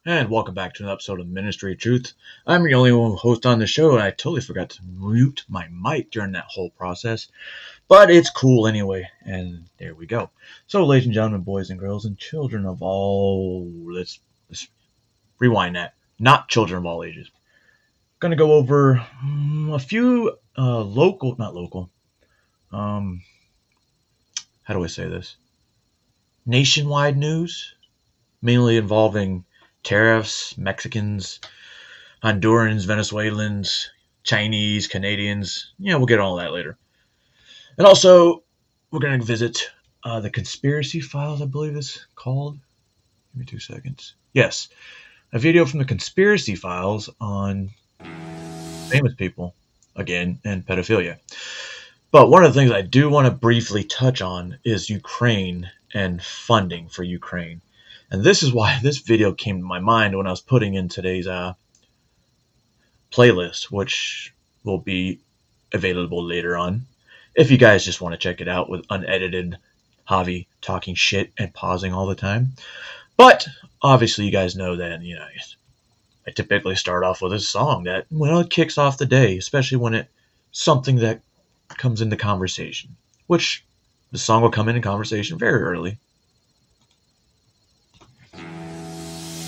And welcome back to an episode of Ministry of Truth. I'm the only one host on the show, and I totally forgot to mute my mic during that whole process. But it's cool anyway, and there we go. So, ladies and gentlemen, boys and girls, and children of all... Let's rewind that. Not children of all ages. Going to go over a few how do I say this? Nationwide news, mainly involving tariffs, Mexicans, Hondurans, Venezuelans, Chinese, Canadians. Yeah, we'll get all that later. And also, we're going to visit the Conspiracy Files, I believe it's called. Give me 2 seconds. Yes, a video from the Conspiracy Files on famous people, again, and pedophilia. But one of the things I do want to briefly touch on is Ukraine and funding for Ukraine. And this is why this video came to my mind when I was putting in today's playlist, which will be available later on. If you guys just want to check it out with unedited Javi talking shit and pausing all the time. But obviously you guys know that, I typically start off with a song that, it kicks off the day, especially when it's something that comes into conversation, which the song will come into conversation very early.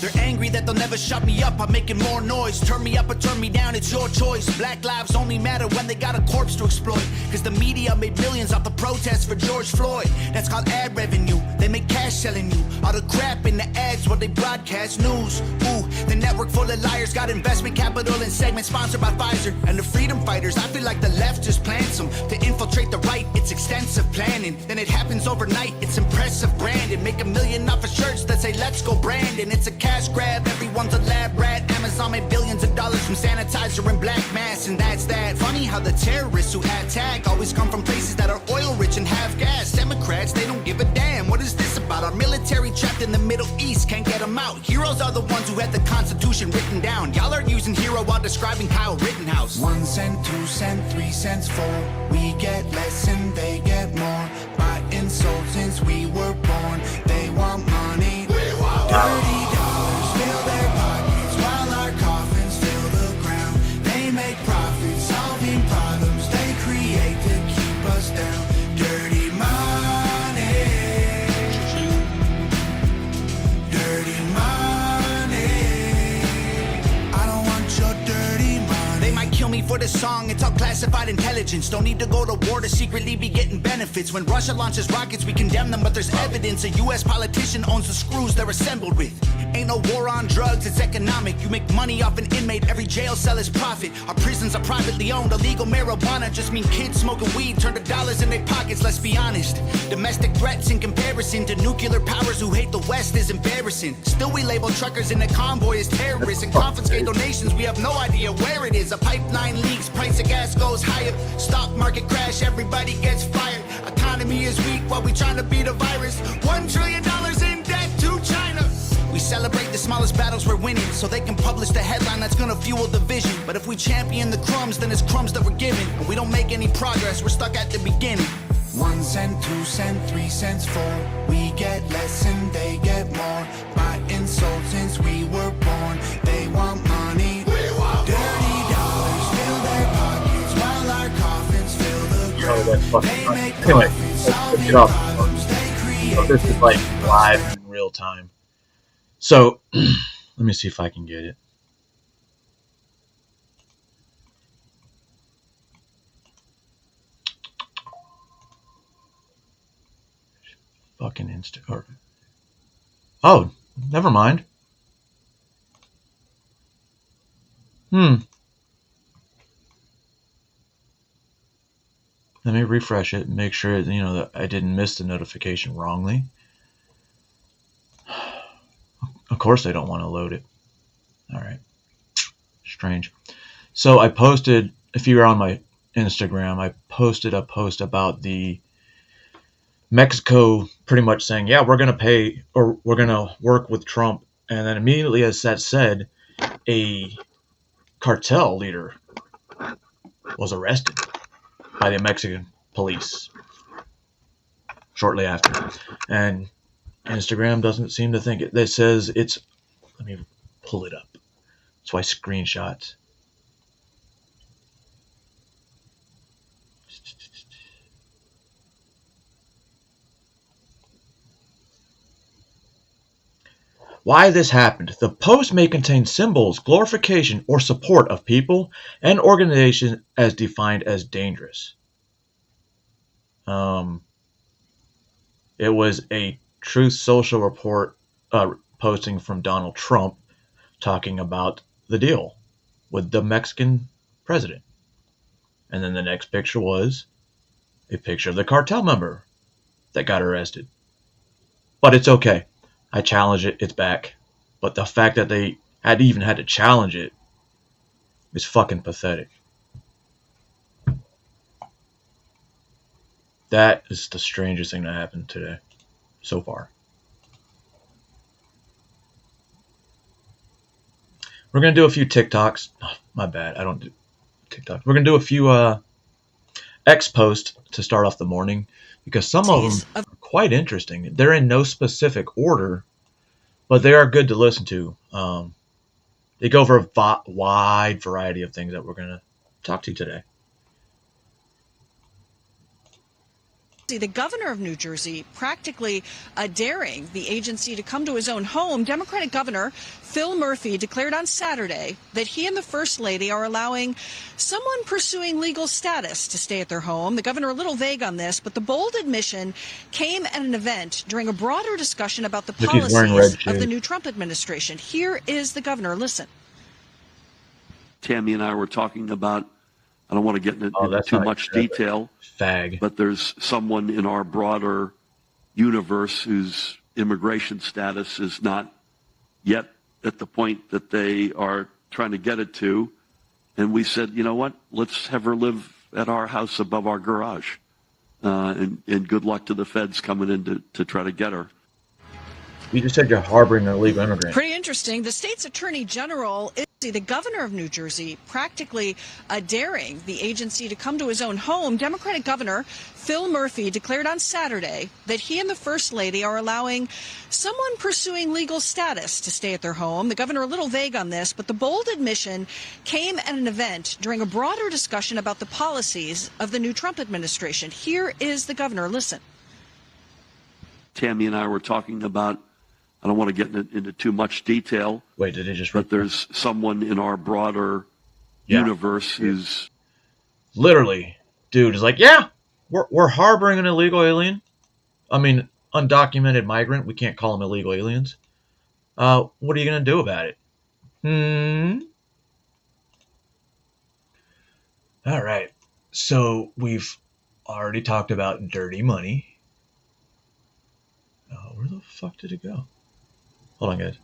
They're angry that they'll never shut me up. I'm making more noise. Turn me up or turn me down, it's your choice. Black lives only matter when they got a corpse to exploit. Cause the media made millions off the protests for George Floyd. That's called ad revenue. They make cash selling you all the crap in the ads where they broadcast news. Ooh, the network full of liars got investment capital and segments sponsored by Pfizer. And the freedom fighters, I feel like the left just plants them to infiltrate the right. It's extensive planning, then it happens overnight. It's impressive branding. Make $1 million off of shirts that say let's go Brandon. It's a cash grab, everyone's a lab rat. Amazon made billions of dollars from sanitizer and black mass, and that's that. Funny how the terrorists who attack always come from places that are oil rich and have gas. Democrats, they don't give a damn. What is this about? Our military trapped in the Middle East, can't get them out. Heroes are the ones who had the Constitution written down. Y'all are using hero while describing Kyle Rittenhouse. 1 cent, 2 cent, 3 cents, 4. We get less and they get more. By insult since we were born. They want money. We want dirty dollars fill their pockets while our coffins fill the ground. They make profits solving problems they create to keep us down. Dirty money. Dirty money. I don't want your dirty money. They might kill me for the song, it's all classified intelligence. Don't need to go to war to secretly be getting benefits. When Russia launches rockets, we condemn them, but there's evidence a US politician owns the screws they're assembled with. Ain't no war on drugs, it's economic. You make money off an inmate, every jail cell is profit. Our prisons are privately owned, illegal marijuana just mean kids smoking weed turn to dollars in their pockets, let's be honest. Domestic threats in comparison to nuclear powers who hate the West is embarrassing. Still we label truckers in the convoy as terrorists and confiscate donations, we have no idea where it is. A pipeline leaks, price of gas goes higher. Stock market crash, everybody gets fired. Economy is weak while we trying to beat a virus. $1 trillion in debt to China. We celebrate the smallest battles we're winning, so they can publish the headline that's gonna fuel the vision. But if we champion the crumbs, then it's crumbs that we're given. And we don't make any progress, we're stuck at the beginning. 1 cent, 2 cent, 3 cents, 4. We get less and they get more. By insult since we were born. They want money. We want dirty dollars fill their pockets while our coffins fill the ground. They make profits solving problems they create. So this is like live in real time. So, let me see if I can get it. Fucking oh, never mind. Let me refresh it and make sure, that I didn't miss the notification wrongly. Of course they don't want to load it. All right. Strange. So I posted, if you were on my Instagram, I posted a post about the Mexico pretty much saying, yeah, we're going to pay, or we're going to work with Trump. And then immediately, as that said, a cartel leader was arrested by the Mexican police shortly after. And Instagram doesn't seem to think it. It says it's, let me pull it up. That's why screenshots. Why this happened. The post may contain symbols, glorification, or support of people and organizations as defined as dangerous. It was a Truth Social report posting from Donald Trump talking about the deal with the Mexican president. And then the next picture was a picture of the cartel member that got arrested. But it's okay. I challenge it. It's back. But the fact that they even had to challenge it is fucking pathetic. That is the strangest thing that happened today so far. We're going to do a few TikToks. Oh, my bad. I don't do TikToks. We're going to do a few X posts to start off the morning because some of them are quite interesting. They're in no specific order, but they are good to listen to. They go over a wide variety of things that we're going to talk to today. The governor of New Jersey practically daring the agency to come to his own home. Democratic Governor Phil Murphy declared on Saturday that he and the First Lady are allowing someone pursuing legal status to stay at their home. The governor a little vague on this, but the bold admission came at an event during a broader discussion about the policies of the new Trump administration. Here is the governor. Listen. Tammy and I were talking about, I don't want to get into too much detail, but there's someone in our broader universe whose immigration status is not yet at the point that they are trying to get it to. And we said, you know what, let's have her live at our house above our garage. And good luck to the feds coming in to try to get her. You just said you're harboring an illegal immigrant. Pretty interesting. The state's attorney general is the governor of New Jersey practically daring the agency to come to his own home. Democratic Governor Phil Murphy declared on Saturday that he and the First Lady are allowing someone pursuing legal status to stay at their home. The governor a little vague on this, but the bold admission came at an event during a broader discussion about the policies of the new Trump administration. Here is the governor. Listen. Tammy and I were talking about, I don't want to get into too much detail. Wait, did it just? But there's someone in our broader universe who's literally, dude is like, yeah, we're harboring an illegal alien. I mean, undocumented migrant. We can't call them illegal aliens. What are you gonna do about it? All right. So we've already talked about dirty money. Where the fuck did it go? Hold on, guys.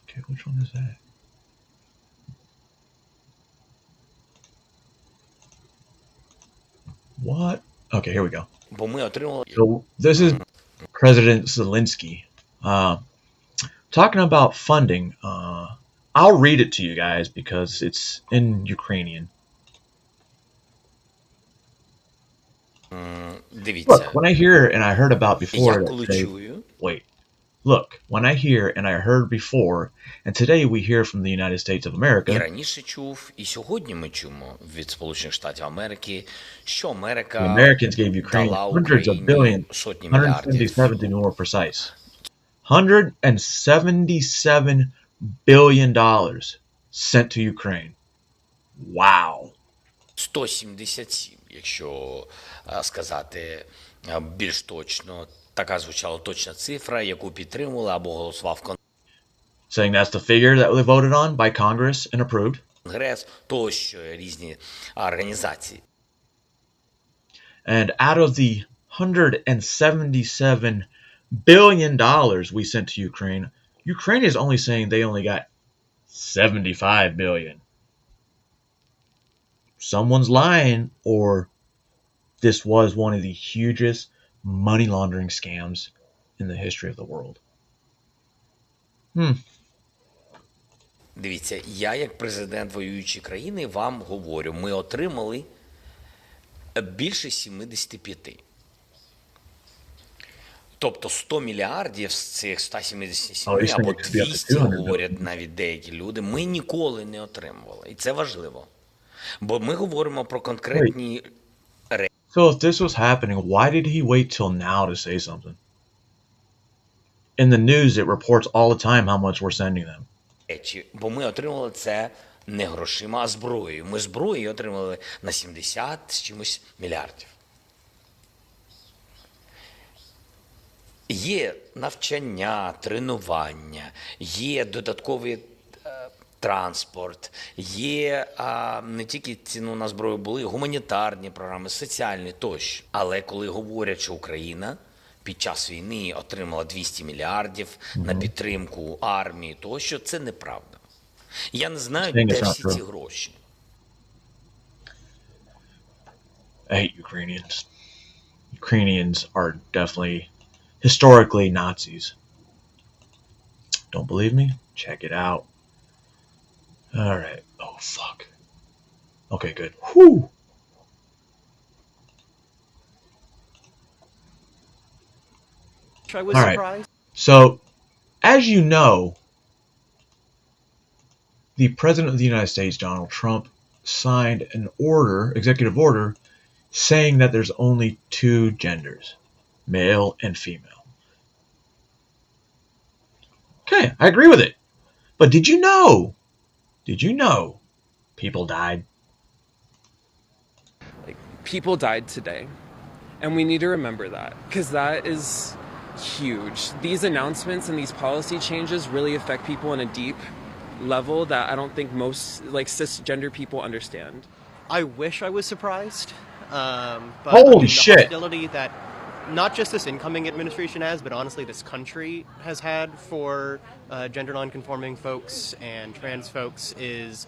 Okay, which one is that? What? Okay, here we go. So this is President Zelensky talking about funding. I'll read it to you guys because it's in Ukrainian. Look, when I hear and I heard about before, when I hear and I heard before, and today we hear from the United States of America. The Americans gave Ukraine hundreds of billions, 177 to be more precise. $177 billion sent to Ukraine. Wow. 177, якщо сказати більш точно. Така звучала точна цифра, яку підтримували або голосував Saying that's the figure that they voted on by Congress and approved. Конгрес, тощо різні організації. And out of the $177 billion we sent to Ukraine, Ukraine is only saying they only got $75 billion. Someone's lying, or this was one of the hugest money laundering scams in the history of the world. Дивіться, я як президент воюючої країни вам говорю, ми отримали більше 75. Тобто 100 мільярдів з цих 177 або 200, говорять навіть деякі люди, ми ніколи не отримували. І це важливо. Бо ми говоримо про конкретні речі. So if this was happening, why did he wait till now to say something? In the news, it reports all the time how much we're sending them. Бо ми отримали це не грошима, а зброєю. Ми зброю отримали на 70 з чимось мільярдів. Є навчання, тренування, є додатковий транспорт, є не тільки ціну на зброю, були гуманітарні програми, соціальні тощо. Але коли говорять, що Україна під час війни отримала 200 мільярдів на підтримку армії тощо, це неправда. Я не знаю, де всі ці гроші. I hate Ukrainians. Ukrainians are definitely historically Nazis. Don't believe me? Check it out. All right. Oh, fuck. Okay, good. Whew. I was surprised. So, as you know, the President of the United States, Donald Trump, signed an order, executive order, saying that there's only two genders, male and female. Okay, I agree with it. But did you know people died? Like, people died today. And we need to remember that, because that is huge. These announcements and these policy changes really affect people on a deep level that I don't think most cisgender people understand. I wish I was surprised. But holy shit! The hostility that not just this incoming administration has, but honestly this country has had for gender non-conforming folks and trans folks is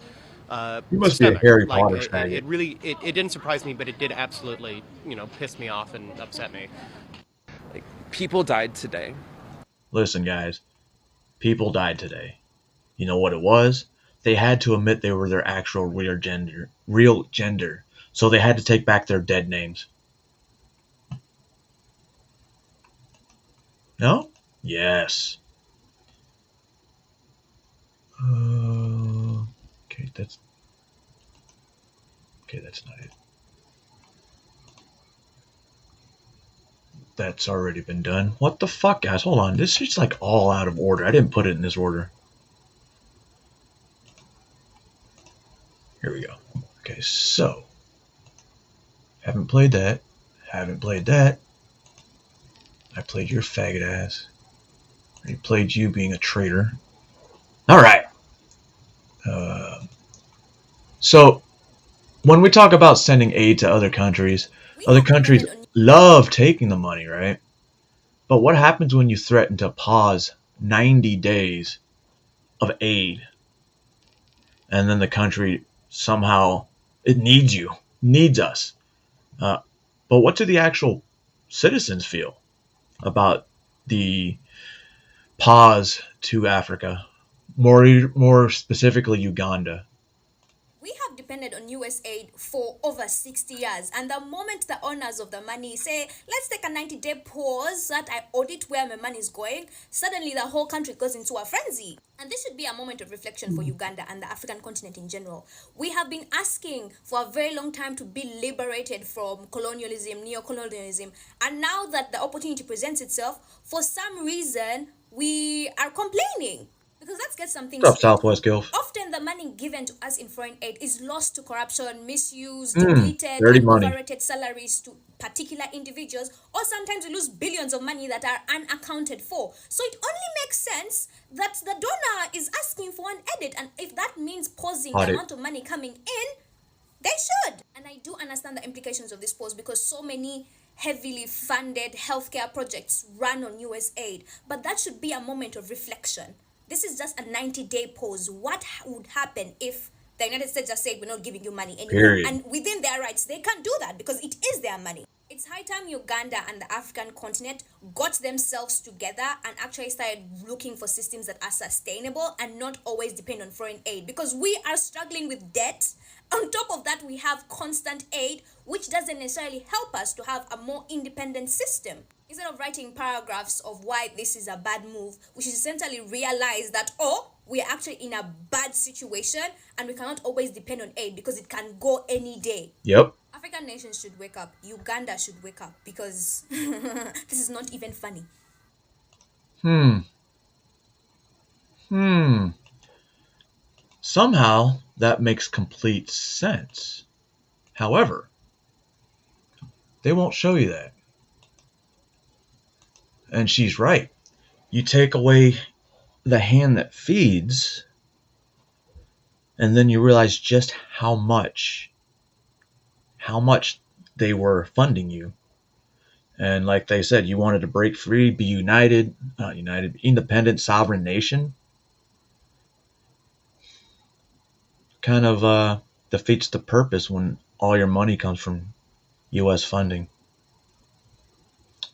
you must be a Harry Potter fan. It really it didn't surprise me, but it did absolutely piss me off and upset me. Like, people died today. Listen, guys, people died today. You know what it was? They had to admit they were their actual real gender. So they had to take back their dead names. No? Yes. Okay, that's not it. That's already been done. What the fuck, guys? Hold on. This is like all out of order. I didn't put it in this order. Here we go. Okay, so. Haven't played that. Haven't played that. I played your faggot ass. I played you being a traitor. Alright. So, when we talk about sending aid to other countries love taking the money, right? But what happens when you threaten to pause 90 days of aid? And then the country somehow, it needs us. But what do the actual citizens feel about the pause to Africa, more specifically Uganda? We have depended on US aid for over 60 years, and the moment the owners of the money say, let's take a 90-day pause so that I audit where my money is going, suddenly the whole country goes into a frenzy. And this should be a moment of reflection for Uganda and the African continent in general. We have been asking for a very long time to be liberated from colonialism, neo-colonialism, and now that the opportunity presents itself, for some reason, we are complaining. Because let's get something straight. Southwest Gulf. Often the money given to us in foreign aid is lost to corruption, misuse, depleted, and overrated salaries to particular individuals, or sometimes we lose billions of money that are unaccounted for. So it only makes sense that the donor is asking for an edit, and if that means pausing the amount of money coming in, they should. And I do understand the implications of this pause because so many heavily funded healthcare projects run on US aid, but that should be a moment of reflection. This is just a 90-day pause. What would happen if the United States just said, we're not giving you money anymore? Period. And within their rights, they can't do that because it is their money. It's high time Uganda and the African continent got themselves together and actually started looking for systems that are sustainable and not always depend on foreign aid, because we are struggling with debt. On top of that, we have constant aid, which doesn't necessarily help us to have a more independent system. Instead of writing paragraphs of why this is a bad move, we should essentially realize that, oh, we are actually in a bad situation and we cannot always depend on aid because it can go any day. Yep. African nations should wake up. Uganda should wake up because this is not even funny. Somehow that makes complete sense. However, they won't show you that. And she's right. You take away the hand that feeds, and then you realize just how much they were funding you. And like they said, you wanted to break free, be independent, sovereign nation. Kind of defeats the purpose when all your money comes from U.S. funding.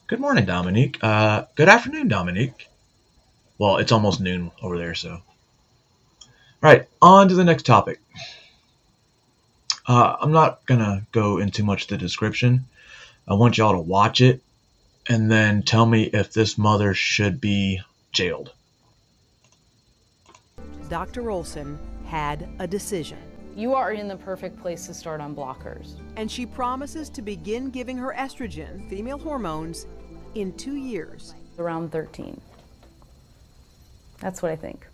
Good morning, Dominique. Good afternoon, Dominique. Well, it's almost noon over there, so. All right, on to the next topic. I'm not going to go into much of the description. I want y'all to watch it and then tell me if this mother should be jailed. Dr. Olson had a decision. You are in the perfect place to start on blockers. And she promises to begin giving her estrogen, female hormones, in 2 years. Around 13. That's what I think.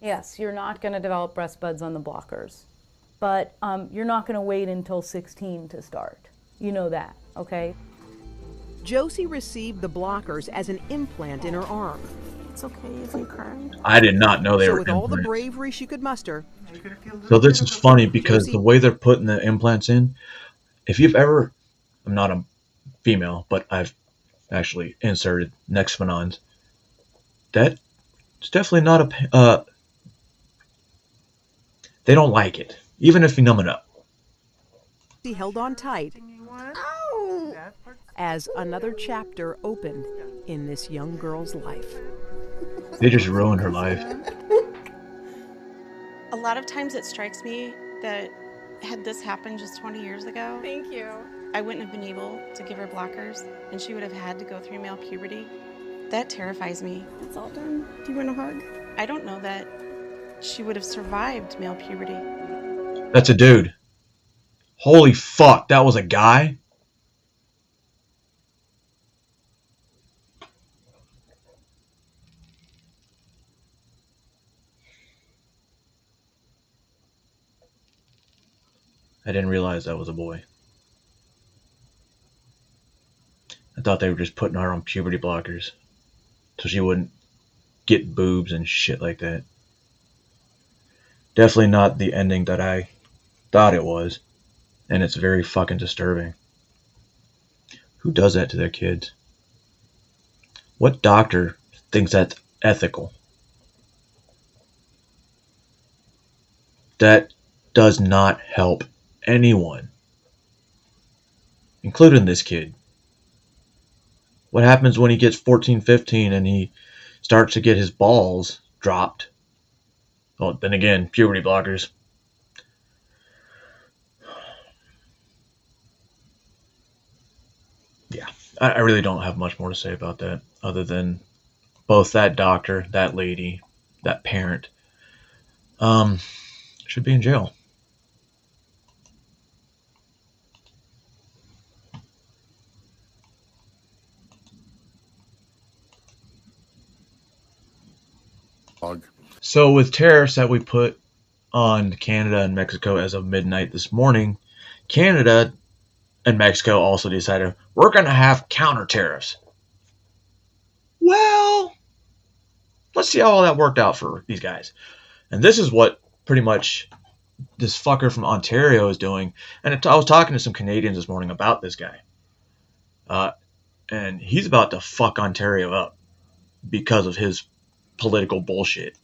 Yes, you're not going to develop breast buds on the blockers, but you're not going to wait until 16 to start. You know that, okay? Josie received the blockers as an implant in her arm. It's okay if you cry. I did not know they were with implants. all the bravery she could muster. So this is funny because the way they're putting the implants in, if you've ever, I'm not a female, but I've actually inserted Nexpanons. That's definitely not a, they don't like it, even if you numb it up. He held on tight as another chapter opened in this young girl's life. They just ruined her life. A lot of times it strikes me that had this happened just 20 years ago, thank you, I wouldn't have been able to give her blockers and she would have had to go through male puberty. That terrifies me. It's all done. Do you want a hug? I don't know that she would have survived male puberty. That's a dude. Holy fuck, that was a guy? I didn't realize that was a boy. I thought they were just putting her on puberty blockers so she wouldn't get boobs and shit like that. Definitely not the ending that I thought it was, and it's very fucking disturbing. Who does that to their kids? What doctor thinks that's ethical? That does not help anyone, including this kid. What happens when he gets 14, 15 and he starts to get his balls dropped? Well, then again, puberty blockers. Yeah, I really don't have much more to say about that other than both that doctor, that lady, that parent should be in jail. So with tariffs that we put on Canada and Mexico as of midnight this morning, Canada and Mexico also decided we're going to have counter tariffs. Well, let's see how all that worked out for these guys. And this is what pretty much this fucker from Ontario is doing. And I was talking to some Canadians this morning about this guy. And he's about to fuck Ontario up because of his political bullshit.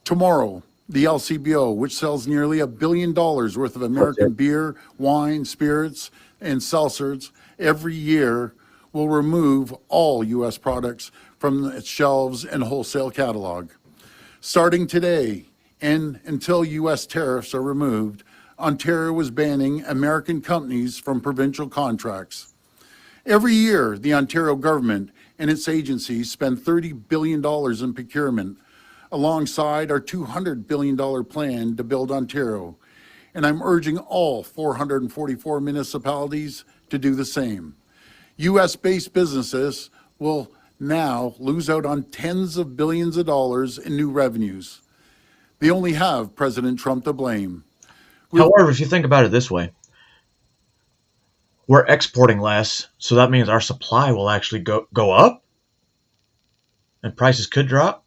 Tomorrow, the LCBO, which sells nearly $1 billion worth of American beer, wine, spirits, and seltzers every year, will remove all U.S. products from its shelves and wholesale catalog. Starting today and until U.S. tariffs are removed, Ontario is banning American companies from provincial contracts. Every year, the Ontario government and its agencies spend $30 billion in procurement, alongside our $200 billion plan to build Ontario. And I'm urging all 444 municipalities to do the same. U.S.-based businesses will now lose out on tens of billions of dollars in new revenues. They only have President Trump to blame. However, if you think about it this way, we're exporting less, so that means our supply will actually go up, and prices could drop.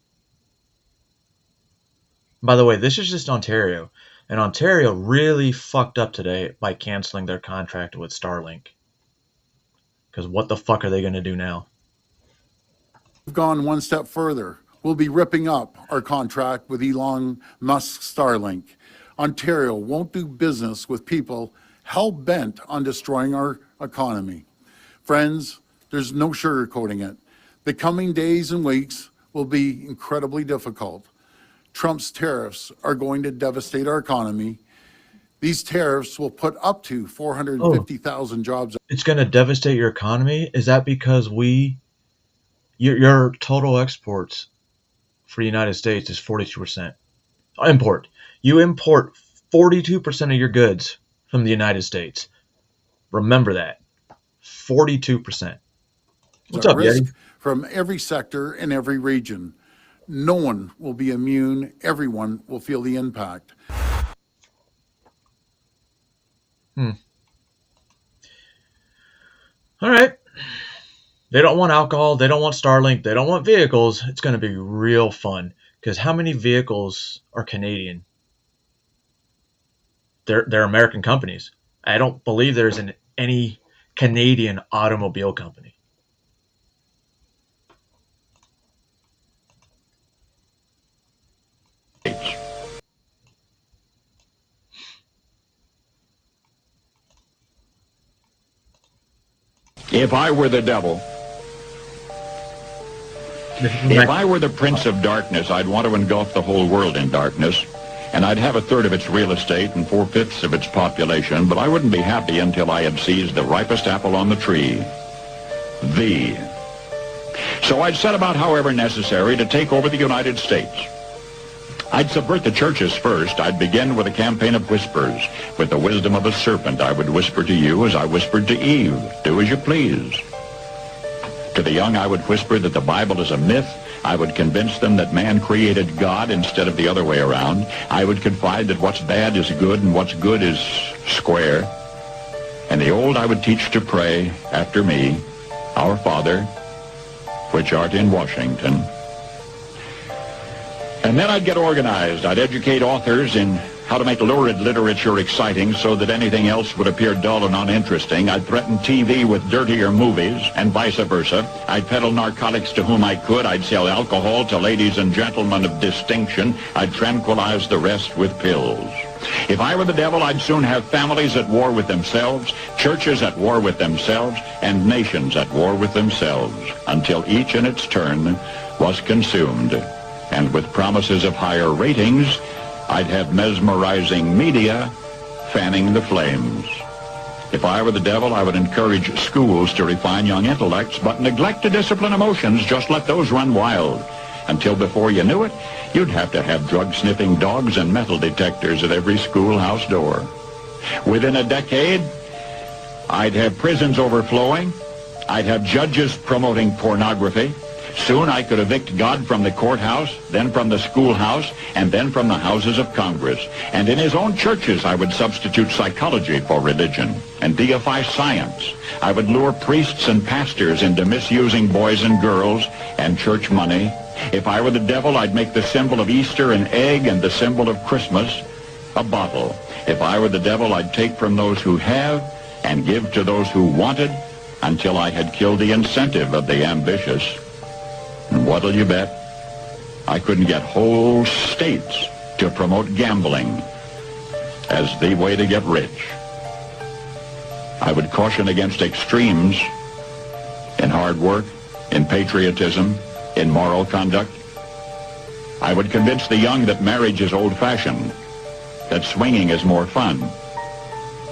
By the way, this is just Ontario, and Ontario really fucked up today by canceling their contract with Starlink. Because what the fuck are they going to do now? We've gone one step further. We'll be ripping up our contract with Elon Musk's Starlink. Ontario won't do business with people hell-bent on destroying our economy. Friends, there's no sugarcoating it. The coming days and weeks will be incredibly difficult. Trump's tariffs are going to devastate our economy. These tariffs will put up to 450,000 jobs. It's going to devastate your economy? Is that because your total exports for the United States is 42%? Import. You import 42% of your goods from the United States. Remember that. 42%. What's up, Yeti? From every sector and every region. No one will be immune. Everyone will feel the impact. All right. They don't want alcohol. They don't want Starlink. They don't want vehicles. It's going to be real fun. Because how many vehicles are Canadian? They're American companies. I don't believe there's any Canadian automobile company. If I were the devil, if I were the prince of darkness, I'd want to engulf the whole world in darkness, and I'd have a third of its real estate and 4/5 of its population, but I wouldn't be happy until I had seized the ripest apple on the tree, thee. So I'd set about, however necessary, to take over the United States. I'd subvert the churches first. I'd begin with a campaign of whispers. With the wisdom of a serpent, I would whisper to you as I whispered to Eve, do as you please. To the young, I would whisper that the Bible is a myth. I would convince them that man created God instead of the other way around. I would confide that what's bad is good and what's good is square. And the old I would teach to pray after me, Our Father, which art in Washington. And then I'd get organized. I'd educate authors in how to make lurid literature exciting so that anything else would appear dull and uninteresting. I'd threaten TV with dirtier movies and vice versa. I'd peddle narcotics to whom I could. I'd sell alcohol to ladies and gentlemen of distinction. I'd tranquilize the rest with pills. If I were the devil, I'd soon have families at war with themselves, churches at war with themselves, and nations at war with themselves, until each in its turn was consumed. And with promises of higher ratings, I'd have mesmerizing media fanning the flames. If I were the devil, I would encourage schools to refine young intellects, but neglect to discipline emotions. Just let those run wild. Until before you knew it, you'd have to have drug-sniffing dogs and metal detectors at every schoolhouse door. Within a decade, I'd have prisons overflowing. I'd have judges promoting pornography. Soon I could evict God from the courthouse, then from the schoolhouse, and then from the houses of Congress. And in his own churches, I would substitute psychology for religion and deify science. I would lure priests and pastors into misusing boys and girls and church money. If I were the devil, I'd make the symbol of Easter an egg and the symbol of Christmas a bottle. If I were the devil, I'd take from those who have and give to those who wanted until I had killed the incentive of the ambitious. And what'll you bet? I couldn't get whole states to promote gambling as the way to get rich. I would caution against extremes in hard work, in patriotism, in moral conduct. I would convince the young that marriage is old-fashioned, that swinging is more fun,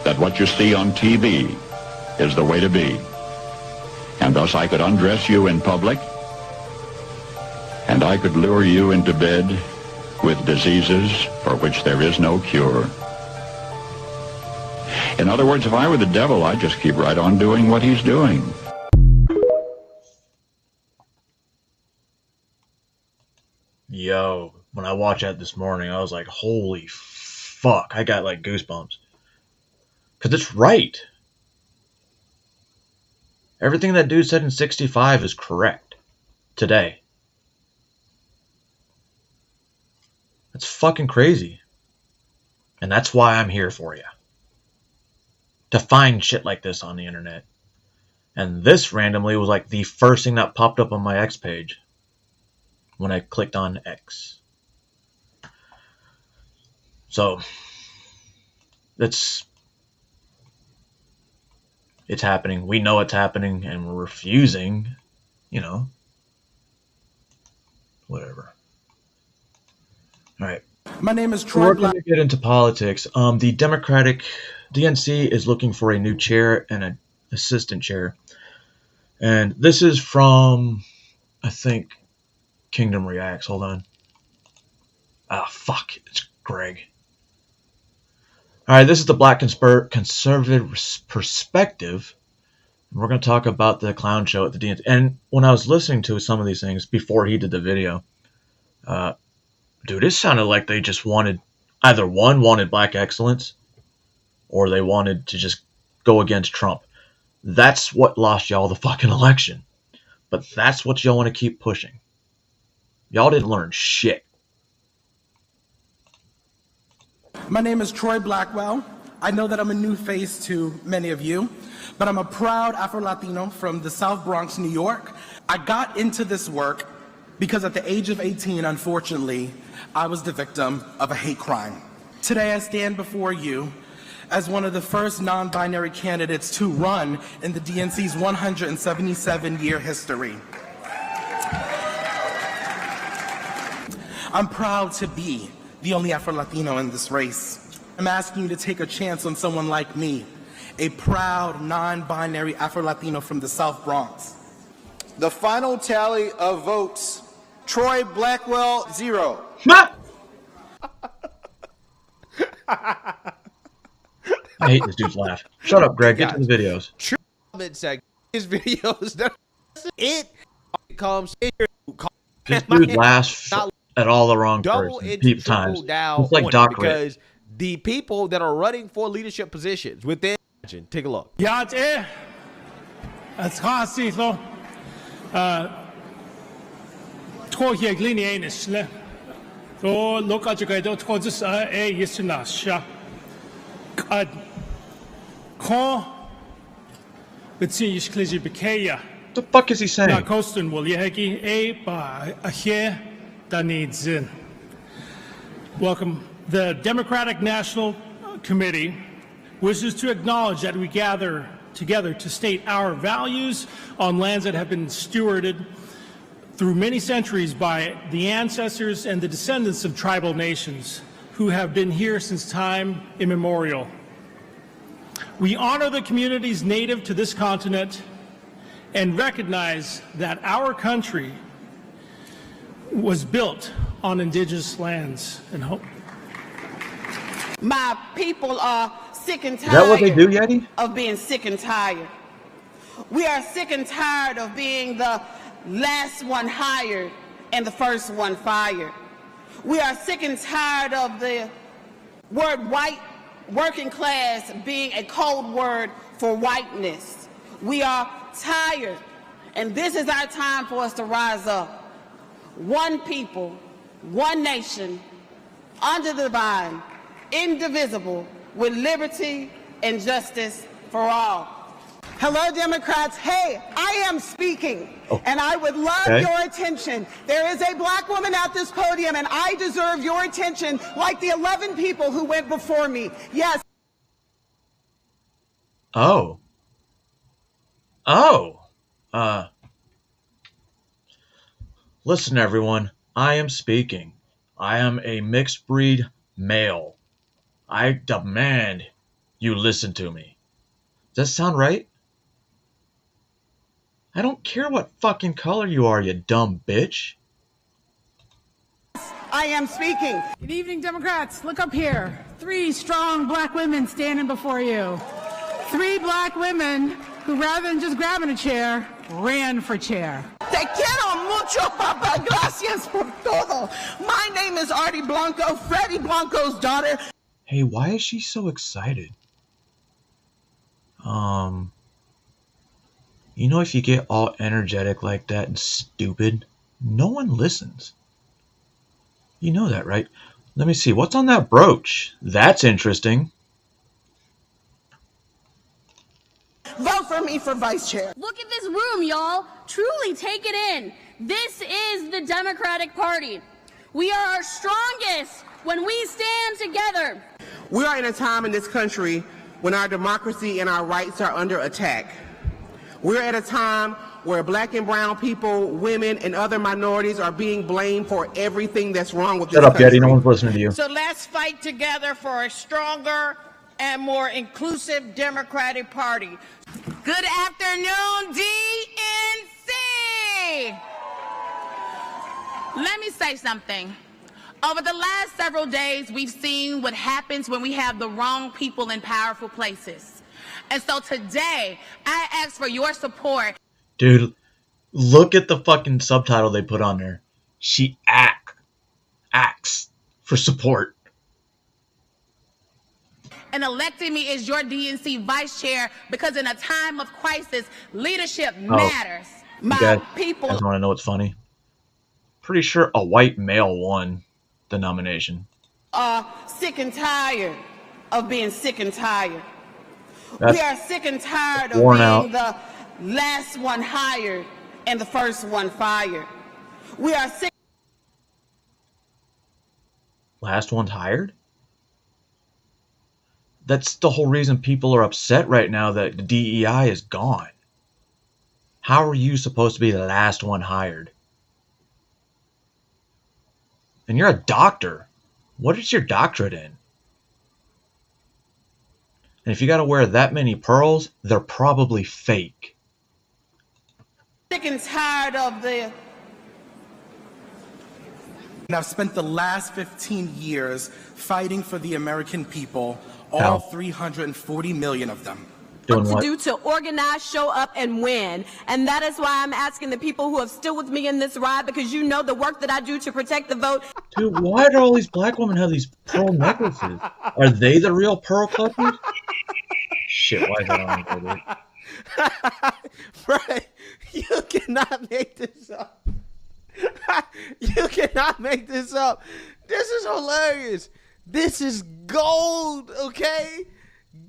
that what you see on TV is the way to be. and thus I could undress you in public, and I could lure you into bed with diseases for which there is no cure. In other words, if I were the devil, I'd just keep right on doing what he's doing. Yo, when I watched that this morning, I was like, holy fuck. I got like goosebumps. Because it's right. Everything that dude said in 65 is correct. Today. That's fucking crazy. And that's why I'm here for you. To find shit like this on the internet. And this randomly was like the first thing that popped up on my X page. When I clicked on X. So, it's happening. We know it's happening, and we're refusing, whatever. All right. My name is Troy Black. We're going to get into politics. The Democratic DNC is looking for a new chair and an assistant chair. And this is from, I think, Kingdom Reacts. Hold on. Fuck. It's Greg. All right, this is the Black Conservative Perspective. We're going to talk about the clown show at the DNC. And when I was listening to some of these things before he did the video, dude, it sounded like they just wanted, either one, wanted black excellence, or they wanted to just go against Trump. That's what lost y'all the fucking election. But that's what y'all want to keep pushing. Y'all didn't learn shit. My name is Troy Blackwell. I know that I'm a new face to many of you, but I'm a proud Afro-Latino from the South Bronx, New York. I got into this work because at the age of 18, unfortunately, I was the victim of a hate crime. Today, I stand before you as one of the first non-binary candidates to run in the DNC's 177-year history. I'm proud to be the only Afro-Latino in this race. I'm asking you to take a chance on someone like me, a proud, non-binary Afro-Latino from the South Bronx. The final tally of votes, Troy Blackwell, 0. I hate this dude's laugh. Shut up, Greg. Get to the videos. His videos. It comes here. This dude laughs at all the wrong person. Peep times. It's like Doc because the people that are running for leadership positions within, take a look. Ja, det træsigt, tror jeg glinde en sle. Så lukker jeg det tror det er Jesunas. At ko betsish kliji bekaya. The fuck is he saying? Na kosten will yegi ba here that needs in. Welcome. The Democratic National Committee wishes to acknowledge that we gather together to state our values on lands that have been stewarded through many centuries by the ancestors and the descendants of tribal nations who have been here since time immemorial. We honor the communities native to this continent and recognize that our country was built on indigenous lands and hope. My people are sick and tired. Is that what they do, Yeti? Of being sick and tired. We are sick and tired of being the last one hired and the first one fired. We are sick and tired of the word white, working class, being a code word for whiteness. We are tired, and this is our time for us to rise up. One people, one nation, under the divine, indivisible, with liberty and justice for all. Hello, Democrats. Hey, I am speaking, and I would love your attention. There is a black woman at this podium, and I deserve your attention like the 11 people who went before me. Yes. Listen, everyone. I am speaking. I am a mixed breed male. I demand you listen to me. Does that sound right? I don't care what fucking color you are, you dumb bitch. I am speaking. Good evening, Democrats. Look up here. 3 strong black women standing before you. 3 black women who, rather than just grabbing a chair, ran for chair. Te quiero mucho, Papa. Gracias por todo. My name is Artie Blanco, Freddie Blanco's daughter. Hey, why is she so excited? You know, if you get all energetic like that and stupid, no one listens. You know that, right? Let me see. What's on that brooch? That's interesting. Vote for me for vice chair. Look at this room, y'all. Truly take it in. This is the Democratic Party. We are our strongest when we stand together. We are in a time in this country when our democracy and our rights are under attack. We're at a time where black and brown people, women, and other minorities are being blamed for everything that's wrong with this country. Shut up, Yeti. No one's listening to you. So let's fight together for a stronger and more inclusive Democratic Party. Good afternoon, DNC! Let me say something. Over the last several days, we've seen what happens when we have the wrong people in powerful places. And so today, I ask for your support. Dude, look at the fucking subtitle they put on there. She acts for support. And electing me as your DNC vice chair because in a time of crisis, leadership matters. My people. You guys want to know what's funny? Pretty sure a white male won the nomination. Sick and tired of being sick and tired. We are sick and tired of being the last one hired and the first one fired. We are sick. Last one's hired? That's the whole reason people are upset right now that the DEI is gone. How are you supposed to be the last one hired? And you're a doctor. What is your doctorate in? And if you got to wear that many pearls, they're probably fake. Sick and tired of the. And I've spent the last 15 years fighting for the American people, all 340 million of them. Doing what? To do to organize, show up, and win. And that is why I'm asking the people who have stood with me in this ride, because you know the work that I do to protect the vote. Dude, why do all these black women have these pearl necklaces? Are they the real pearl clutchers? Shit, why is that on Right? You cannot make this up. You cannot make this up. This is hilarious. This is gold, okay?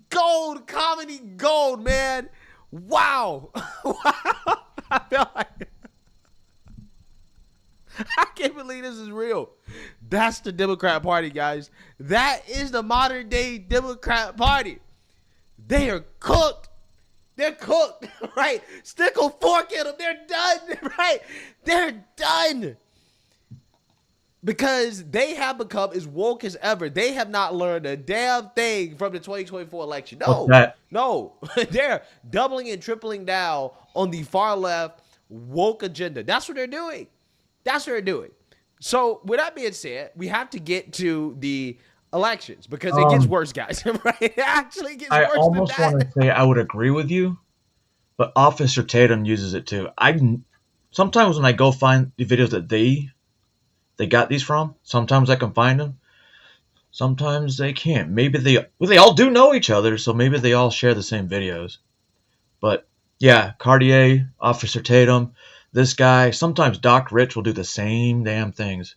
Gold, comedy gold, man. Wow. Wow. I felt like I can't believe this is real. That's the Democrat Party, guys. That is the modern day Democrat Party. They are cooked. They're cooked, right? Stick a fork in them. They're done, right? They're done. Because they have become as woke as ever. They have not learned a damn thing from the 2024 election. No. They're doubling and tripling down on the far left woke agenda. That's what they're doing. So with that being said, we have to get to the elections because it gets worse, guys. Right? It actually gets worse. I almost want to say I would agree with you, but Officer Tatum uses it too. Sometimes when I go find the videos that they got these from, sometimes I can find them. Sometimes they can't. Maybe they all do know each other, so maybe they all share the same videos. But yeah, Cartier, Officer Tatum, this guy, sometimes Doc Rich will do the same damn things.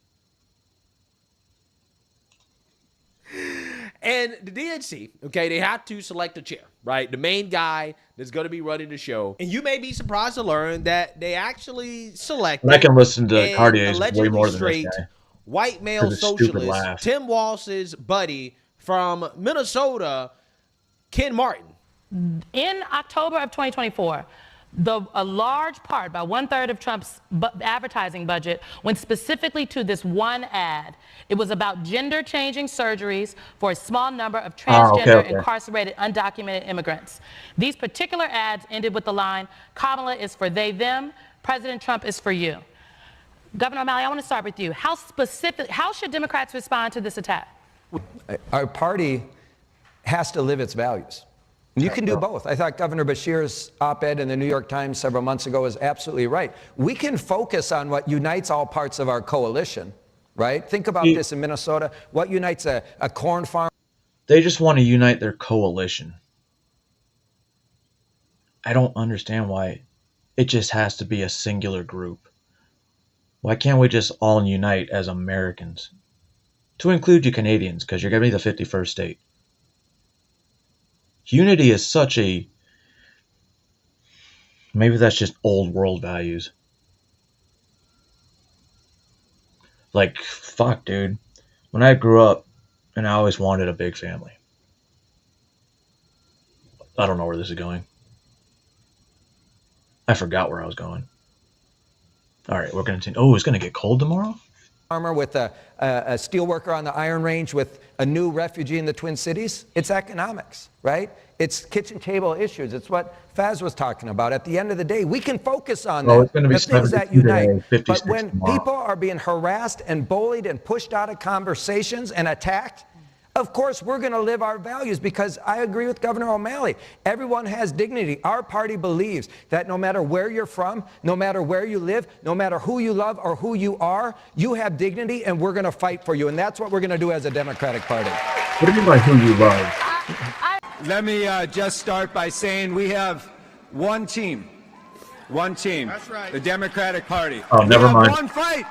And the DNC, okay, they have to select a chair, right? The main guy that's going to be running the show. And you may be surprised to learn that they actually selected. I can listen to Cartier's way more than this guy. White male socialist, Tim Walz's buddy from Minnesota, Ken Martin. In October of 2024, A large part, about 1/3 of Trump's advertising budget, went specifically to this one ad. It was about gender-changing surgeries for a small number of transgender, incarcerated, undocumented immigrants. These particular ads ended with the line, "Kamala is for they, them. President Trump is for you." Governor O'Malley, I want to start with you. How should Democrats respond to this attack? Our party has to live its values. You can do both. I thought Governor Beshear's op-ed in the New York Times several months ago was absolutely right. We can focus on what unites all parts of our coalition, right? Think about this in Minnesota. What unites a corn farm? They just want to unite their coalition. I don't understand why it just has to be a singular group. Why can't we just all unite as Americans? To include you Canadians, because you're going to be the 51st state. Unity is such a... Maybe that's just old world values. Like, fuck, dude. When I grew up, and I always wanted a big family. I don't know where this is going. I forgot where I was going. All right, we're going to... Oh, it's going to get cold tomorrow? Farmer with a steel worker on the Iron Range with a new refugee in the Twin Cities. It's economics, right? It's kitchen table issues. It's what Faz was talking about. At the end of the day, we can focus on the things that unite. But when people are being harassed and bullied and pushed out of conversations and attacked, of course, we're going to live our values, because I agree with Governor O'Malley. Everyone has dignity. Our party believes that no matter where you're from, no matter where you live, no matter who you love or who you are, you have dignity, and we're going to fight for you. And that's what we're going to do as a Democratic Party. What do you mean by who you love? Let me just start by saying we have one team. One team. That's right. The Democratic Party. Oh, never mind. We have one fight.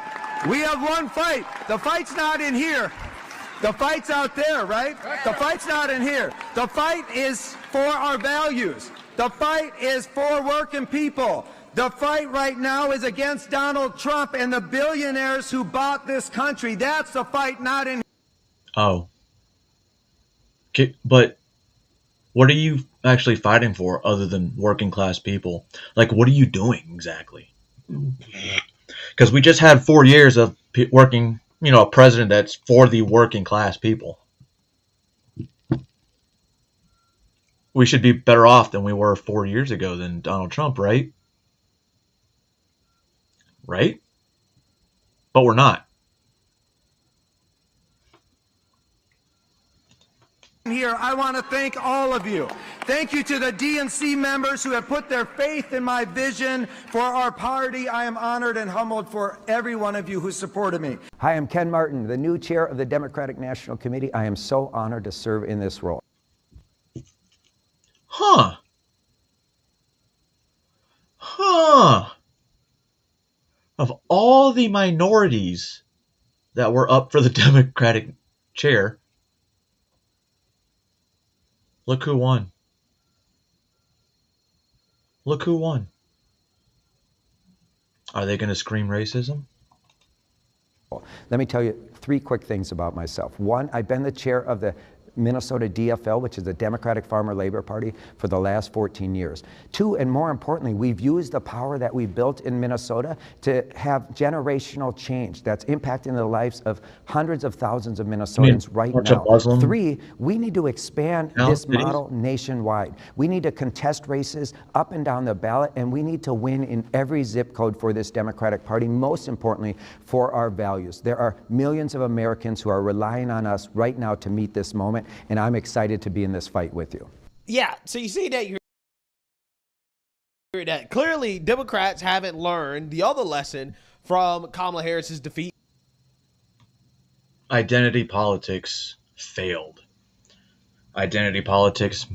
We have one fight. The fight's not in here. The fight's out there, right? The fight's not in here. The fight is for our values. The fight is for working people. The fight right now is against Donald Trump and the billionaires who bought this country. That's the fight, not in... Oh. Okay, but what are you actually fighting for other than working class people? Like, what are you doing exactly? Because we just had 4 years of working... You know, a president that's for the working class people. We should be better off than we were 4 years ago than Donald Trump, right? Right? But we're not. Here, I want to thank all of you. Thank you to the DNC members who have put their faith in my vision for our party. I am honored and humbled for every one of you who supported me. Hi, I'm Ken Martin, the new chair of the Democratic National Committee. I am so honored to serve in this role. Huh. Of all the minorities that were up for the Democratic chair, look who won. Look who won. Are they going to scream racism? Let me tell you 3 quick things about myself. 1, I've been the chair of the Minnesota DFL, which is the Democratic Farmer Labor Party, for the last 14 years. 2, and more importantly, we've used the power that we've built in Minnesota to have generational change that's impacting the lives of hundreds of thousands of Minnesotans right now. 3, we need to expand this model nationwide. We need to contest races up and down the ballot, and we need to win in every zip code for this Democratic Party, most importantly, for our values. There are millions of Americans who are relying on us right now to meet this moment, and I'm excited to be in this fight with you. Yeah, so you see that that clearly Democrats haven't learned the other lesson from Kamala Harris's defeat. Identity politics failed. Identity politics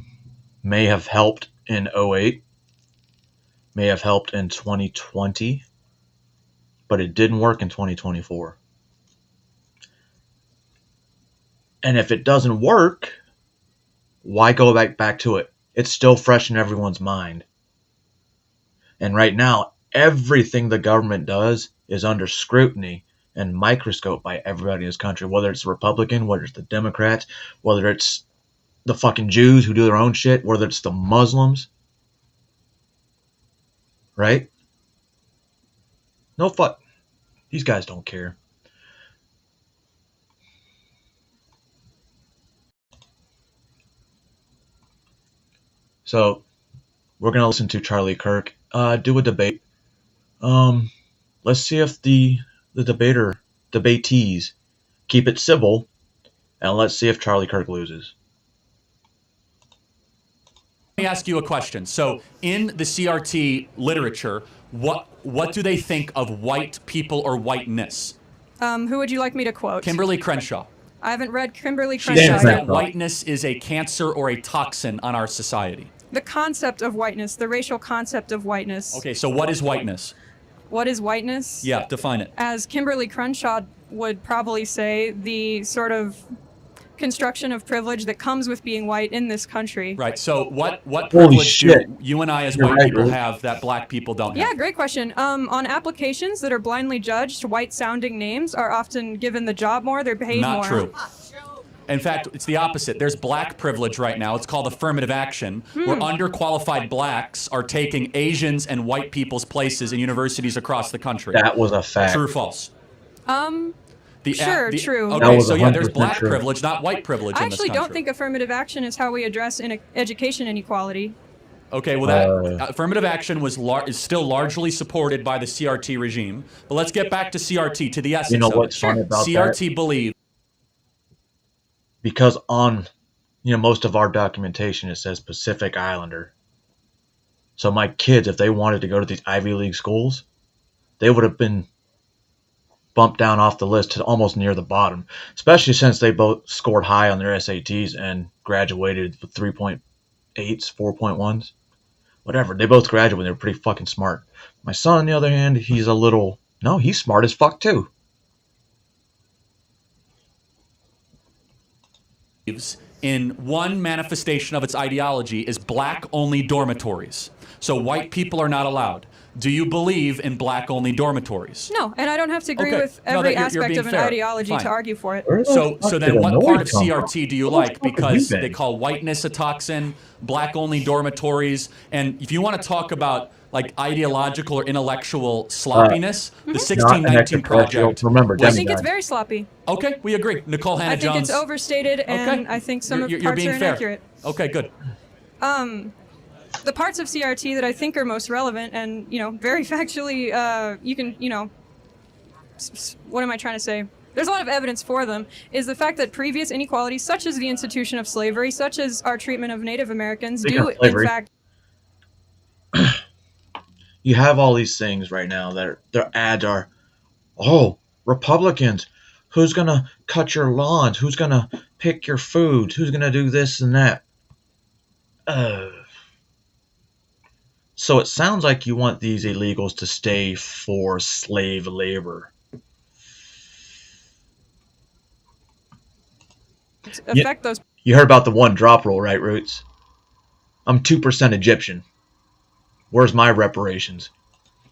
may have helped in 2008, may have helped in 2020, but it didn't work in 2024. And if it doesn't work, why go back to it? It's still fresh in everyone's mind. And right now, everything the government does is under scrutiny and microscope by everybody in this country, whether it's the Republican, whether it's the Democrats, whether it's the fucking Jews who do their own shit, whether it's the Muslims. right? No fuck. These guys don't care. So we're gonna listen to Charlie Kirk do a debate. Let's see if the debatees keep it civil, and let's see if Charlie Kirk loses. Let me ask you a question. So in the CRT literature, what do they think of white people or whiteness? Who would you like me to quote? Kimberly Crenshaw. I haven't read Kimberly She Crenshaw says that yet. whiteness is a cancer or a toxin on our society. The concept of whiteness, the racial concept of whiteness. Okay, so what is whiteness? What is whiteness? Yeah, define it. As Kimberly Crenshaw would probably say, the sort of construction of privilege that comes with being white in this country. Right, so what privilege do you and I as You're white right, people Ruth. have that black people don't have? Yeah, great question. On applications that are blindly judged, white-sounding names are often given the job more, they're paid more. Not true. In fact, it's the opposite. There's black privilege right now. It's called affirmative action, where underqualified blacks are taking Asians and white people's places in universities across the country. That was a fact. True or false? Sure, true. Okay, so yeah, there's 100% black true. privilege, not white privilege I in this actually country. don't think affirmative action is how we address education inequality. Okay, well, that affirmative action is still largely supported by the CRT regime. But let's get back to CRT, to the essence You know of what's it. funny about CRT believes. Because on, most of our documentation, it says Pacific Islander. So my kids, if they wanted to go to these Ivy League schools, they would have been bumped down off the list to almost near the bottom, especially since they both scored high on their SATs and graduated with 3.8s, 4.1s, whatever. They both graduated. They were pretty fucking smart. My son, on the other hand, he's smart as fuck too. In one manifestation of its ideology is black-only dormitories. So white people are not allowed. Do you believe in black-only dormitories? No, and I don't have to agree Okay. with No, every that you're aspect being of an fair. ideology Fine. to argue for it. So then what part of CRT do you like? fuck have Because you been? they call whiteness a toxin, black-only dormitories, and if you want to talk about like ideological or intellectual sloppiness, the 1619 Project. Remember, I think it's very sloppy. Okay, we agree. Nicole I Hannah-Jones. think it's overstated, and I think some You're of parts being are fair. inaccurate. Okay, good. The parts of CRT that I think are most relevant and, very factually, you can, what am I trying to say? There's a lot of evidence for them, is the fact that previous inequalities, such as the institution of slavery, such as our treatment of Native Americans, Speaking do, of slavery. in fact... You have all these things right now that their ads are, Republicans, who's going to cut your lawns? Who's going to pick your food? Who's going to do this and that? So it sounds like you want these illegals to stay for slave labor. affect those... You heard about the one drop rule, right, Roots? I'm 2% Egyptian. Where's my reparations?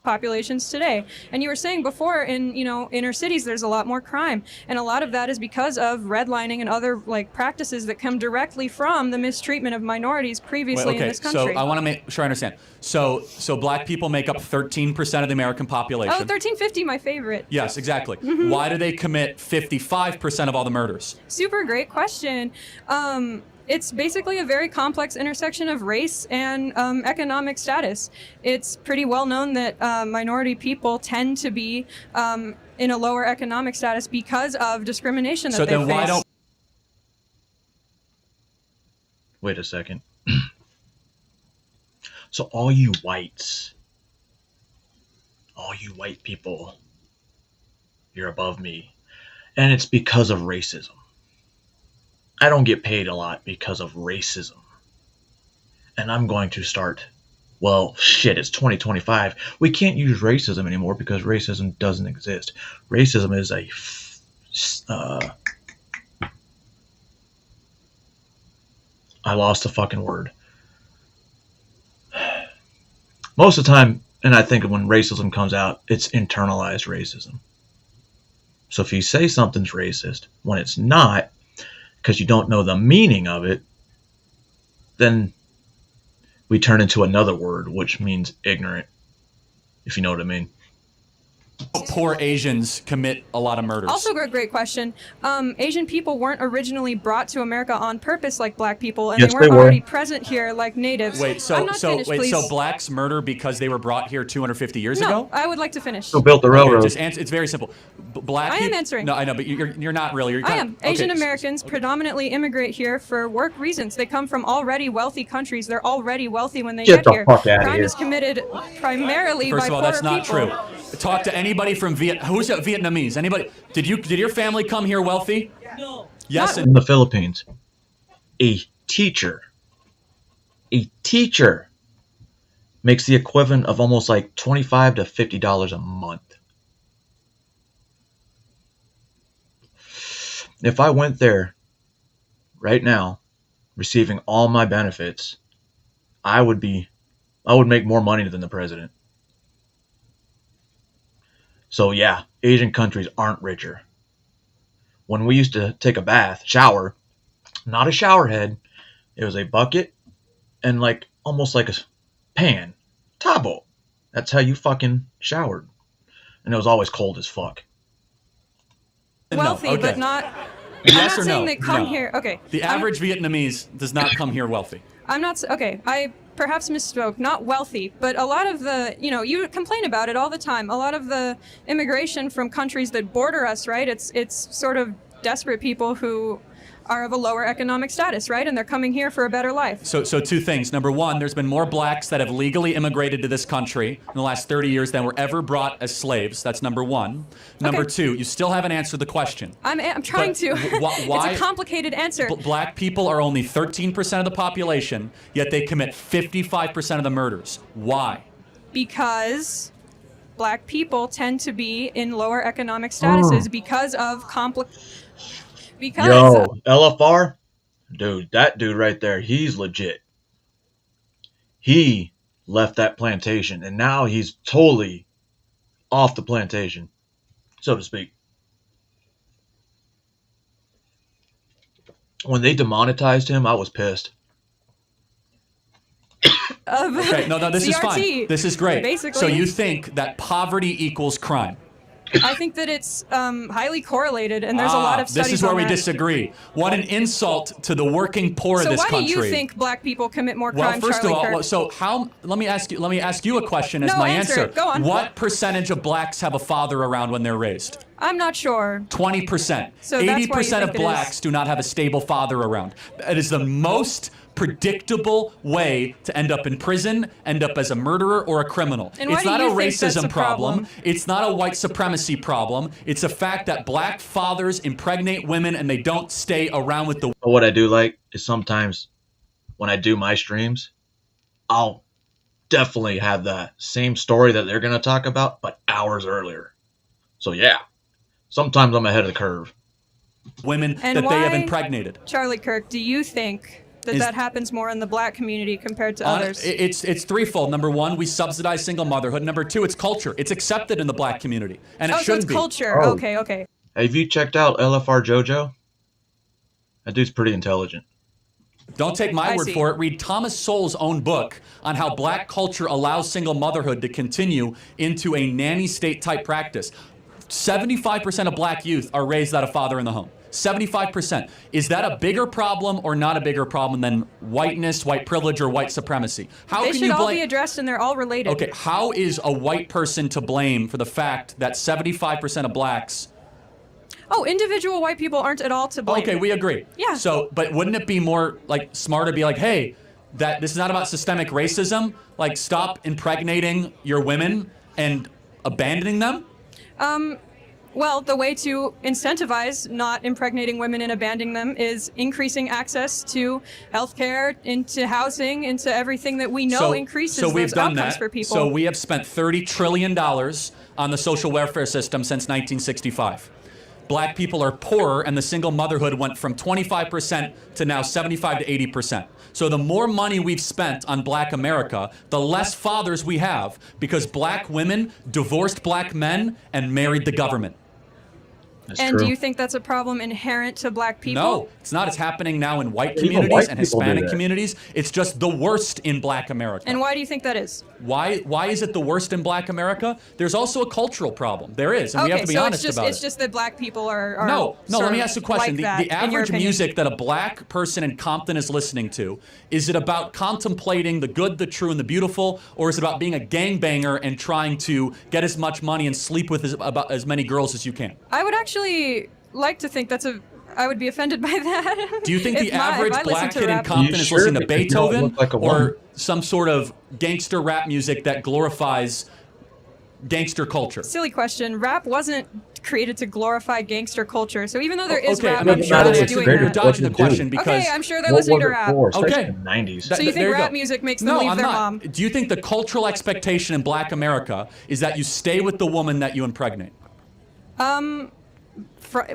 populations today. And you were saying before, in inner cities, there's a lot more crime, and a lot of that is because of redlining and other practices that come directly from the mistreatment of minorities previously in this country. So I want to make sure I understand. So black people make up 13% of the American population. Oh, 1350, my favorite. Yes, exactly. Mhm. Why do they commit 55% of all the murders? Super great question. It's basically a very complex intersection of race and economic status. It's pretty well known that minority people tend to be in a lower economic status because of discrimination that they face. So then why don't... Wait a second. So all you whites, all you white people, you're above me. And it's because of racism. I don't get paid a lot because of racism. And I'm going to start, well, shit, it's 2025. We can't use racism anymore because racism doesn't exist. Racism is I lost the fucking word. Most of the time, and I think when racism comes out, it's internalized racism. So if you say something's racist when it's not, because you don't know the meaning of it, then we turn into another word, which means ignorant. if you know what I mean. Poor Asians commit a lot of murders. Also, a great question. Asian people weren't originally brought to America on purpose like black people, and Yes, they weren't they were. already present here like natives. Wait, I'm not finished, please. so blacks murder because they were brought here 250 years No, ago? I would like to finish. Who built the railroad? Okay, just answer, it's very simple. Black I am peop- answering. No, I know, but you're not really. You're I kind am. of- okay. Asian Americans predominantly immigrate here for work reasons. They come from already wealthy countries. They're already wealthy when they Get get the here. fuck outta Crime here. is committed primarily First by of all, poorer that's not people. true. Talk to anybody from who's Vietnamese? Anybody? Did your family come here wealthy? No. Yes. In the Philippines, a teacher makes the equivalent of almost like $25 to $50 a month. If I went there right now, receiving all my benefits, I would make more money than the president. So yeah, Asian countries aren't richer. When we used to take a bath, shower, not a shower head, it was a bucket and like almost like a pan, tabo. That's how you fucking showered. And it was always cold as fuck. Wealthy, No, okay. but not. I'm Yes not or saying no? they come No. here. Okay. The I'm- average Vietnamese does not come here wealthy. I'm not okay. I perhaps misspoke. Not wealthy, but a lot of the, you complain about it all the time. A lot of the immigration from countries that border us, right? It's sort of desperate people who are of a lower economic status, right? And they're coming here for a better life. So two things. Number one, there's been more blacks that have legally immigrated to this country in the last 30 years than were ever brought as slaves. That's number one. Number two, you still haven't answered the question. I'm trying But to. why- It's a complicated answer. Black people are only 13% of the population, yet they commit 55% of the murders. Why? Because black people tend to be in lower economic statuses because of Yo, LFR, dude, that dude right there, he's legit. He left that plantation, and now he's totally off the plantation, so to speak. When they demonetized him, I was pissed. Okay, no, this is fine. CRT, This is great. basically. So you think that poverty equals crime? I think that it's highly correlated, and there's a lot of studies This is where on we that. disagree. What an insult to the working poor of So this why country. do you think black people commit more Well, crime, first Charlie of all, Kirk? so how? Let me ask you a question as No, my answer answer. it. Go on. What percentage of blacks have a father around when they're raised? I'm not sure. 20%. So that's why you 80% of think it blacks is. do not have a stable father around. It is the most predictable way to end up in prison, end up as a murderer or a criminal. And why It's do not a you think that's racism a problem? It's not a white supremacy problem. It's a fact that black fathers impregnate women and they don't stay around with the. But what I do like is sometimes when I do my streams, I'll definitely have that same story that they're going to talk about, but hours earlier. So yeah, sometimes I'm ahead of the curve. Women And that they have why- impregnated. Charlie Kirk, do you think that Is- that happens more in the black community compared to On- others? It's threefold. Number one, we subsidize single motherhood. Number two, it's culture. It's accepted in the black community, and it so shouldn't it's be. culture. Oh. Okay. Have you checked out LFR JoJo? That dude's pretty intelligent. Don't take my I word see. for it. Read Thomas Sowell's own book on how black culture allows single motherhood to continue into a nanny state type practice. 75% of black youth are raised without a father in the home. 75%. Is that a bigger problem or not a bigger problem than whiteness, white privilege, or white supremacy? How They can should you all blame? be addressed, and they're all related. Okay, how is a white person to blame for the fact that 75% of blacks? Oh, individual white people aren't at all to blame. Okay, we agree. Yeah. So, but wouldn't it be more like smarter to be like, hey, that this is not about systemic racism. Like, stop impregnating your women and abandoning them. Well, the way to incentivize not impregnating women and abandoning them is increasing access to healthcare, into housing, into everything that we know increases we've those done outcomes that. for people. So we have spent $30 trillion on the social welfare system since 1965. Black people are poorer, and the single motherhood went from 25% to now 75 to 80%. So the more money we've spent on black America, the less fathers we have, because black women divorced black men and married the government. And do you think that's a problem inherent to black people? No, it's not. It's happening now in white Even communities white and people do Hispanic that. communities. It's just the worst in black America. And why do you think that is? Why is it the worst in Black America? There's also a cultural problem. There is, and we have to be honest about it. It's just that Black people are No, let me ask you a question. Like the average music that a Black person in Compton is listening to, is it about contemplating the good, the true, and the beautiful, or is it about being a gangbanger and trying to get as much money and sleep with as many girls as you can? I would actually like to think I would be offended by that. Do you think the average Black kid in Compton is listening to Beethoven or some sort of gangster rap music that glorifies gangster culture? Silly question. Rap wasn't created to glorify gangster culture. So even though there is okay, rap, I'm sure they're doing that. You're dodging the question because... Okay, I'm sure they're listening to rap. Okay. In the 90s. So you think rap music makes them leave their mom? Do you think the cultural expectation in Black America is that you stay with the woman that you impregnate?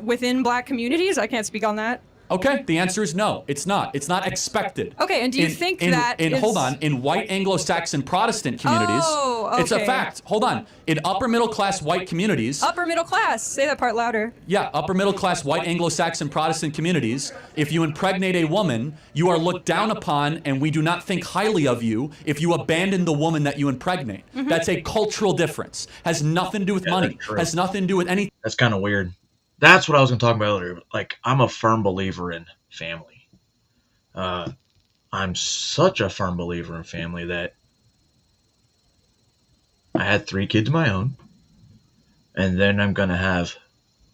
Within Black communities? I can't speak on that. Okay, the answer is no. It's not. It's not expected. Okay, and do you think that hold on, in white Anglo-Saxon Protestant communities, it's a fact. Hold on. In upper middle class white communities. Upper middle class. Say that part louder. Yeah, upper middle class white Anglo-Saxon Protestant communities, if you impregnate a woman, you are looked down upon and we do not think highly of you if you abandon the woman that you impregnate. Mm-hmm. That's a cultural difference. Has nothing to do with money. Has nothing to do with anything. That's kind of weird. That's what I was going to talk about earlier. Like, I'm a firm believer in family. I'm such a firm believer in family that I had 3 kids of my own, and then I'm going to have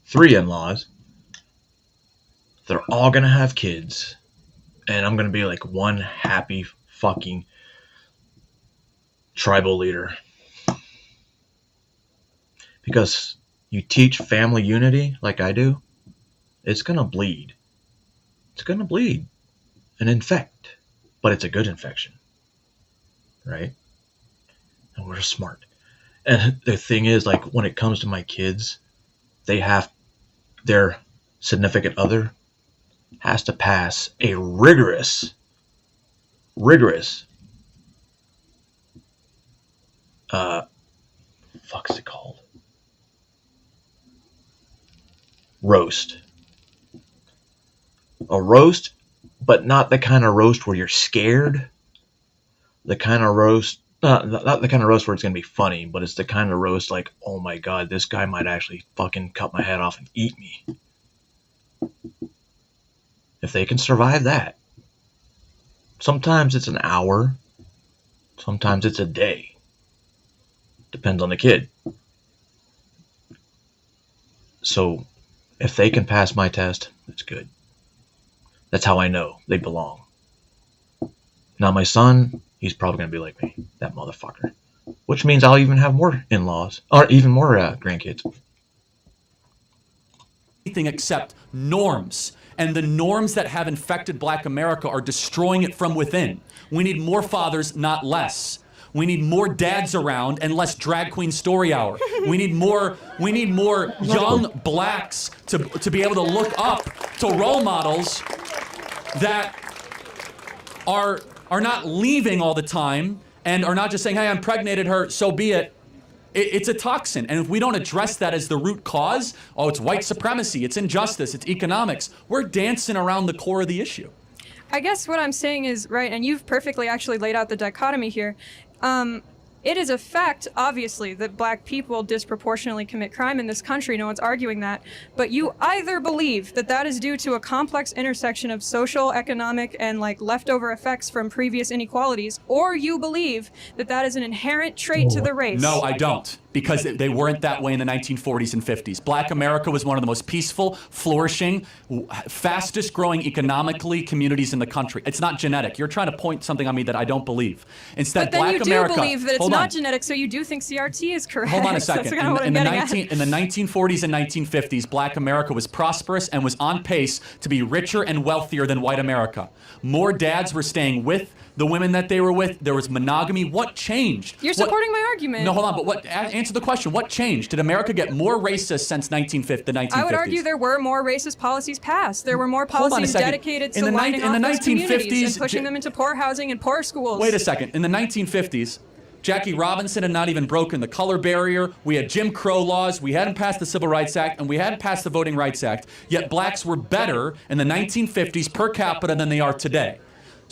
3 in-laws. They're all going to have kids, and I'm going to be like one happy fucking tribal leader. Because you teach family unity like I do, it's going to bleed. It's going to bleed and infect, but it's a good infection, right? And we're smart. And the thing is, like, when it comes to my kids, their significant other has to pass a rigorous, fuck's it called? Roast. A roast, but not the kind of roast where you're scared. The kind of roast, not the kind of roast where it's going to be funny, but it's the kind of roast like, oh my God, this guy might actually fucking cut my head off and eat me. If they can survive that. Sometimes it's an hour. Sometimes it's a day. Depends on the kid. So, if they can pass my test, it's good. That's how I know they belong. Now my son, he's probably going to be like me, that motherfucker. Which means I'll even have more in-laws, or even more grandkids. Anything except norms. And the norms that have infected Black America are destroying it from within. We need more fathers, not less. We need more dads around and less drag queen story hour. We need more young Blacks to be able to look up to role models that are not leaving all the time and are not just saying, hey, I impregnated her, so be it. It's a toxin. And if we don't address that as the root cause, it's white supremacy, it's injustice, it's economics, we're dancing around the core of the issue. I guess what I'm saying is, right, and you've perfectly actually laid out the dichotomy here. It is a fact, obviously, that Black people disproportionately commit crime in this country. No one's arguing that. But you either believe that that is due to a complex intersection of social, economic, and leftover effects from previous inequalities, or you believe that that is an inherent trait to the race. No, I don't. Because they weren't that way in the 1940s and 50s. Black America was one of the most peaceful, flourishing, fastest growing economically communities in the country. It's not genetic. You're trying to point something on me that I don't believe. Instead, but then Black you do America, believe that it's not genetic, so you do think CRT is correct. Hold on a second. That's kind of what I'm getting at. In the 1940s and 1950s, Black America was prosperous and was on pace to be richer and wealthier than white America. More dads were staying with the women that they were with. There was monogamy. What changed? You're supporting my argument. No, hold on. But answer the question. What changed? Did America get more racist since the 1950s? I would argue there were more racist policies passed. There were more policies dedicated to lining off those communities and pushing them into poor housing and poor schools. Wait a second. In the 1950s, Jackie Robinson had not even broken the color barrier. We had Jim Crow laws. We hadn't passed the Civil Rights Act, and we hadn't passed the Voting Rights Act. Yet blacks were better in the 1950s per capita than they are today.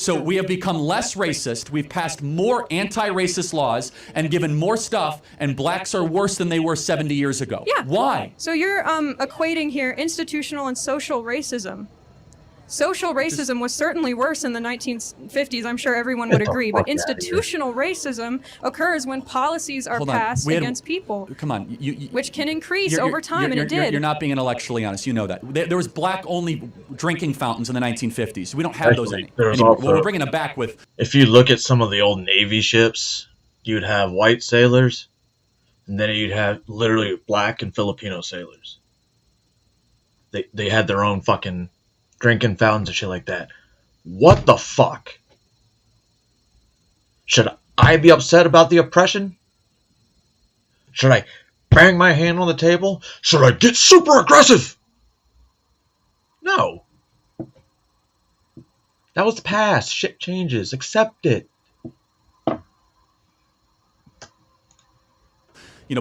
So we have become less racist. We've passed more anti-racist laws and given more stuff, and blacks are worse than they were 70 years ago. Yeah. Why? So you're equating here institutional and social racism. Social racism was certainly worse in the 1950s. I'm sure everyone would agree. But institutional racism occurs when policies are passed against people. Come on. Which can increase over time, and it did. You're not being intellectually honest. You know that. There was black-only drinking fountains in the 1950s. We don't have those anymore. We're bringing them back with... If you look at some of the old Navy ships, you'd have white sailors, and then you'd have literally black and Filipino sailors. They had their own fucking drinking fountains and shit like that. What the fuck? Should I be upset about the oppression? Should I bang my hand on the table? Should I get super aggressive? No. That was the past. Shit changes. Accept it.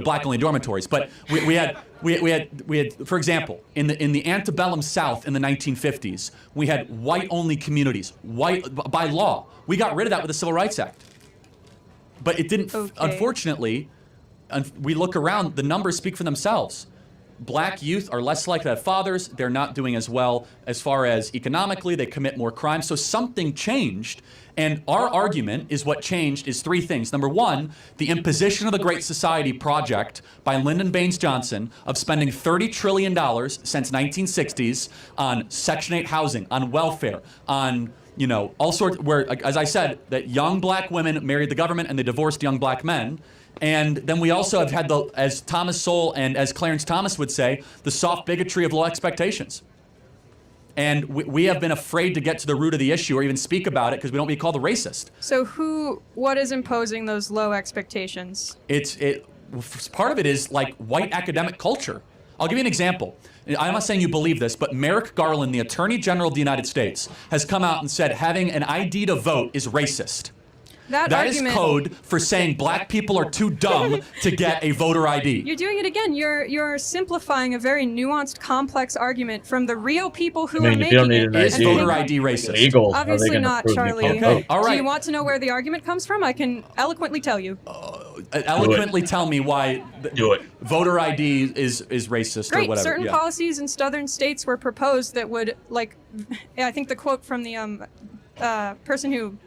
Black-only dormitories. But we had, for example, in the antebellum South in the 1950s, we had white-only communities, by law. We got rid of that with the Civil Rights Act. But it didn't. Unfortunately, we look around. The numbers speak for themselves. Black youth are less likely to have fathers. They're not doing as well as far as economically. They commit more crime. So something changed. And our argument is what changed is three things. Number one, the imposition of the Great Society Project by Lyndon Baines Johnson of spending $30 trillion since 1960s on Section 8 housing, on welfare, on all sorts, where, as I said, that young black women married the government and they divorced young black men. And then we also have had, as Thomas Sowell and as Clarence Thomas would say, the soft bigotry of low expectations. And we have been afraid to get to the root of the issue or even speak about it because we don't want to be called a racist. So what is imposing those low expectations? Part of it is like white academic culture. I'll give you an example. I'm not saying you believe this, but Merrick Garland, the Attorney General of the United States, has come out and said having an ID to vote is racist. That is code for saying black people are too dumb to get a voter ID. You're doing it again. You're simplifying a very nuanced, complex argument from the real people who are making it. Is voter ID racist? Legal. Obviously not, Charlie. Okay, all right. Do you want to know where the argument comes from? I can eloquently tell you. Eloquently tell me why voter ID is racist or whatever. Certain policies in southern states were proposed that would, I think the quote from the person who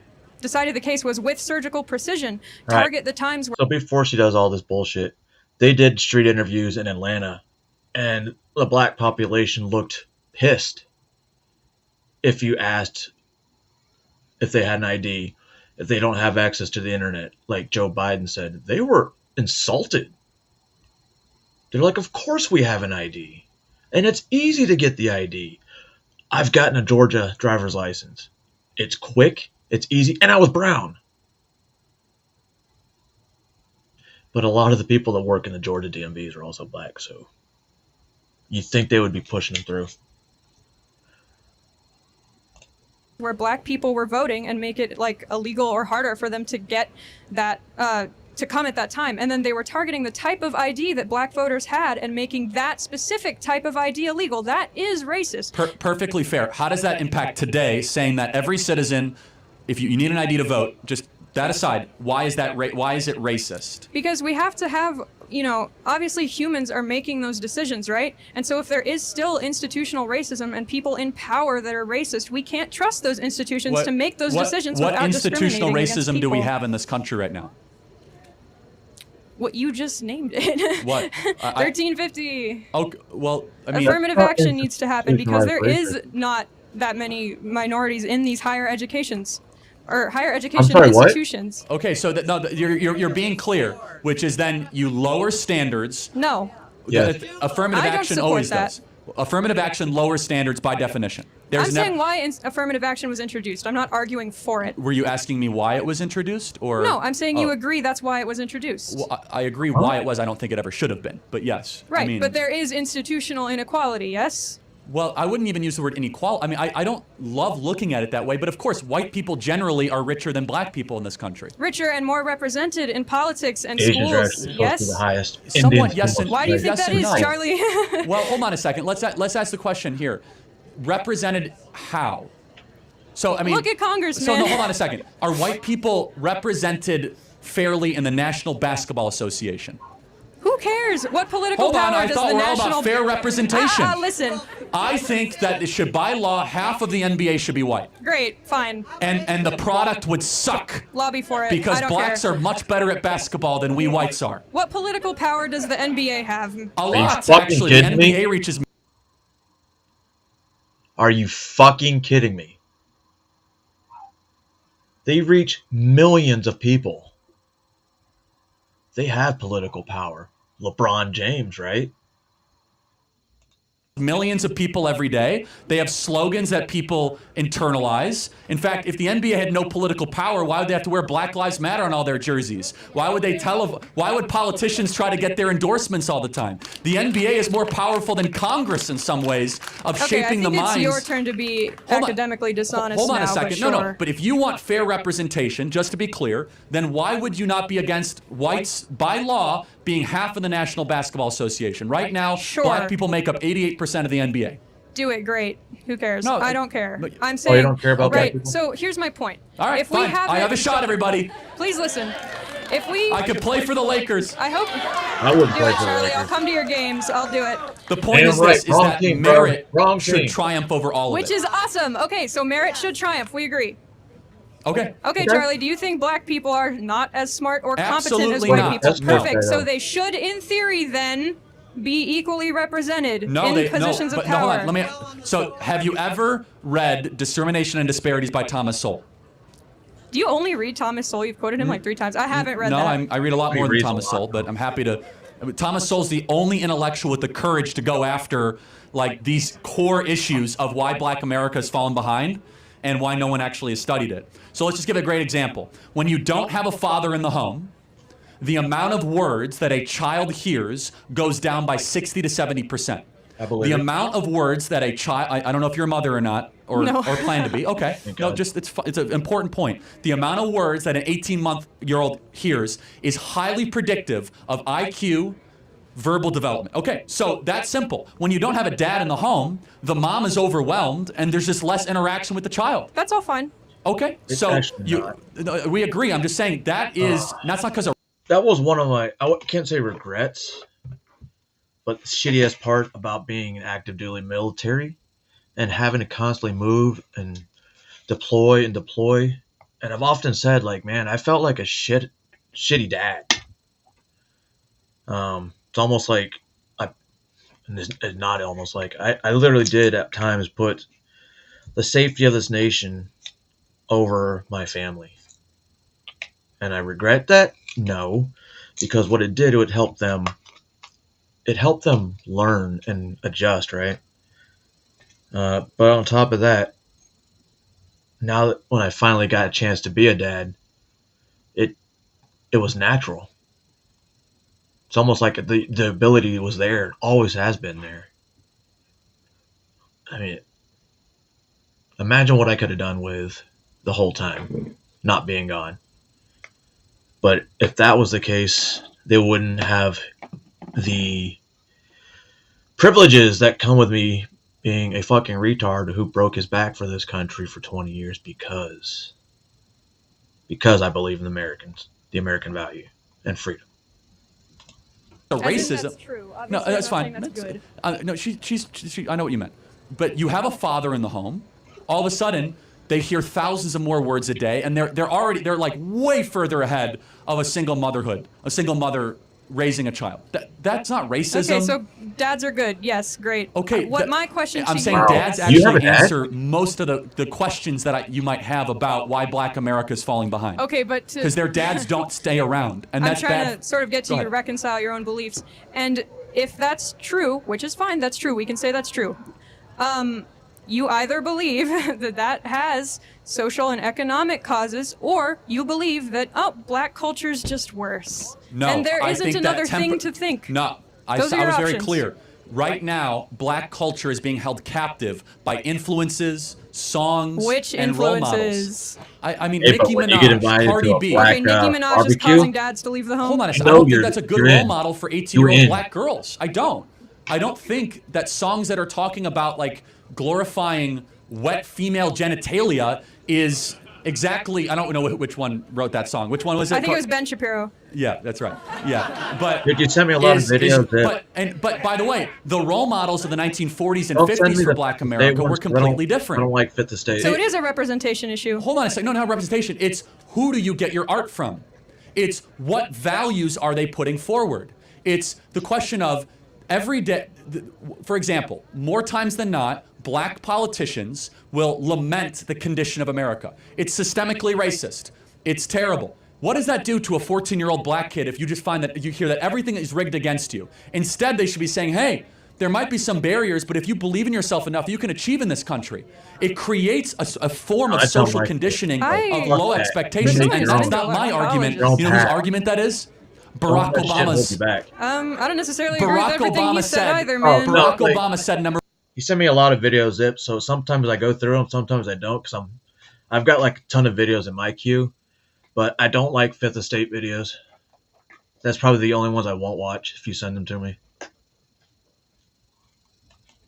decided the case was with surgical precision, target the times where... So before she does all this bullshit, they did street interviews in Atlanta, and the black population looked pissed if you asked if they had an ID, if they don't have access to the internet, like Joe Biden said. They were insulted. They're like, of course we have an ID, and it's easy to get the ID. I've gotten a Georgia driver's license. It's quick. It's easy, and I was brown. But a lot of the people that work in the Georgia DMVs are also black, so you'd think they would be pushing them through. Where black people were voting and make it illegal or harder for them to get that to come at that time. And then they were targeting the type of ID that black voters had and making that specific type of ID illegal. That is racist. Perfectly fair. How does that impact today, saying that every citizen, if you need an ID to vote, just that aside, why is it racist? Because we have to have, obviously humans are making those decisions, right? And so if there is still institutional racism and people in power that are racist, we can't trust those institutions to make those decisions without discriminating against people. What institutional racism do we have in this country right now? What you just named it. What? 1350. Okay, well, I mean... Affirmative action needs to happen because there is not that many minorities in these higher educations. Or higher education institutions. What? Okay, so you're being clear, which is then you lower standards. No. Yes. Affirmative action always does. Affirmative action lowers standards by definition. I'm saying why affirmative action was introduced. I'm not arguing for it. Were you asking me why it was introduced, or? No, I'm saying you agree that's why it was introduced. Well, I agree why it was. I don't think it ever should have been, but yes. Right, but there is institutional inequality, yes? Well, I wouldn't even use the word inequality. I mean, I don't love looking at it that way, but of course, white people generally are richer than black people in this country. Richer and more represented in politics and Asians schools. Are actually yes. To the highest. Somewhat, yes. Why do you think that is, Charlie? Well, hold on a second. Let's ask the question here. Represented how? So, I mean, look at Congressman. So, no, hold on a second. Are white people represented fairly in the National Basketball Association? Who cares? What political Hold on, power I does thought the we're all national... about fair representation. Listen. I think that it should, by law, half of the NBA should be white. Great, fine. And the product would suck. Lobby for it. Because I don't blacks care. are much better at basketball than we whites are. What political power does the NBA have? A lot, actually. The NBA reaches... Are you fucking kidding me? They reach millions of people. They have political power. LeBron James, right? Millions of people every day. They have slogans that people internalize. In fact, if the NBA had no political power, why would they have to wear Black Lives Matter on all their jerseys? Why would why would politicians try to get their endorsements all the time? The NBA is more powerful than Congress in some ways of shaping the minds. I think it's your turn to be academically dishonest. Hold on now, a second. But sure. No. But if you want fair representation, just to be clear, then why would you not be against whites by law being half of the National Basketball Association? Right now, black people make up 88% of the NBA. Do it, great. Who cares? No, I don't care. I'm saying. Oh, you don't care about black right. people? So here's my point. All right, if fine. We have I have a shot, everybody. Please listen. If we, I could play for the Lakers. I hope. I wouldn't do play it, for the Charlie. Lakers. I'll come to your games. I'll do it. The point is this: is that merit should triumph over all of it. Which is awesome. Okay, so merit should triumph. We agree. Okay. Okay, Charlie, do you think black people are not as smart or competent Absolutely as white not. people? That's correct. Perfect. So they should, in theory, then be equally represented in positions of power. Hold on. So, have you ever read Discrimination and Disparities by Thomas Sowell? Do you only read Thomas Sowell? You've quoted him like 3 times. I haven't read that. No, I read a lot more than Thomas Sowell, but I'm happy to. Thomas Sowell's the only intellectual with the courage to go after like these core issues of why Black America has fallen behind and why no one actually has studied it. So let's just give a great example. When you don't have a father in the home, the amount of words that a child hears goes down by 60 to 70%. The amount of words that a child, I don't know if you're a mother or not, or plan to be. Okay. No, just it's an important point. The amount of words that an 18-month-old hears is highly predictive of IQ, verbal development. Okay, so that's simple. When you don't have a dad in the home, the mom is overwhelmed, and there's just less interaction with the child. That's all fine. Okay, so we agree. I'm just saying that's not because of. That was one of my, I can't say regrets, but the shittiest part about being an active duty military and having to constantly move and deploy. And I've often said, like, man, I felt like a shitty dad. It's almost like, it's not almost like, I literally did at times put the safety of this nation over my family. And I regret that? No, because what it did, it helped them learn and adjust, right? But on top of that, now that when I finally got a chance to be a dad, it was natural. It's almost like the ability was there. It always has been there. I mean, imagine what I could have done with the whole time not being gone. But if that was the case, they wouldn't have the privileges that come with me being a fucking retard who broke his back for this country for 20 years because I believe in the American value and freedom. Racism. That's true. No, that's fine. That's good. No, she. I know what you meant. But you have a father in the home. All of a sudden, they hear thousands of more words a day, and they're like way further ahead of a single mother raising a child. That's not racism. Okay, so dads are good. Yes, great. Okay. What my question to I'm you saying is, dads actually answer most of the questions that you might have about why Black America is falling behind. Okay, but because their dads don't stay around, and that's I'm trying bad. to sort of get to you to reconcile your own beliefs. And if that's true, which is fine, that's true. We can say that's true. You either believe that has social and economic causes, or you believe that, Black culture's just worse. No, and there I isn't think another that thing to think. No, I Those was are your very options. clear. Right now, Black culture is being held captive by influences, songs, Which and role influences? models. I mean, Hey, but Nicki when you get Minaj, invited Cardi to a B. black, Okay, Nicki Minaj is barbecue? causing dads to leave the home. Hold on a second. No, I don't think you're- that's a good you're role in. model for You're 18-year-old in. Black girls. I don't think that songs that are talking about like glorifying wet female genitalia is exactly, I don't know which one wrote that song. Which one was it? I think it was Ben Shapiro. Yeah, that's right. Yeah, but you sent me a lot of videos. But by the way, the role models of the 1940s and 50s for Black America were completely different. I don't like Fifth Estate. So it is a representation issue. Hold on a second. No, not representation. It's who do you get your art from? It's what values are they putting forward? It's the question of every day. For example, more times than not, Black politicians will lament the condition of America. It's systemically racist. It's terrible. What does that do to a 14-year-old Black kid if you just find that you hear that everything is rigged against you? Instead, they should be saying, hey, there might be some barriers, but if you believe in yourself enough, you can achieve in this country. It creates a form of social conditioning of low expectations, and that's not my argument. You know whose argument that is? Barack Obama's. I don't necessarily agree with everything you said either, man. man. Barack Obama said number. He sent me a lot of videos, Zip. So sometimes I go through them, sometimes I don't, because I've got like a ton of videos in my queue, but I don't like Fifth Estate videos. That's probably the only ones I won't watch if you send them to me.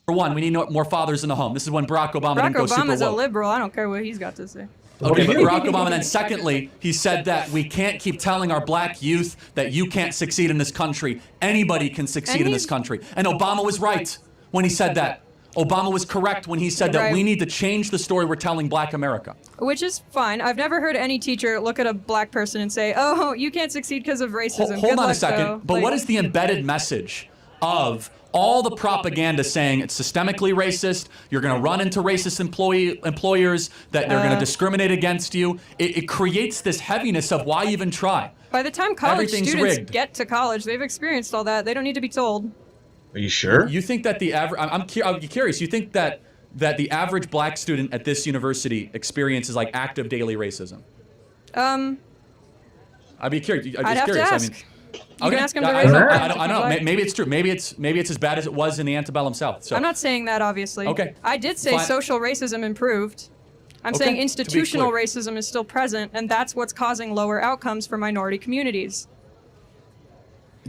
For one, we need more fathers in the home. This is when Barack Obama didn't go super woke. Barack Obama's a liberal. I don't care what he's got to say. Okay, but Barack Obama, then secondly, he said that we can't keep telling our Black youth that you can't succeed in this country. Anybody can succeed in this country. And Obama was right when he said that. Obama was correct when he said that we need to change the story we're telling Black America. Which is fine. I've never heard any teacher look at a Black person and say, oh, you can't succeed because of racism. Hold on a second. But what is the embedded message of all the propaganda saying it's systemically racist, you're going to run into racist employers, that they're going to discriminate against you? It creates this heaviness of why even try? By the time college students get to college, they've experienced all that. They don't need to be told. Are you sure? You think that the average? I'm curious. You think that the average Black student at this university experiences like active daily racism? I'd be curious. I'd have to ask. You can ask him to I don't know. Maybe it's true. Maybe it's as bad as it was in the antebellum South. So I'm not saying that, obviously. Okay. I did say social racism improved. I'm saying institutional racism is still present, and that's what's causing lower outcomes for minority communities.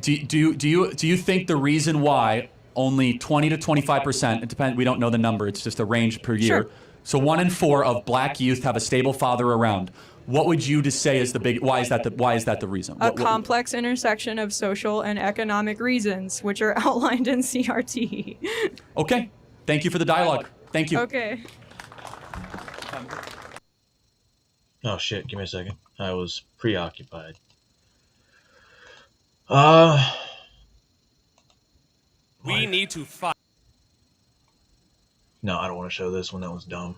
Do you think the reason why only 20 to 25%, it depends, we don't know the number, it's just a range per year. Sure. So 1 in 4 of Black youth have a stable father around. What would you just say is the big, why is that the reason? A complex intersection of social and economic reasons, which are outlined in CRT. Okay. Thank you for the dialogue. Thank you. Okay. Oh shit, give me a second. I was preoccupied. We need to fight. No, I don't want to show this one. That was dumb.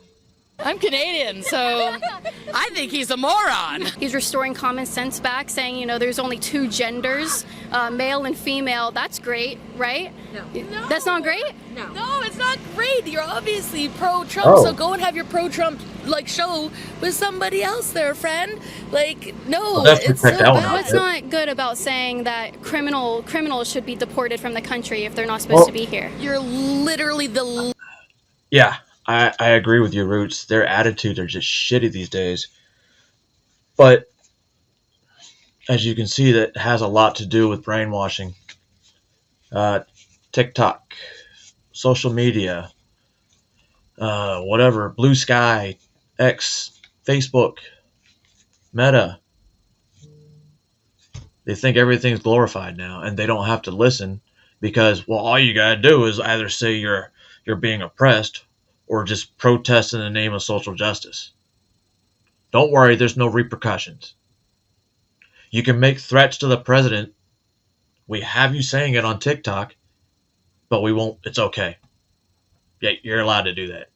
I'm Canadian, so I think he's a moron. He's restoring common sense back, saying, you know, there's only 2 genders, male and female. That's great, right? No. That's not great? No, it's not great. You're obviously pro-Trump, so go and have your pro-Trump show with somebody else there, friend. No, it's so bad. What's not good about saying that criminals should be deported from the country if they're not supposed to be here? You're literally the... Yeah. I agree with you, Roots. Their attitudes are just shitty these days. But as you can see, that has a lot to do with brainwashing. TikTok, social media, whatever, Blue Sky, X, Facebook, Meta. They think everything's glorified now, and they don't have to listen because, well, all you gotta do is either say you're being oppressed or just protest in the name of social justice. Don't worry, there's no repercussions. You can make threats to the president. We have you saying it on TikTok, but we won't. It's okay. Yeah, you're allowed to do that.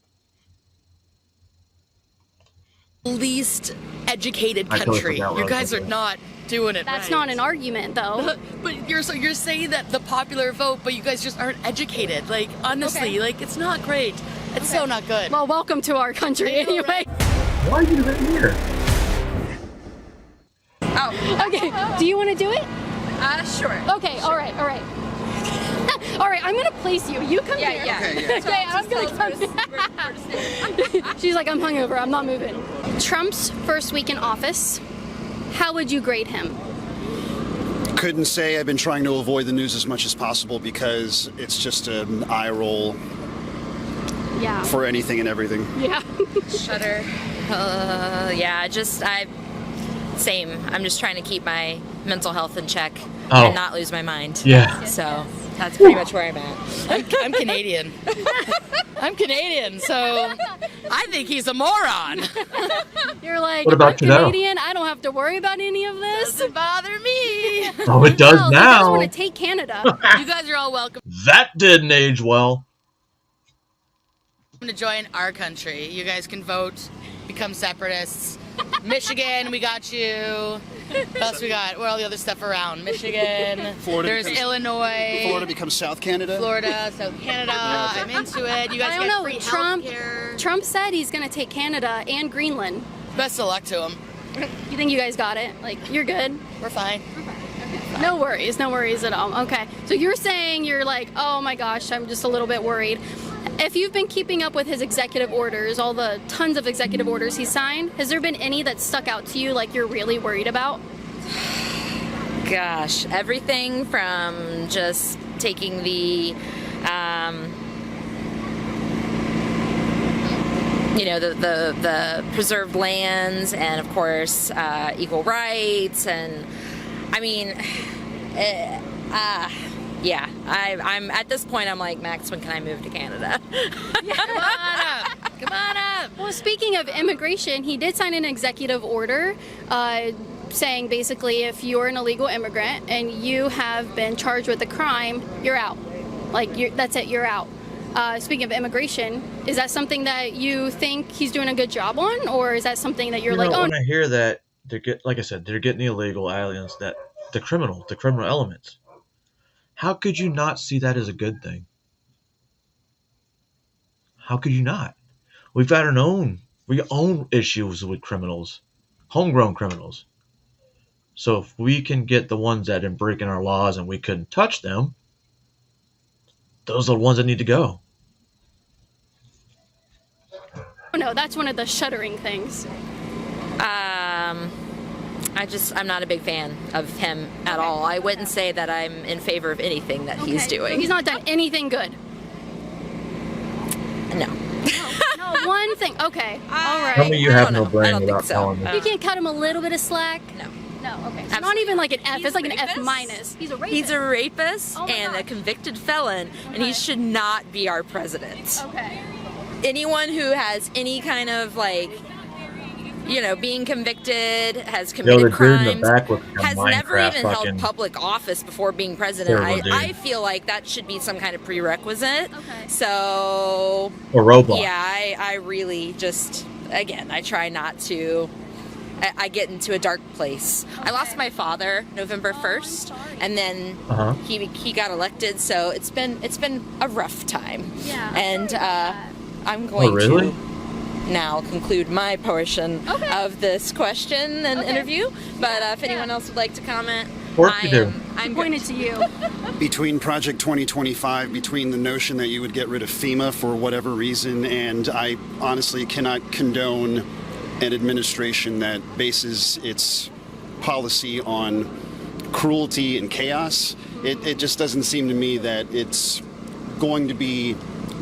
Least educated country. You guys are not doing it. That's not an argument, though. But you're saying that the popular vote, but you guys just aren't educated. Honestly, it's not great. It's so not good. Well, welcome to our country anyway. Why are you even here? Oh. Okay. Do you want to do it? Sure. Okay. Sure. All right. All right, I'm gonna place you. You come here. Yeah. Okay, I'm gonna come here. She's like, I'm hungover. I'm not moving. Trump's first week in office. How would you grade him? Couldn't say. I've been trying to avoid the news as much as possible because it's just an eye roll Yeah. for anything and everything. Yeah. Shudder. Same. I'm just trying to keep my mental health in check and not lose my mind. Yeah. So that's pretty much where I'm at. I'm Canadian. I'm Canadian, so I think he's a moron. You're like, What about I'm Trudeau? Canadian. I don't have to worry about any of this. Doesn't bother me. Oh, it does Well, you guys now. want to take Canada. You guys are all welcome That didn't age well. to join our country. You guys can vote, become separatists. Michigan, we got you. What else we got? Where all the other stuff around? Michigan. Florida There's becomes- Illinois. Florida becomes South Canada. Florida, South Canada. I'm into it. You guys I don't get know. free Trump. healthcare. Trump said he's going to take Canada and Greenland. Best of luck to him. You think you guys got it? Like, you're good? We're fine. No worries at all. Okay. So you're saying you're like, oh my gosh, I'm just a little bit worried. If you've been keeping up with his executive orders, all the tons of executive orders he signed, has there been any that stuck out to you like you're really worried about? Gosh, everything from just taking the, the preserved lands, and of course equal rights, and I mean, yeah. I'm at this point. I'm like, Max, when can I move to Canada? Come on up. Well, speaking of immigration, he did sign an executive order saying basically if you're an illegal immigrant and you have been charged with a crime, you're out. That's it, you're out. Speaking of immigration, is that something that you think he's doing a good job on, or is that something that you're like, oh, when I hear that, like I said, they're getting the illegal aliens, that the criminal elements. How could you not see that as a good thing? How could you not? We own issues with criminals, homegrown criminals. So if we can get the ones that are breaking our laws and we couldn't touch them, those are the ones that need to go. no, that's one of the shuddering things. I'm not a big fan of him at all. I wouldn't say that I'm in favor of anything that he's doing. So he's not done anything good. No. No, one thing. Okay. All right. Tell me you have no brain without telling me. You can't cut him a little bit of slack? No. No, okay. So not even like an F. It's like an F minus. He's a rapist. He's a rapist and a convicted felon, and he should not be our president. Okay. Anyone who has any kind of being convicted, has committed crimes, has never even held public office before being president. I feel like that should be some kind of prerequisite. Okay. So. Or Roblox. Yeah, I really just, again, I try not to. I get into a dark place. Okay. I lost my father November 1st, and then he got elected. So it's been a rough time. Yeah. And I'm going to now conclude my portion of this question and interview. But if anyone else would like to comment, I'm pointed to you. Between Project 2025, between the notion that you would get rid of FEMA for whatever reason, and I honestly cannot condone an administration that bases its policy on cruelty and chaos. It just doesn't seem to me that it's going to be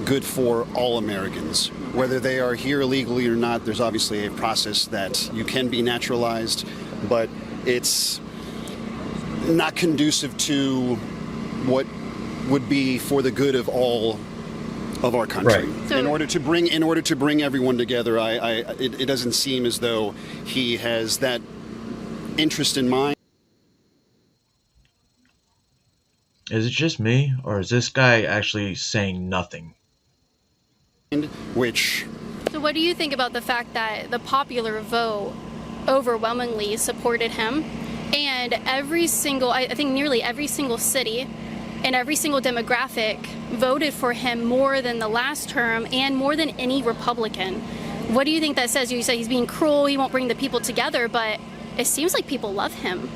good for all Americans. Whether they are here illegally or not, there's obviously a process that you can be naturalized, but it's not conducive to what would be for the good of all of our country. Right. So, in order to bring everyone together, it doesn't seem as though he has that interest in mind. Is it just me, or is this guy actually saying nothing? So what do you think about the fact that the popular vote overwhelmingly supported him, and I think nearly every single city and every single demographic voted for him more than the last term and more than any Republican? What do you think that says? You say he's being cruel, he won't bring the people together, but it seems like people love him.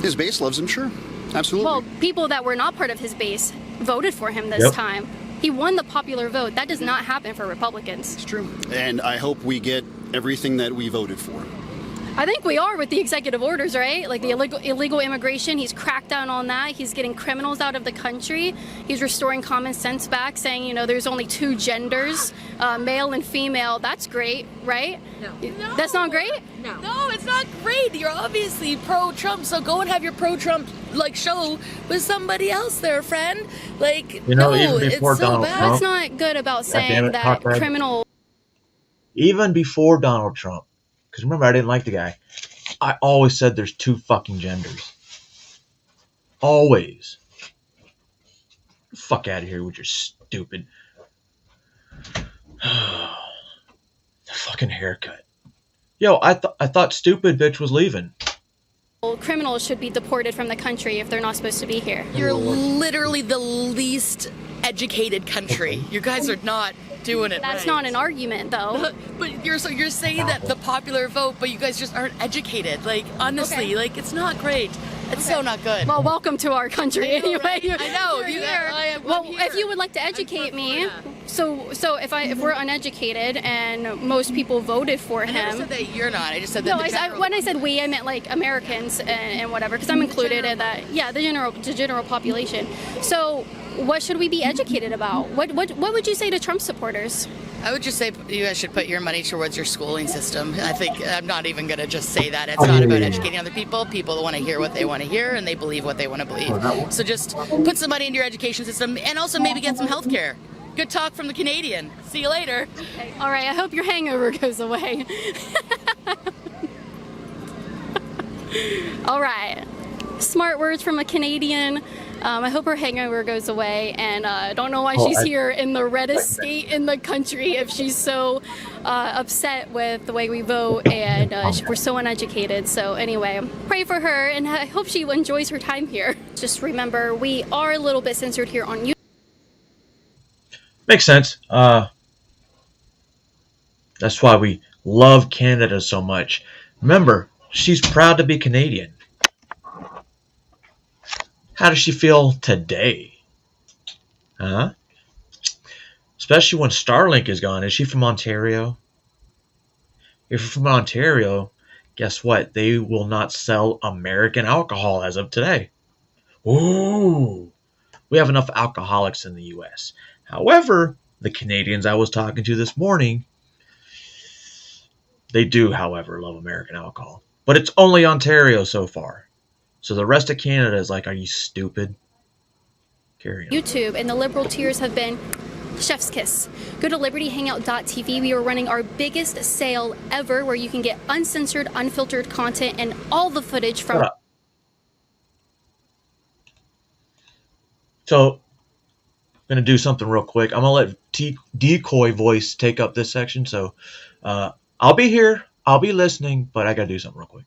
His base loves him, sure. Absolutely. Well, people that were not part of his base voted for him this time. He won the popular vote. That does not happen for Republicans. It's true. And I hope we get everything that we voted for. I think we are with the executive orders, right? Like the illegal immigration, he's cracked down on that. He's getting criminals out of the country. He's restoring common sense back, saying, you know, there's only 2 genders, male and female. That's great, right? No. That's not great? No, it's not great. You're obviously pro-Trump, so go and have your pro-Trump like show with somebody else there, friend. Like, You know, no, even it's before so Donald bad. Trump- That's not good about God damn saying it, that cockhead. criminal. Even before Donald Trump, because remember, I didn't like the guy. I always said there's 2 fucking genders. Always. Get the fuck out of here with your stupid fucking haircut. Yo, I thought stupid bitch was leaving. Criminals should be deported from the country if they're not supposed to be here. You're literally the least educated country. You guys are not doing it That's right. not an argument, though. But you're saying that the popular vote, but you guys just aren't educated. Like, honestly, like, it's not great. It's so not good. Well, welcome to our country anyway. I know. You're here. Well, if you would like to educate me, so if we're uneducated and most people voted for I never him. said that you're not. I just said No, that when I said we, I meant like Americans and whatever, because I'm included in that. Yeah, the general population. So, what should we be educated about? What would you say to Trump supporters? I would just say you guys should put your money towards your schooling system. I think I'm not even going to just say that. It's not about educating other people. People want to hear what they want to hear, and they believe what they want to believe. So just put some money into your education system, and also maybe get some health care. Good talk from the Canadian. See you later. Okay. All right, I hope your hangover goes away. All right. Smart words from a Canadian. I hope her hangover goes away, and I don't know why she's here in the reddest state in the country if she's so upset with the way we vote, and we're so uneducated. So anyway, pray for her, and I hope she enjoys her time here. Just remember, we are a little bit censored here on YouTube. Makes sense. That's why we love Canada so much. Remember, she's proud to be Canadian. How does she feel today? Huh? Especially when Starlink is gone. Is she from Ontario? If you're from Ontario, guess what? They will not sell American alcohol as of today. Ooh. We have enough alcoholics in the U.S. However, the Canadians I was talking to this morning, they do, however, love American alcohol. But it's only Ontario so far. So the rest of Canada is like, are you stupid? Carry on. YouTube, and the liberal tears have been chef's kiss. Go to libertyhangout.tv. We are running our biggest sale ever, where you can get uncensored, unfiltered content and all the footage from. So, I'm going to do something real quick. I'm going to let Decoy Voice take up this section. So, I'll be here. I'll be listening, but I got to do something real quick.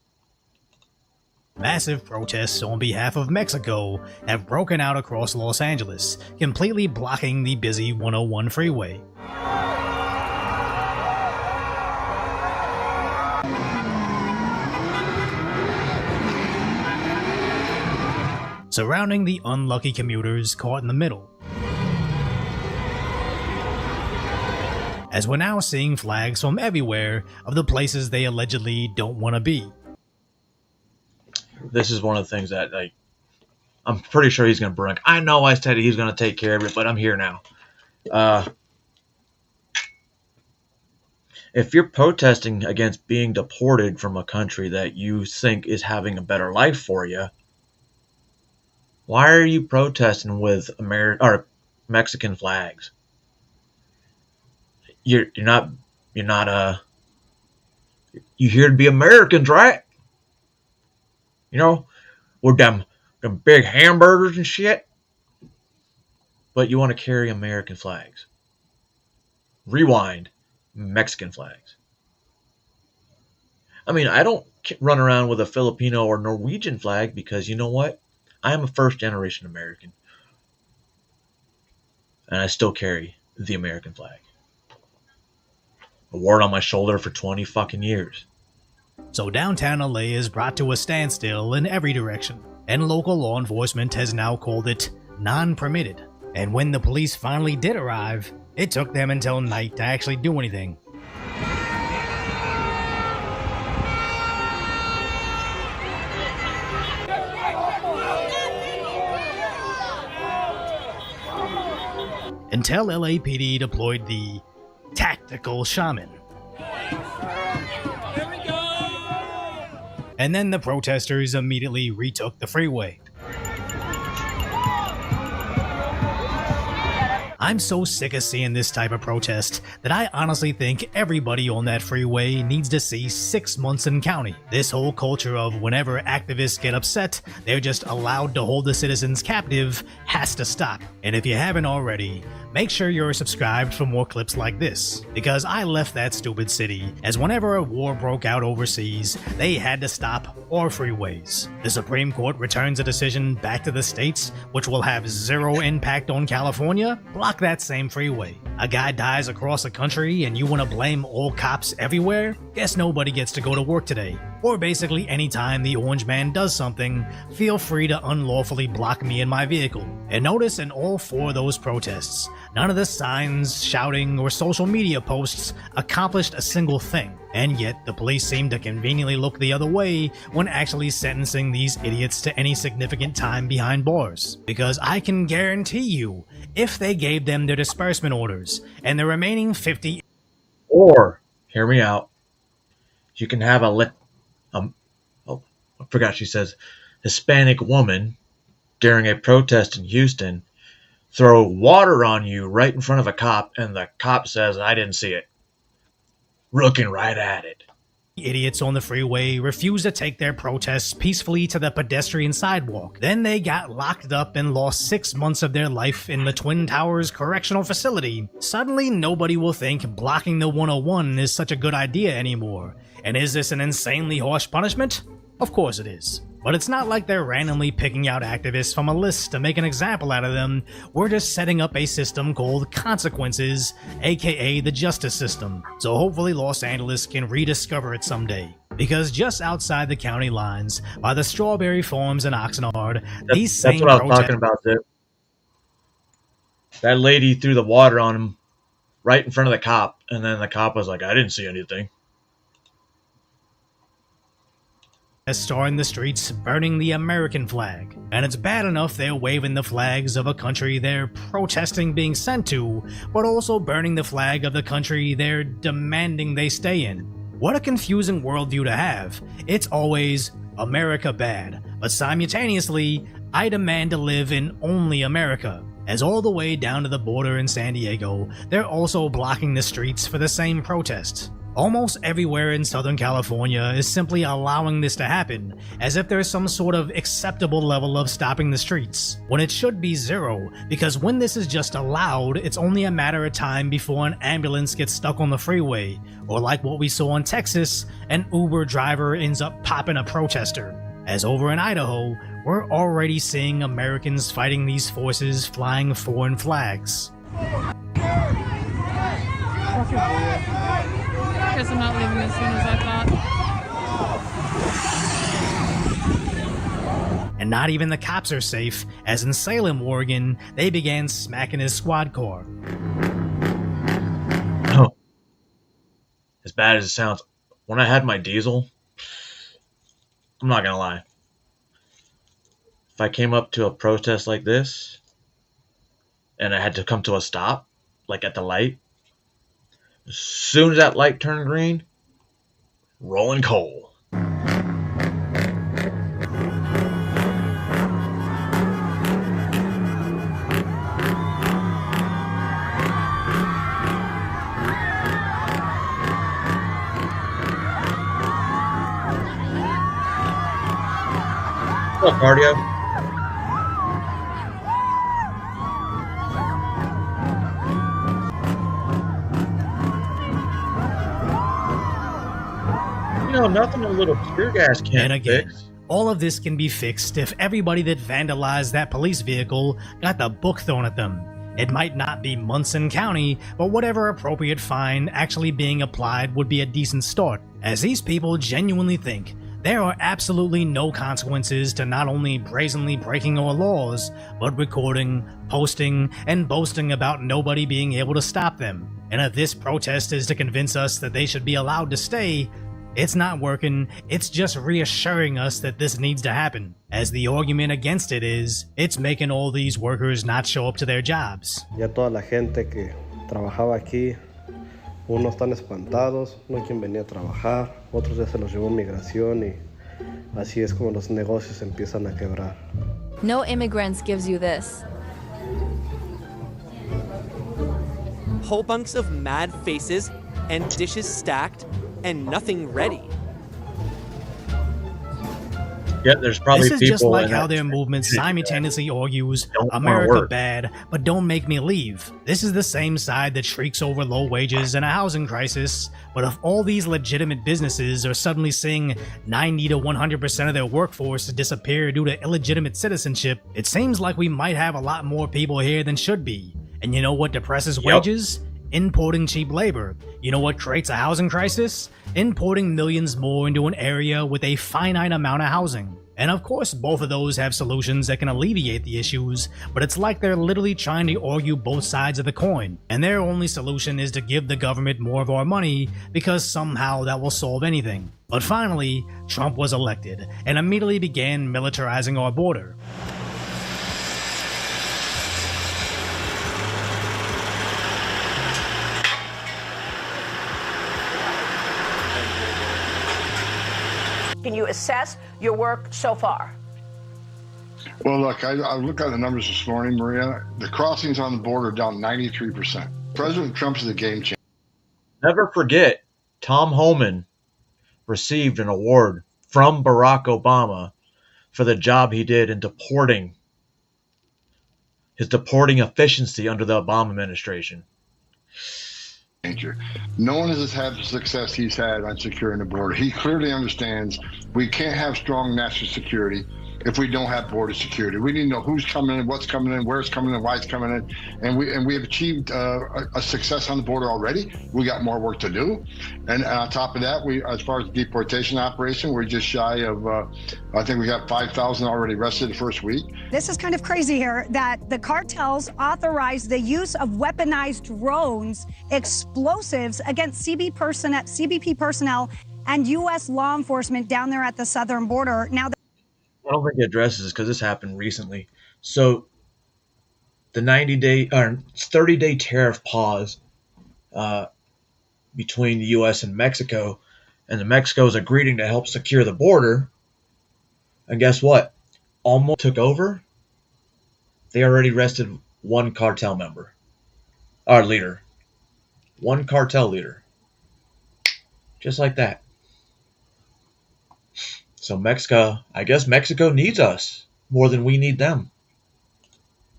Massive protests on behalf of Mexico have broken out across Los Angeles, completely blocking the busy 101 freeway. Surrounding the unlucky commuters caught in the middle. As we're now seeing flags from everywhere of the places they allegedly don't want to be. This is one of the things that, like, I'm pretty sure he's going to bring. I know I said he's going to take care of it, but I'm here now. If you're protesting against being deported from a country that you think is having a better life for you, why are you protesting with Mexican flags? You're not you here to be Americans, right? You know, with them big hamburgers and shit. But you want to carry American flags. Rewind. Mexican flags. I mean, I don't run around with a Filipino or Norwegian flag because you know what? I am a first generation American. And I still carry the American flag. I wore it on my shoulder for 20 fucking years. So downtown LA is brought to a standstill in every direction, and local law enforcement has now called it non-permitted. And when the police finally did arrive, it took them until night to actually do anything. until LAPD deployed the tactical shaman. And then the protesters immediately retook the freeway. I'm so sick of seeing this type of protest that I honestly think everybody on that freeway needs to see 6 months in county. This whole culture of whenever activists get upset, they're just allowed to hold the citizens captive has to stop. And if you haven't already, make sure you're subscribed for more clips like this, because I left that stupid city as whenever a war broke out overseas, they had to stop all freeways. The Supreme Court returns a decision back to the states, which will have zero impact on California. Block that same freeway. A guy dies across the country and you want to blame all cops everywhere? Guess nobody gets to go to work today. Or basically anytime the orange man does something, feel free to unlawfully block me in my vehicle. And notice in all 4 of those protests, none of the signs, shouting, or social media posts accomplished a single thing. And yet, the police seem to conveniently look the other way when actually sentencing these idiots to any significant time behind bars. Because I can guarantee you, if they gave them their disbursement orders, and the remaining 50... Or, hear me out, you can have I forgot she says, Hispanic woman during a protest in Houston throw water on you right in front of a cop, and the cop says, I didn't see it. Looking right at it. Idiots on the freeway refused to take their protests peacefully to the pedestrian sidewalk. Then they got locked up and lost 6 months of their life in the Twin Towers Correctional Facility. Suddenly, nobody will think blocking the 101 is such a good idea anymore. And is this an insanely harsh punishment? Of course it is. But it's not like they're randomly picking out activists from a list to make an example out of them. We're just setting up a system called consequences, aka the justice system. So hopefully Los Angeles can rediscover it someday. Because just outside the county lines, by the strawberry farms in Oxnard, that's what I was talking about, Zip. That lady threw the water on him right in front of the cop, and then the cop was like, I didn't see anything. Are in the streets burning the American flag. And it's bad enough they're waving the flags of a country they're protesting being sent to, but also burning the flag of the country they're demanding they stay in. What a confusing worldview to have. It's always America bad, but simultaneously, I demand to live in only America. As all the way down to the border in San Diego, they're also blocking the streets for the same protests. Almost everywhere in Southern California is simply allowing this to happen, as if there's some sort of acceptable level of stopping the streets, when it should be 0, because when this is just allowed, it's only a matter of time before an ambulance gets stuck on the freeway, or like what we saw in Texas, an Uber driver ends up popping a protester. As over in Idaho, we're already seeing Americans fighting these forces flying foreign flags. Guess I'm not leaving as soon as I thought. And not even the cops are safe, as in Salem, Oregon, they began smacking his squad car. Oh. As bad as it sounds, when I had my diesel, I'm not gonna lie. If I came up to a protest like this, and I had to come to a stop, like at the light, as soon as that light turned green, rolling coal. What's up, cardio? Nothing a little tear gas can't And again, fix. all of this can be fixed if everybody that vandalized that police vehicle got the book thrown at them. It might not be Munson County, but whatever appropriate fine actually being applied would be a decent start, as these people genuinely think there are absolutely no consequences to not only brazenly breaking our laws, but recording, posting, and boasting about nobody being able to stop them. And if this protest is to convince us that they should be allowed to stay, It's not working, it's just reassuring us that this needs to happen, as the argument against it is, it's making all these workers not show up to their jobs. Ya toda la gente que trabajaba aquí, unos están espantados, no hay quien venía a trabajar, otros ya se los llevó migración y así es como los negocios empiezan a quebrar. No immigrants gives you this. Whole bunks of mad faces and dishes stacked and nothing ready. Yeah, there's probably this is people just like how their movement simultaneously argues America bad, but don't make me leave. This is the same side that shrieks over low wages and a housing crisis, but if all these legitimate businesses are suddenly seeing 90 to 100% of their workforce disappear due to illegitimate citizenship, it seems like we might have a lot more people here than should be. And you know what depresses wages? Importing cheap labor. You know what creates a housing crisis? Importing millions more into an area with a finite amount of housing. And of course, both of those have solutions that can alleviate the issues, but it's like they're literally trying to argue both sides of the coin. And their only solution is to give the government more of our money because somehow that will solve anything. But finally, Trump was elected and immediately began militarizing our border. Can you assess your work so far? Well, look, I looked at the numbers this morning, Maria. The crossings on the border are down 93%. President Trump is a game changer. Never forget, Tom Homan received an award from Barack Obama for the job he did in deporting, his deporting efficiency under the Obama administration. No one has had the success he's had on securing the border. He clearly understands we can't have strong national security if we don't have border security. We need to know who's coming in, what's coming in, where it's coming in, why it's coming in, and we have achieved a success on the border already. We got more work to do, and on top of that, we, as far as the deportation operation, we're just shy of. I think we got 5,000 already arrested the first week. This is kind of crazy here that the cartels authorized the use of weaponized drones, explosives against CBP personnel, and U.S. law enforcement down there at the southern border. Now. I don't think it addresses this because this happened recently. So the 90-day or 30-day tariff pause between the U.S. and Mexico, and Mexico is agreeing to help secure the border. And guess what? Almost took over. They already arrested one cartel member, our leader, one cartel leader, just like that. So Mexico, I guess Mexico needs us more than we need them.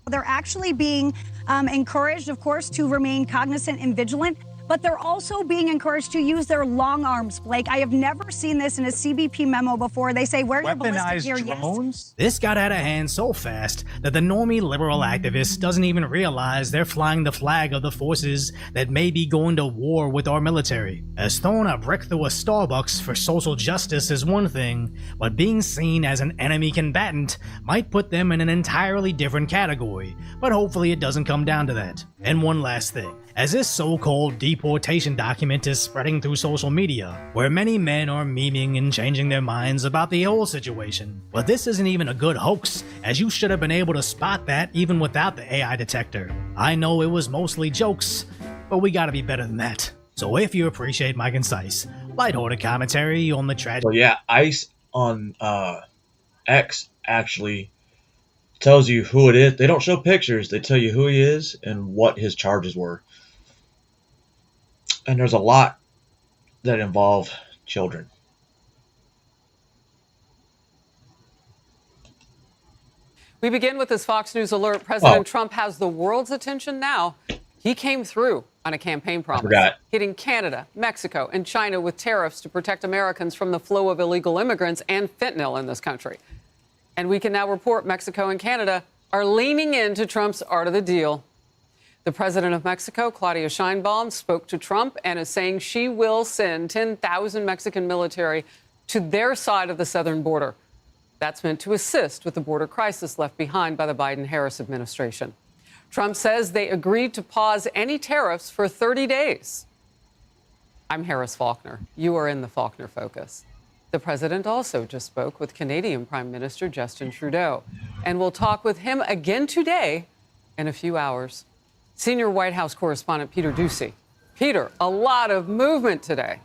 They're actually being encouraged, of course, to remain cognizant and vigilant, but they're also being encouraged to use their long arms, Blake. I have never seen this in a CBP memo before. They say, wear your ballistic gear. Drones? This got out of hand so fast that the normie liberal activist doesn't even realize they're flying the flag of the forces that may be going to war with our military. As throwing a brick through a Starbucks for social justice is one thing, but being seen as an enemy combatant might put them in an entirely different category, but hopefully it doesn't come down to that. And one last thing. As this so-called deportation document is spreading through social media, where many men are memeing and changing their minds about the whole situation. But this isn't even a good hoax, as you should have been able to spot that even without the AI detector. I know it was mostly jokes, but we gotta be better than that. So if you appreciate my concise, lighthearted commentary on the tragedy... Well, yeah, ICE on X actually tells you who it is. They don't show pictures, they tell you who he is and what his charges were. And there's a lot that involve children. We begin with this Fox News alert. President Trump has the world's attention now. He came through on a campaign promise, hitting Canada, Mexico, and China with tariffs to protect Americans from the flow of illegal immigrants and fentanyl in this country. And we can now report Mexico and Canada are leaning into Trump's art of the deal. The president of Mexico, Claudia Sheinbaum, spoke to Trump and is saying she will send 10,000 Mexican military to their side of the southern border. That's meant to assist with the border crisis left behind by the Biden-Harris administration. Trump says they agreed to pause any tariffs for 30 days. I'm Harris Faulkner. You are in the Faulkner Focus. The president also just spoke with Canadian Prime Minister Justin Trudeau, and we'll talk with him again today in a few hours. Senior White House correspondent Peter Doocy. Peter, a lot of movement today.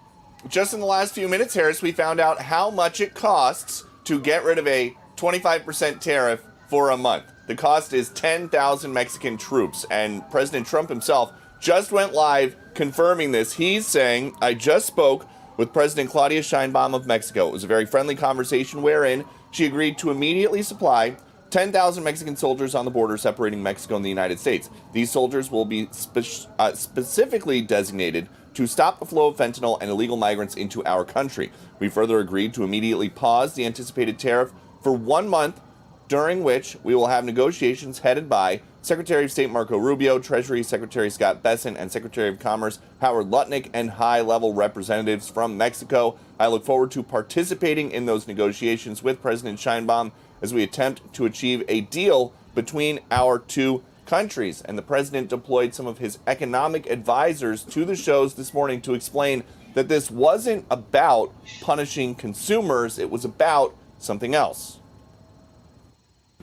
Just in the last few minutes, Harris, we found out how much it costs to get rid of a 25% tariff for a month. The cost is 10,000 Mexican troops, and President Trump himself just went live confirming this. He's saying, I just spoke with President Claudia Sheinbaum of Mexico. It was a very friendly conversation wherein she agreed to immediately supply 10,000 Mexican soldiers on the border separating Mexico and the United States. These soldiers will be specifically designated to stop the flow of fentanyl and illegal migrants into our country. We further agreed to immediately pause the anticipated tariff for 1 month, during which we will have negotiations headed by Secretary of State Marco Rubio, Treasury Secretary Scott Bessent, and Secretary of Commerce Howard Lutnick, and high-level representatives from Mexico. I look forward to participating in those negotiations with President Sheinbaum as we attempt to achieve a deal between our two countries. And the president deployed some of his economic advisors to the shows this morning to explain that this wasn't about punishing consumers, it was about something else.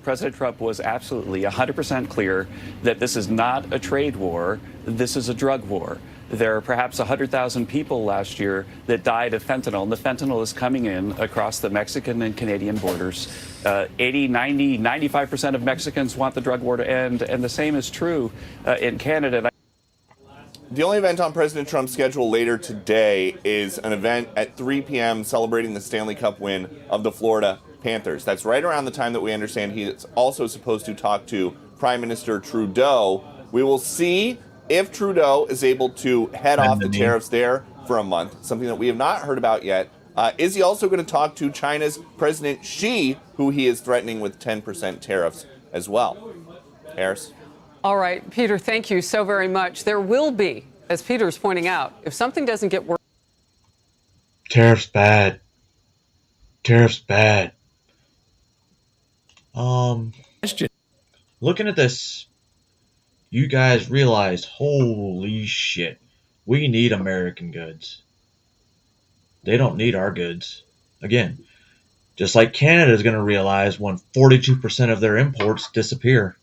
President Trump was absolutely 100% clear that this is not a trade war, this is a drug war. There are perhaps 100,000 people last year that died of fentanyl, and the fentanyl is coming in across the Mexican and Canadian borders. 80, 90, 95% of Mexicans want the drug war to end, and the same is true in Canada. The only event on President Trump's schedule later today is an event at 3 p.m. celebrating the Stanley Cup win of the Florida Panthers. That's right around the time that we understand he's also supposed to talk to Prime Minister Trudeau. We will see if Trudeau is able to head off the tariffs there for a month, something that we have not heard about yet. Is he also going to talk to China's President Xi, who he is threatening with 10% tariffs as well? Harris? All right, Peter, thank you so very much. There will be, as Peter's pointing out, if something doesn't get worse. Tariffs bad. Tariffs bad. Looking at this, you guys realize, holy shit, we need American goods. They don't need our goods. Again, just like Canada is going to realize when 42% of their imports disappear.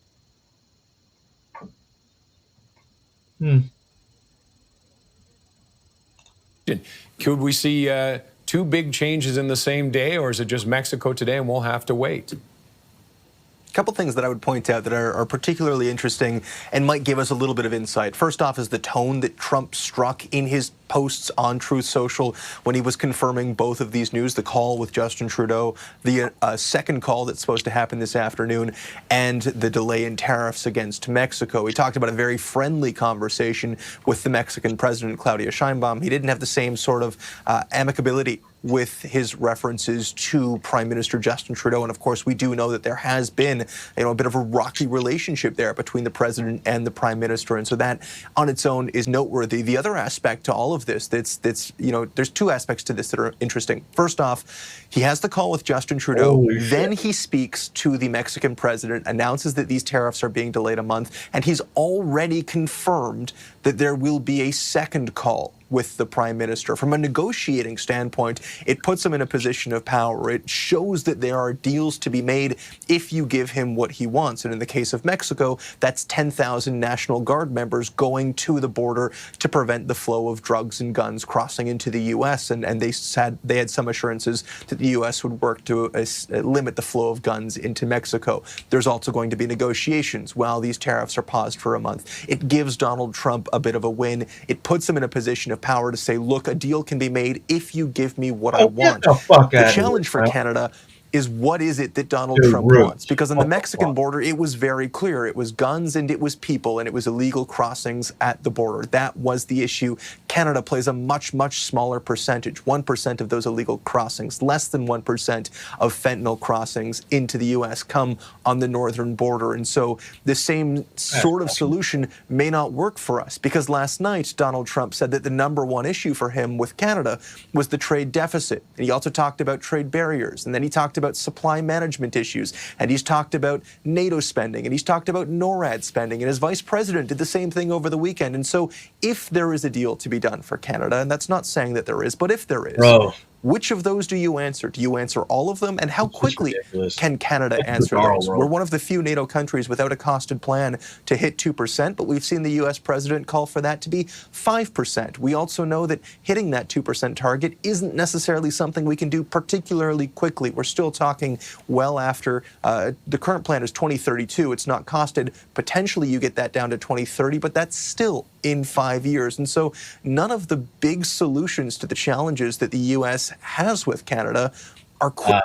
Could we see two big changes in the same day, or is it just Mexico today and we'll have to wait? A couple things that I would point out that are particularly interesting and might give us a little bit of insight. First off is the tone that Trump struck in his posts on Truth Social when he was confirming both of these news, the call with Justin Trudeau, the second call that's supposed to happen this afternoon, and the delay in tariffs against Mexico. He talked about a very friendly conversation with the Mexican president, Claudia Sheinbaum. He didn't have the same sort of amicability with his references to Prime Minister Justin Trudeau. And of course, we do know that there has been, a bit of a rocky relationship there between the president and the Prime Minister. And so that on its own is noteworthy. The other aspect to all of this there's two aspects to this that are interesting. First off, he has the call with Justin Trudeau. Then he speaks to the Mexican president, announces that these tariffs are being delayed a month, and he's already confirmed that there will be a second call with the Prime Minister. From a negotiating standpoint, it puts him in a position of power. It shows that there are deals to be made if you give him what he wants. And in the case of Mexico, that's 10,000 National Guard members going to the border to prevent the flow of drugs and guns crossing into the U.S. And they had some assurances that the U.S. would work to limit the flow of guns into Mexico. There's also going to be negotiations while these tariffs are paused for a month. It gives Donald Trump a bit of a win. It puts him in a position of power to say, look, a deal can be made if you give me what I want. The challenge for Canada is what is it that Donald Trump wants? Because on the Mexican border, it was very clear. It was guns and it was people and it was illegal crossings at the border. That was the issue. Canada plays a much, much smaller percentage, 1% of those illegal crossings, less than 1% of fentanyl crossings into the U.S. come on the northern border. And so the same sort of solution may not work for us, because last night Donald Trump said that the number one issue for him with Canada was the trade deficit. And he also talked about trade barriers. And then he talked about supply management issues, and he's talked about NATO spending, and he's talked about NORAD spending, and his vice president did the same thing over the weekend. And so if there is a deal to be done for Canada, and that's not saying that there is, but if there is, which of those do you answer? Do you answer all of them? And how quickly can Canada answer those? We're one of the few NATO countries without a costed plan to hit 2%, but we've seen the U.S. president call for that to be 5%. We also know that hitting that 2% target isn't necessarily something we can do particularly quickly. We're still talking well after the current plan is 2032. It's not costed. Potentially you get that down to 2030, but that's still in 5 years. And so none of the big solutions to the challenges that the U.S. has with Canada are quick.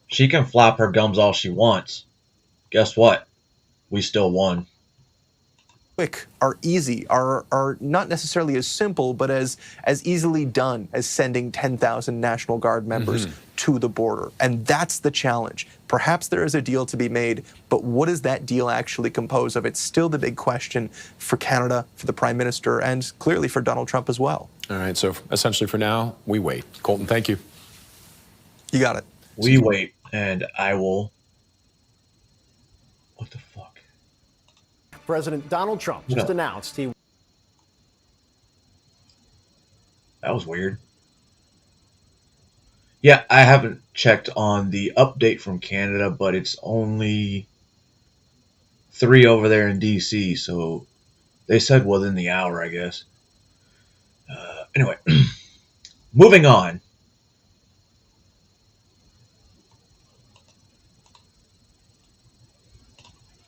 She can flap her gums all she wants. Guess what? We still won. Are easy, are not necessarily as simple, but as easily done as sending 10,000 National Guard members to the border. And that's the challenge. Perhaps there is a deal to be made, but what is that deal actually compose of? It's still the big question for Canada, for the Prime Minister, and clearly for Donald Trump as well. All right, so essentially for now, we wait. Colton, thank you. You got it. We wait, and I will... What the fuck? President Donald Trump just announced he... That was weird. Yeah, I haven't checked on the update from Canada, but it's only 3 over there in DC, so they said within the hour, I guess. Anyway, moving on.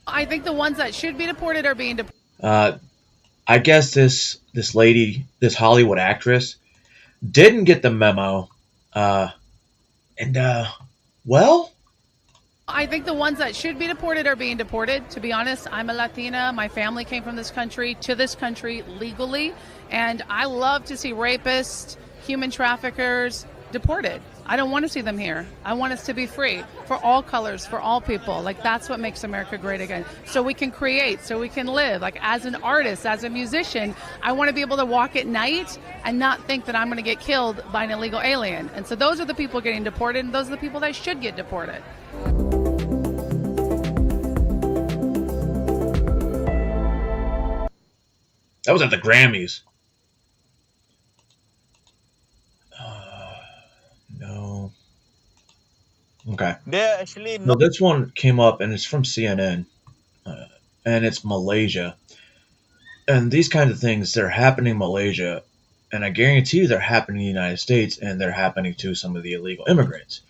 I think the ones that should be deported are being deported. I guess this lady, this Hollywood actress, didn't get the memo. Well, I think the ones that should be deported are being deported. To be honest, I'm a Latina. My family came from this country to this country legally. And I love to see rapists, human traffickers deported. I don't want to see them here. I want us to be free for all colors, for all people. Like, that's what makes America great again. So we can create, so we can live. Like, as an artist, as a musician, I want to be able to walk at night and not think that I'm going to get killed by an illegal alien. And so those are the people getting deported, and those are the people that should get deported. That was at the Grammys. No. Okay. No, this one came up, and it's from CNN, and it's Malaysia. And these kinds of things, they're happening in Malaysia, and I guarantee you they're happening in the United States, and they're happening to some of the illegal immigrants.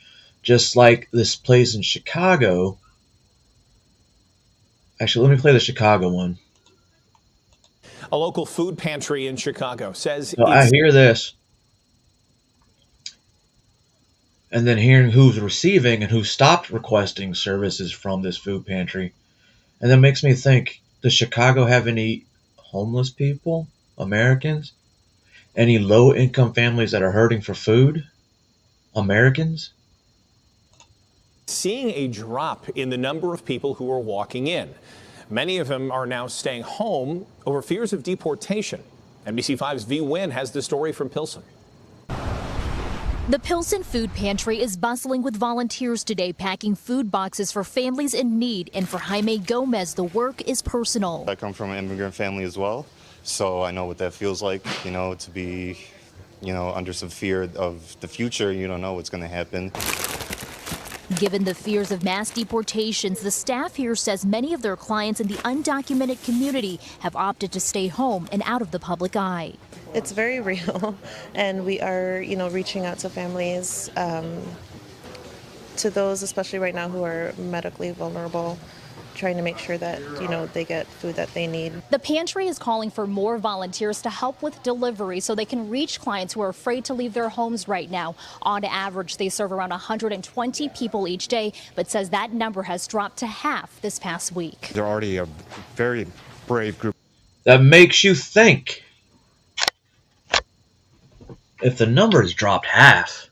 Just like this place in Chicago. Actually, let me play the Chicago one. A local food pantry in Chicago says... So I hear this. And then hearing who's receiving and who stopped requesting services from this food pantry. And that makes me think, does Chicago have any homeless people? Americans? Any low-income families that are hurting for food? Americans? Seeing a drop in the number of people who are walking in. Many of them are now staying home over fears of deportation. NBC5's V. Wynn has the story from Pilsen. The Pilsen Food Pantry is bustling with volunteers today, packing food boxes for families in need. And for Jaime Gomez, the work is personal. I come from an immigrant family as well, so I know what that feels like, to be, under some fear of the future. You don't know what's going to happen. Given the fears of mass deportations, the staff here says many of their clients in the undocumented community have opted to stay home and out of the public eye. It's very real, and we are, reaching out to families, to those especially right now who are medically vulnerable, trying to make sure that, they get food that they need. The pantry is calling for more volunteers to help with delivery so they can reach clients who are afraid to leave their homes right now. On average, they serve around 120 people each day, but says that number has dropped to half this past week. They're already a very brave group. That makes you think. If the numbers dropped half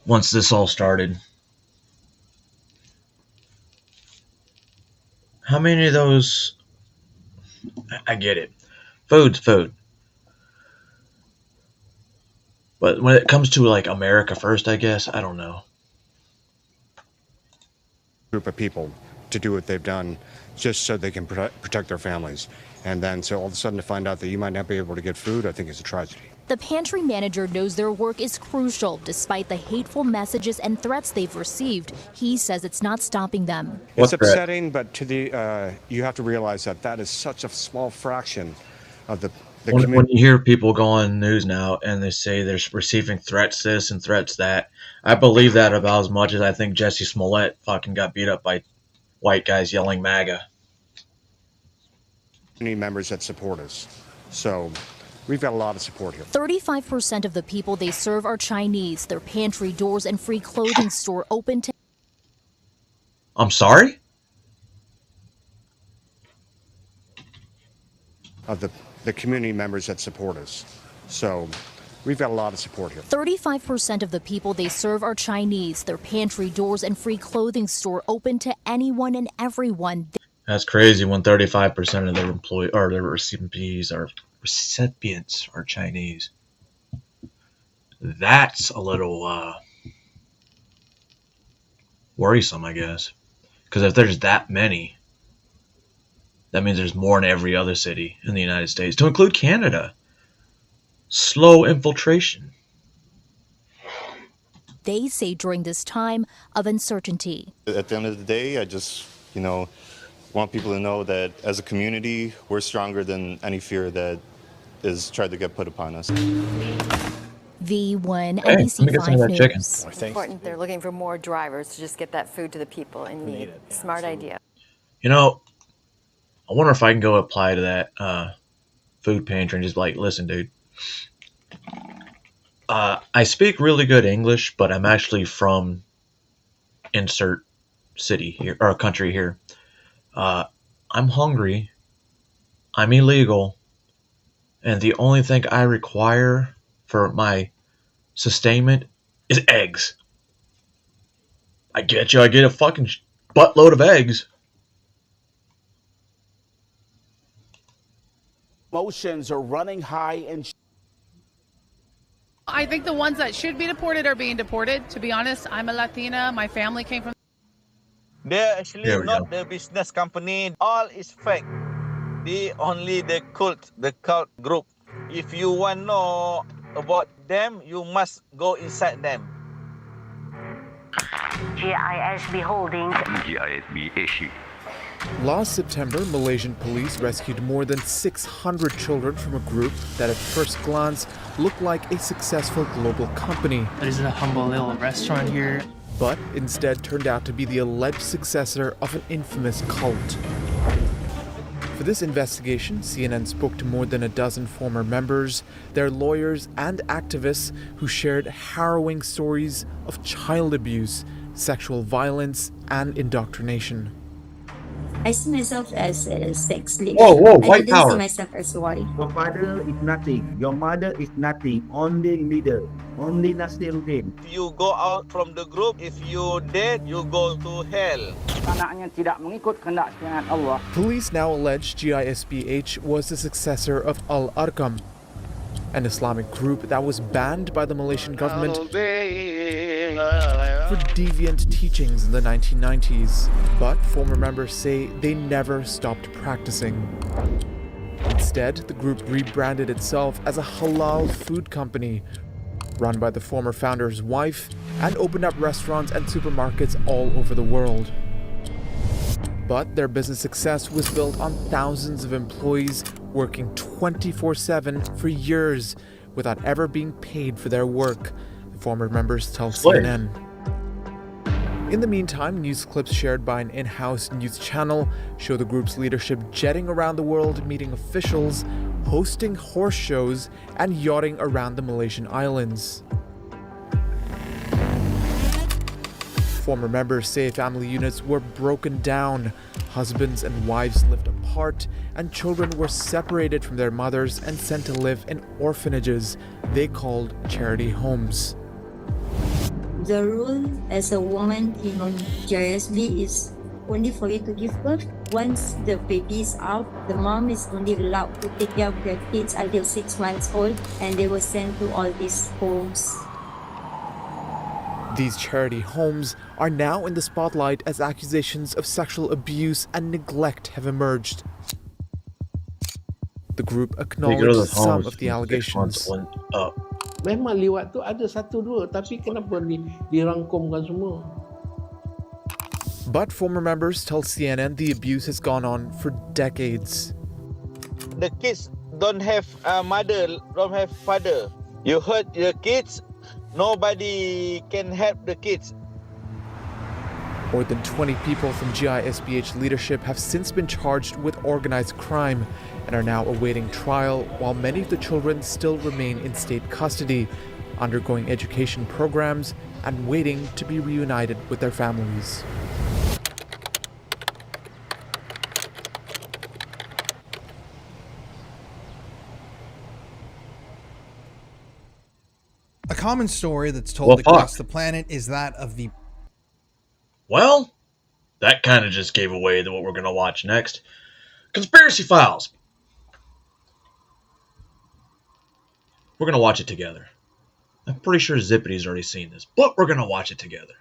once this all started, how many of those? I get it. Food's food. But when it comes to like America first, I guess, I don't know. Group of people to do what they've done just so they can protect their families. And then so all of a sudden to find out that you might not be able to get food, I think is a tragedy. The pantry manager knows their work is crucial despite the hateful messages and threats they've received. He says it's not stopping them. It's upsetting, but to the you have to realize that that is such a small fraction of the community. When you hear people go on the news now and they say they're receiving threats this and threats that, I believe that about as much as I think Jesse Smollett fucking got beat up by white guys yelling MAGA. Community members that support us. So we've got a lot of support here. 35% of the people they serve are Chinese. Their pantry doors and free clothing store open to... I'm sorry? Of the community members that support us. So we've got a lot of support here. 35% of the people they serve are Chinese. Their pantry doors and free clothing store open to anyone and everyone. That's crazy when 35% of their recipients are Chinese. That's a little worrisome, I guess. Because if there's that many, that means there's more in every other city in the United States, to include Canada. Slow infiltration. They say during this time of uncertainty. At the end of the day, I just, want people to know that as a community, we're stronger than any fear that is tried to get put upon us. V1 NBC 5 News. It's important. They're looking for more drivers to just get that food to the people in need. Smart idea. I wonder if I can go apply to that food pantry and just like, listen, dude. I speak really good English, but I'm actually from insert city here or country here. I'm hungry. I'm illegal. And the only thing I require for my sustainment is eggs. I get you. I get a fucking buttload of eggs. Emotions are running high and I think the ones that should be deported are being deported. To be honest, I'm a Latina. My family came from... They're actually not the business company. All is fake. Only the cult group. If you want to know about them, you must go inside them. GISB Holdings. GISB issue. Last September, Malaysian police rescued more than 600 children from a group that at first glance looked like a successful global company. It is a humble little restaurant here. But instead turned out to be the alleged successor of an infamous cult. For this investigation, CNN spoke to more than a dozen former members, their lawyers, and activists who shared harrowing stories of child abuse, sexual violence, and indoctrination. I see myself as a sex slave. Whoa, I white didn't power. see myself as one. Your father is nothing. Your mother is nothing. Only leader. Only Nasruddin. If you go out from the group, if you dead, you go to hell. Police now allege GISBH was the successor of Al-Arqam, an Islamic group that was banned by the Malaysian government for deviant teachings in the 1990s. But former members say they never stopped practicing. Instead, the group rebranded itself as a halal food company, run by the former founder's wife, and opened up restaurants and supermarkets all over the world. But their business success was built on thousands of employees working 24/7 for years without ever being paid for their work, the former members tell CNN. In the meantime, news clips shared by an in-house news channel show the group's leadership jetting around the world, meeting officials, hosting horse shows, and yachting around the Malaysian islands. Former members say family units were broken down, husbands and wives lived apart, and children were separated from their mothers and sent to live in orphanages they called charity homes. The rule as a woman in GISB is only for you to give birth. Once the baby is out, the mom is only allowed to take care of their kids until 6 months old, and they were sent to all these homes. These charity homes are now in the spotlight as accusations of sexual abuse and neglect have emerged. The group acknowledged some of the allegations. Memang liwat tu ada satu dua, tapi kenapa dirangkumkan semua? But former members tell CNN the abuse has gone on for decades. The kids don't have a mother, don't have father. You hurt the kids, nobody can help the kids. More than 20 people from GISBH leadership have since been charged with organized crime and are now awaiting trial, while many of the children still remain in state custody, undergoing education programs and waiting to be reunited with their families. A common story that's told across the planet is that of the... Well, that kind of just gave away what we're going to watch next. Conspiracy Files. We're going to watch it together. I'm pretty sure Zippity's already seen this, but we're going to watch it together.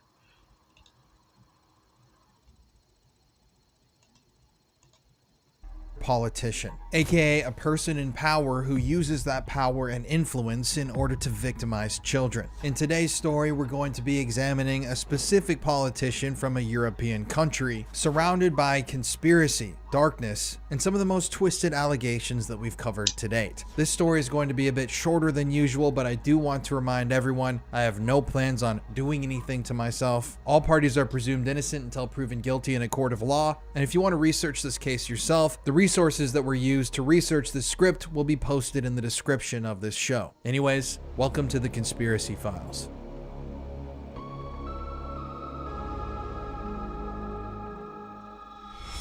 Politician, aka a person in power who uses that power and influence in order to victimize children. In today's story, we're going to be examining a specific politician from a European country surrounded by conspiracy, darkness, and some of the most twisted allegations that we've covered to date. This story is going to be a bit shorter than usual, but I do want to remind everyone I have no plans on doing anything to myself. All parties are presumed innocent until proven guilty in a court of law, and if you want to research this case yourself, the resources that were used to research the script will be posted in the description of this show. Anyways, welcome to the Conspiracy Files.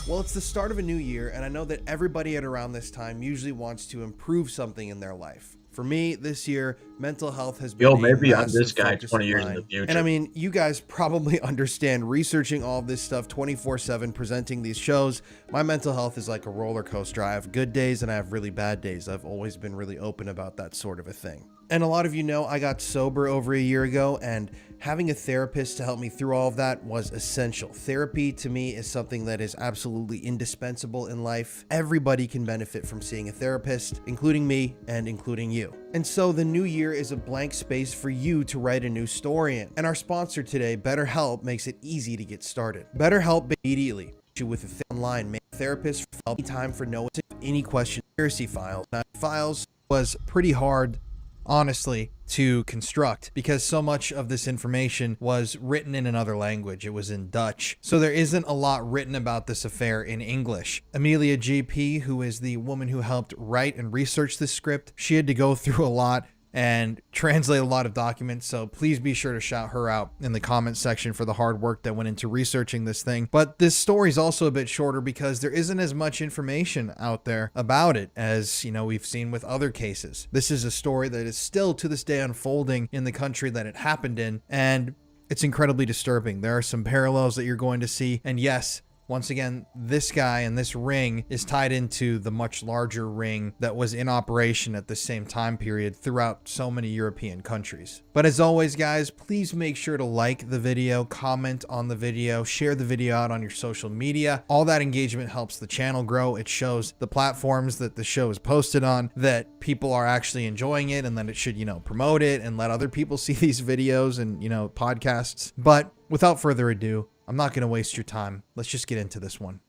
Well, it's the start of a new year, and I know that everybody at around this time usually wants to improve something in their life. For me, this year, mental health has been maybe I'm this guy 20 years in the future. And I mean, you guys probably understand researching all of this stuff 24/7, presenting these shows. My mental health is like a roller coaster. I have good days and I have really bad days. I've always been really open about that sort of a thing. And a lot of you know I got sober over a year ago, and having a therapist to help me through all of that was essential. Therapy to me is something that is absolutely indispensable in life. Everybody can benefit from seeing a therapist, including me and including you. And so the new year is a blank space for you to write a new story in. And our sponsor today, BetterHelp, makes it easy to get started. BetterHelp immediately you with an online therapist for any time for no any question. Conspiracy Files was pretty hard, honestly, to construct because so much of this information was written in another language. It was in Dutch. So there isn't a lot written about this affair in English. Amelia GP, who is the woman who helped write and research this script, she had to go through a lot and translate a lot of documents, so please be sure to shout her out in the comment section for the hard work that went into researching this thing. But this story is also a bit shorter because there isn't as much information out there about it as, you know, we've seen with other cases. This is a story that is still to this day unfolding in the country that it happened in, and it's incredibly disturbing. There are some parallels that you're going to see, and yes, once again, this guy and this ring is tied into the much larger ring that was in operation at the same time period throughout so many European countries. But as always, guys, please make sure to like the video, comment on the video, share the video out on your social media. All that engagement helps the channel grow. It shows the platforms that the show is posted on that people are actually enjoying it, and then it should, you know, promote it and let other people see these videos and, you know, podcasts. But without further ado, I'm not going to waste your time. Let's just get into this one.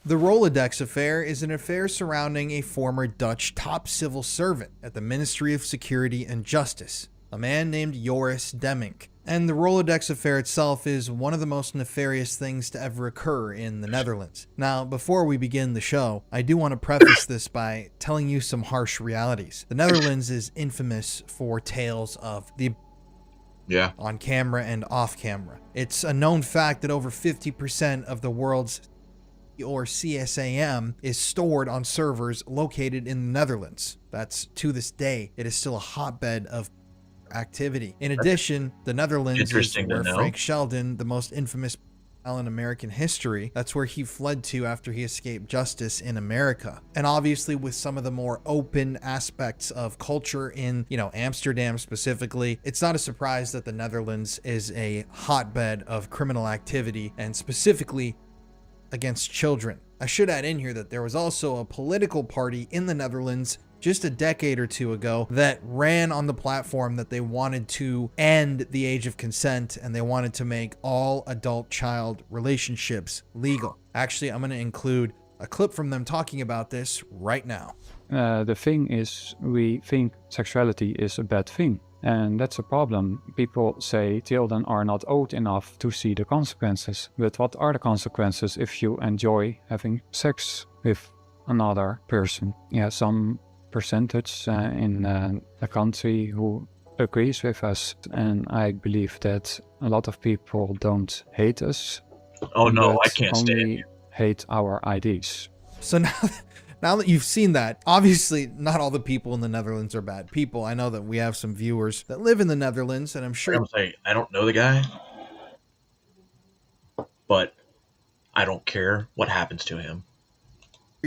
The Rolodex affair is an affair surrounding a former Dutch top civil servant at the Ministry of Security and Justice, a man named Joris Demmink. And the Rolodex affair itself is one of the most nefarious things to ever occur in the Netherlands. Now, before we begin the show, I do want to preface this by telling you some harsh realities. The Netherlands is infamous for tales of the on camera and off camera. It's a known fact that over 50% of the world's or CSAM is stored on servers located in the Netherlands. That's to this day, it is still a hotbed of activity. In addition, the Netherlands is where Frank Sheldon, the most infamous in American history. That's where he fled to after he escaped justice in America. And obviously with some of the more open aspects of culture in, Amsterdam specifically, it's not a surprise that the Netherlands is a hotbed of criminal activity, and specifically against children. I should add in here that there was also a political party in the Netherlands just a decade or two ago that ran on the platform that they wanted to end the age of consent, and they wanted to make all adult-child relationships legal. Actually, I'm going to include a clip from them talking about this right now. The thing is, we think sexuality is a bad thing. And that's a problem. People say children are not old enough to see the consequences. But what are the consequences if you enjoy having sex with another person? Yeah, some percentage in a country who agrees with us, and I believe that a lot of people don't hate us. Oh no, I can't stand you. Hate our IDs. So now that you've seen that, obviously not all the people in the Netherlands are bad people. I know that we have some viewers that live in the Netherlands, and I'm sure I don't know the guy, but I don't care what happens to him.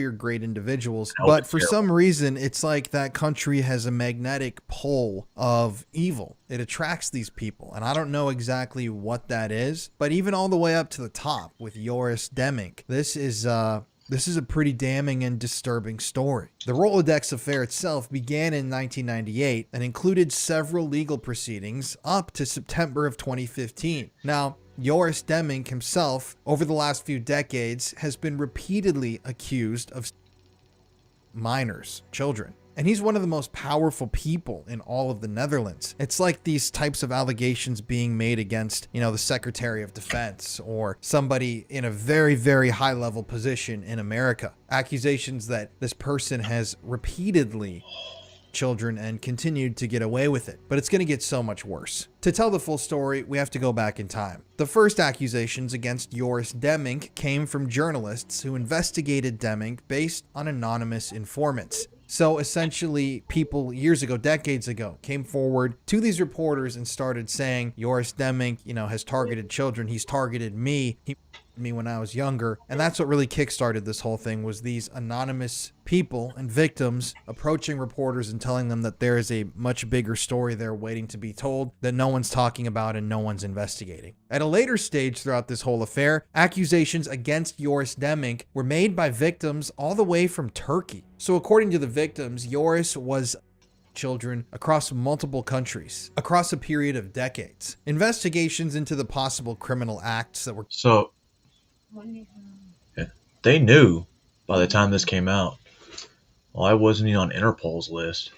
you're great individuals, but for some reason it's like that country has a magnetic pull of evil. It attracts these people, and I don't know exactly what that is, but even all the way up to the top with Joris Demmink, this is a pretty damning and disturbing story. The Rolodex affair itself began in 1998 and included several legal proceedings up to September of 2015. Now, Joris Demmink himself, over the last few decades, has been repeatedly accused of minors, children. And he's one of the most powerful people in all of the Netherlands. It's like these types of allegations being made against, the Secretary of Defense or somebody in a very, very high level position in America. Accusations that this person has repeatedly children and continued to get away with it. But it's going to get so much worse. To tell the full story, we have to go back in time. The first accusations against Joris Demmink came from journalists who investigated Demmink based on anonymous informants. So essentially, people years ago, decades ago, came forward to these reporters and started saying, Joris Demmink, has targeted children. He's targeted me. He me when I was younger. And that's what really kickstarted this whole thing, was these anonymous people and victims approaching reporters and telling them that there is a much bigger story there waiting to be told that no one's talking about and no one's investigating. At a later stage throughout this whole affair, accusations against Joris Demmink were made by victims all the way from Turkey. So according to the victims, Joris was children across multiple countries, across a period of decades. Investigations into the possible criminal acts that were... So, they knew by the time this came out. Why wasn't he on Interpol's list?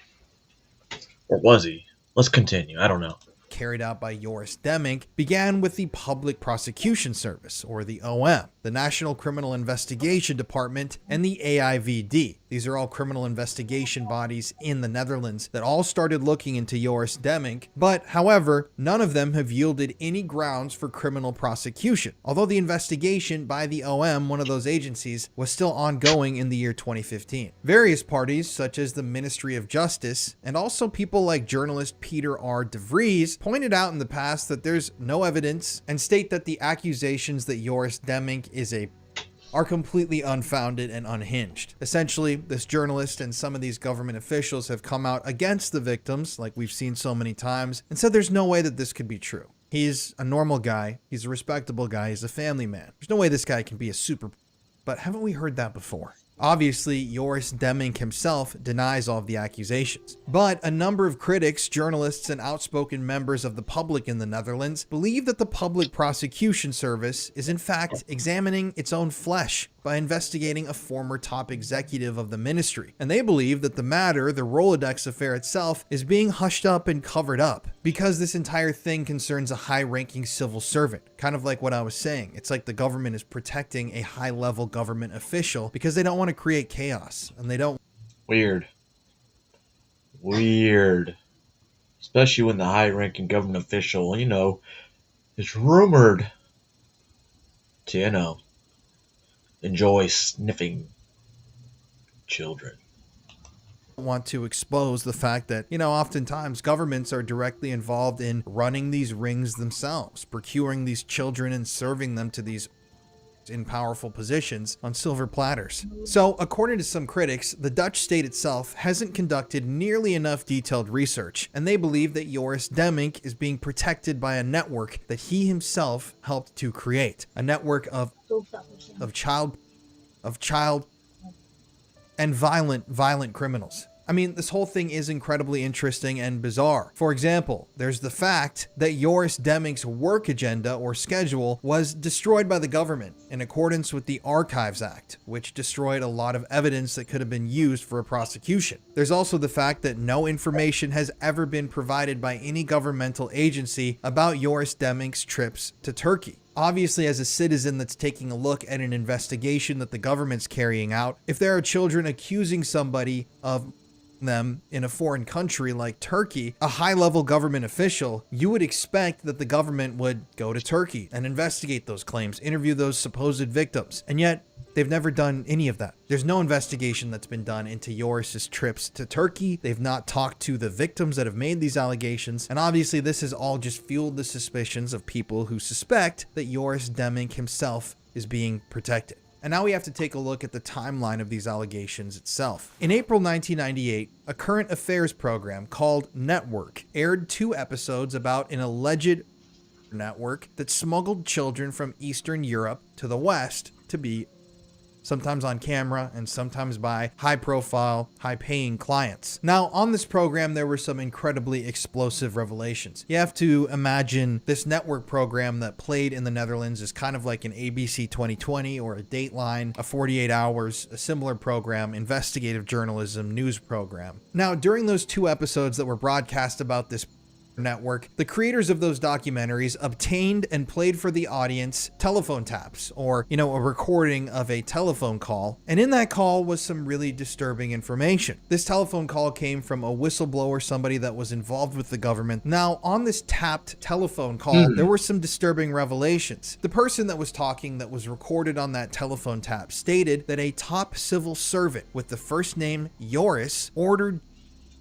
Or was he? Let's continue. I don't know. Carried out by Joris Demmink began with the Public Prosecution Service, or the OM, the National Criminal Investigation Department, and the AIVD. These are all criminal investigation bodies in the Netherlands that all started looking into Joris Demmink, but however, none of them have yielded any grounds for criminal prosecution, although the investigation by the OM, one of those agencies, was still ongoing in the year 2015. Various parties, such as the Ministry of Justice, and also people like journalist Peter R. de Vries, pointed out in the past that there's no evidence and state that the accusations that Joris Demmink are completely unfounded and unhinged. Essentially, this journalist and some of these government officials have come out against the victims, like we've seen so many times, and said there's no way that this could be true. He's a normal guy. He's a respectable guy. He's a family man. There's no way this guy can be a super... But haven't we heard that before? Obviously, Joris Demmink himself denies all of the accusations. But a number of critics, journalists, and outspoken members of the public in the Netherlands believe that the Public Prosecution Service is in fact examining its own flesh by investigating a former top executive of the ministry. And they believe that the matter, the Rolodex affair itself, is being hushed up and covered up because this entire thing concerns a high-ranking civil servant. Kind of like what I was saying. It's like the government is protecting a high-level government official because they don't want to create chaos, and they don't... Weird. Especially when the high-ranking government official, is rumored to, enjoy sniffing children. want to expose the fact that, oftentimes governments are directly involved in running these rings themselves, procuring these children and serving them to these in powerful positions on silver platters. So, according to some critics, the Dutch state itself hasn't conducted nearly enough detailed research, and they believe that Joris Demmink is being protected by a network that he himself helped to create, a network of child and violent criminals. I mean, this whole thing is incredibly interesting and bizarre. For example, there's the fact that Joris Demmink's work agenda or schedule was destroyed by the government in accordance with the Archives Act, which destroyed a lot of evidence that could have been used for a prosecution. There's also the fact that no information has ever been provided by any governmental agency about Joris Demmink's trips to Turkey. Obviously, as a citizen that's taking a look at an investigation that the government's carrying out, if there are children accusing somebody of them in a foreign country like Turkey, a high-level government official, you would expect that the government would go to Turkey and investigate those claims, interview those supposed victims. And yet, they've never done any of that. There's no investigation that's been done into Joris's trips to Turkey. They've not talked to the victims that have made these allegations. And obviously, this has all just fueled the suspicions of people who suspect that Joris Demmink himself is being protected. And now we have to take a look at the timeline of these allegations itself. In April 1998, a current affairs program called Network aired 2 episodes about an alleged network that smuggled children from Eastern Europe to the West to be sometimes on camera and sometimes by high-profile, high-paying clients. Now, on this program, there were some incredibly explosive revelations. You have to imagine this network program that played in the Netherlands is kind of like an ABC 2020 or a Dateline, a 48 Hours, a similar program, investigative journalism, news program. Now, during those 2 episodes that were broadcast about this network, the creators of those documentaries obtained and played for the audience telephone taps, or, a recording of a telephone call. And in that call was some really disturbing information. This telephone call came from a whistleblower, somebody that was involved with the government. Now, on this tapped telephone call, there were some disturbing revelations. The person that was talking that was recorded on that telephone tap stated that a top civil servant with the first name Joris ordered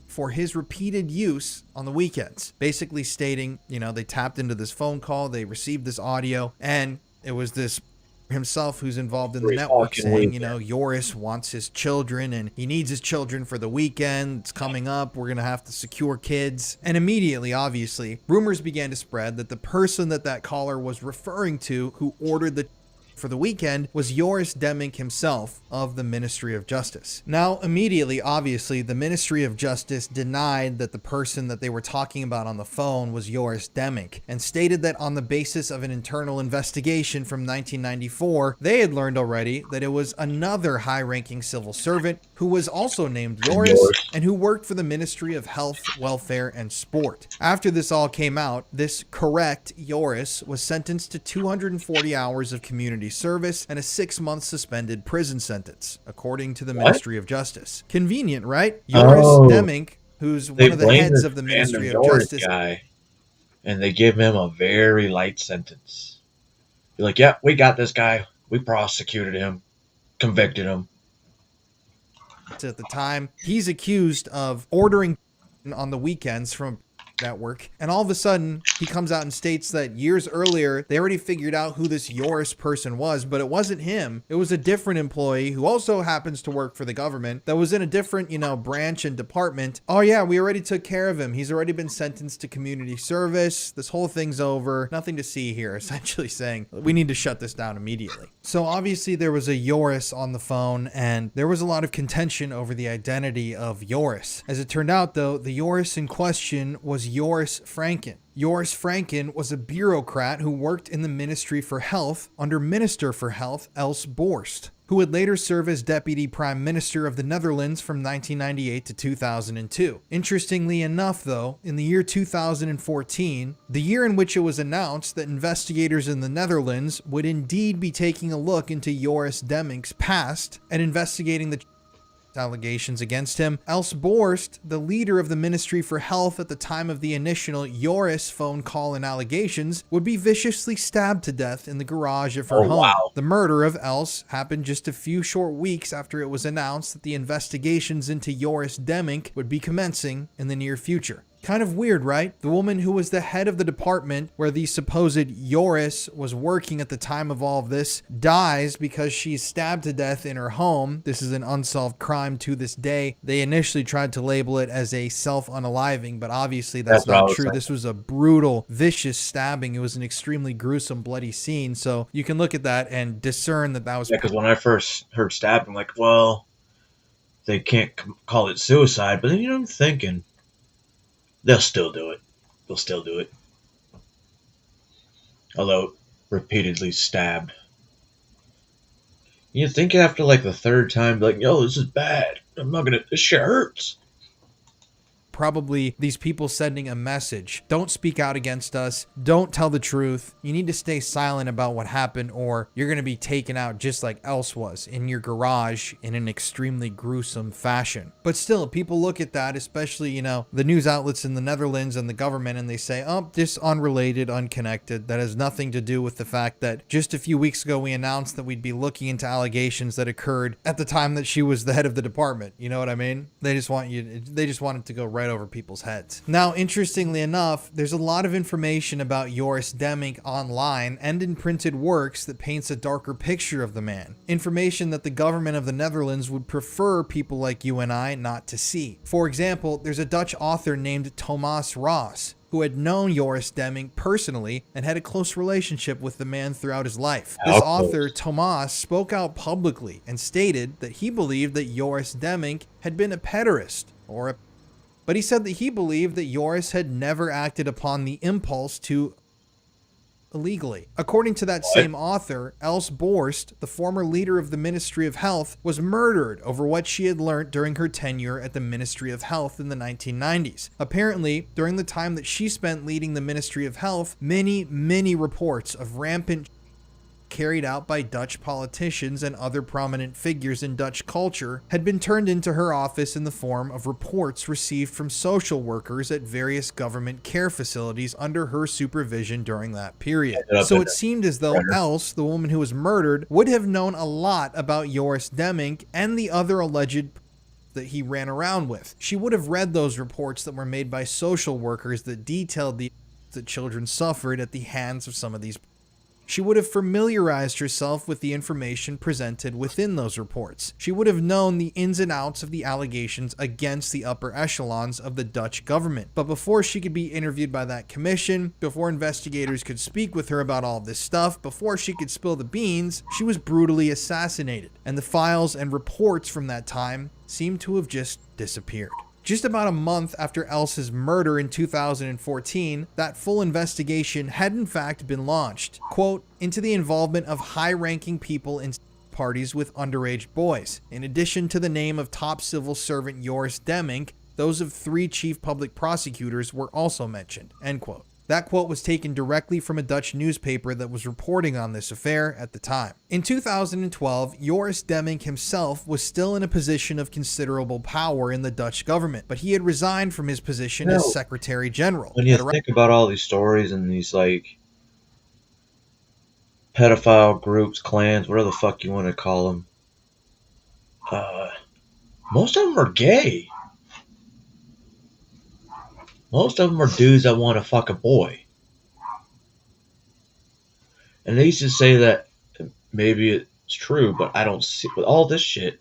for his repeated use on the weekends, basically stating, they tapped into this phone call, they received this audio, and it was this himself who's involved in the network saying, Joris wants his children and he needs his children for the weekend. It's coming up. We're going to have to secure kids. And immediately, obviously, rumors began to spread that the person that caller was referring to who ordered the for the weekend was Joris Demmink himself of the Ministry of Justice. Now, immediately, obviously, the Ministry of Justice denied that the person that they were talking about on the phone was Joris Demmink and stated that on the basis of an internal investigation from 1994, they had learned already that it was another high-ranking civil servant who was also named Joris and who worked for the Ministry of Health, Welfare, and Sport. After this all came out, this correct Joris was sentenced to 240 hours of community service and a 6-month suspended prison sentence, according to the Ministry of Justice. Convenient, right? Joris Demmink, who's one of the heads of the Ministry of Justice, and they give him a very light sentence. You're like, yeah, we got this guy. We prosecuted him, convicted him. At the time, he's accused of ordering on the weekends from network, and all of a sudden he comes out and states that years earlier they already figured out who this Joris person was, but it wasn't him. It was a different employee who also happens to work for the government that was in a different, branch and department. Oh yeah, we already took care of him. He's already been sentenced to community service. This whole thing's over. Nothing to see here, essentially saying we need to shut this down immediately. So obviously there was a Joris on the phone, and there was a lot of contention over the identity of Joris. As it turned out, though, the Joris in question was Joris Franken. Joris Franken was a bureaucrat who worked in the Ministry for Health under Minister for Health Els Borst, who would later serve as Deputy Prime Minister of the Netherlands from 1998 to 2002. Interestingly enough, though, in the year 2014, the year in which it was announced that investigators in the Netherlands would indeed be taking a look into Joris Demmink's past and investigating the allegations against him. Els Borst, the leader of the Ministry for Health at the time of the initial Joris phone call and allegations, would be viciously stabbed to death in the garage of her home. Wow. The murder of Els happened just a few short weeks after it was announced that the investigations into Joris Demmink would be commencing in the near future. Kind of weird, right? The woman who was the head of the department where the supposed Joris was working at the time of all of this dies because she's stabbed to death in her home. This is an unsolved crime to this day. They initially tried to label it as a self-unaliving, but obviously that's not true. This was a brutal, vicious stabbing. It was an extremely gruesome, bloody scene. So you can look at that and discern that that was... Yeah, because when I first heard stabbed, I'm like, well, they can't call it suicide. But then, you know, I'm thinking... they'll still do it. They'll still do it. Although, repeatedly stabbed. You think after like the third time, like, yo, this is bad. I'm not gonna, this shit hurts. Probably these people sending a message. Don't speak out against us. Don't tell the truth. You need to stay silent about what happened or you're going to be taken out just like Els was in your garage in an extremely gruesome fashion. But still, people look at that, especially, you know, the news outlets in the Netherlands and the government, and they say, oh, this unrelated, unconnected. That has nothing to do with the fact that just a few weeks ago we announced that we'd be looking into allegations that occurred at the time that she was the head of the department. You know what I mean? They just want it to go right over people's heads. Now, interestingly enough, there's a lot of information about Joris Demmink online and in printed works that paints a darker picture of the man. Information that the government of the Netherlands would prefer people like you and I not to see. For example, there's a Dutch author named Thomas Ross who had known Joris Demmink personally and had a close relationship with the man throughout his life. This author, Thomas, spoke out publicly and stated that he believed that Joris Demmink had been a pederast but he said that he believed that Joris had never acted upon the impulse to illegally. According to that same author, Els Borst, the former leader of the Ministry of Health, was murdered over what she had learnt during her tenure at the Ministry of Health in the 1990s. Apparently, during the time that she spent leading the Ministry of Health, many reports of rampant carried out by Dutch politicians and other prominent figures in Dutch culture had been turned into her office in the form of reports received from social workers at various government care facilities under her supervision during that period. So it seemed as though Els, the woman who was murdered, would have known a lot about Joris Demmink and the other alleged that he ran around with. She would have read those reports that were made by social workers that detailed the that children suffered at the hands of some of these. She would have familiarized herself with the information presented within those reports. She would have known the ins and outs of the allegations against the upper echelons of the Dutch government. But before she could be interviewed by that commission, before investigators could speak with her about all this stuff, before she could spill the beans, she was brutally assassinated. And the files and reports from that time seem to have just disappeared. Just about a month after Els's murder in 2014, that full investigation had in fact been launched, quote, into the involvement of high-ranking people in parties with underage boys. In addition to the name of top civil servant Joris Demmink, those of 3 chief public prosecutors were also mentioned, end quote. That quote was taken directly from a Dutch newspaper that was reporting on this affair at the time. In 2012, Joris Demmink himself was still in a position of considerable power in the Dutch government, but he had resigned from his position as Secretary General. When you think about all these stories and these, like, pedophile groups, clans, whatever the fuck you want to call them, most of them are gay. Most of them are dudes that want to fuck a boy. And they used to say that maybe it's true, but I don't see, with all this shit,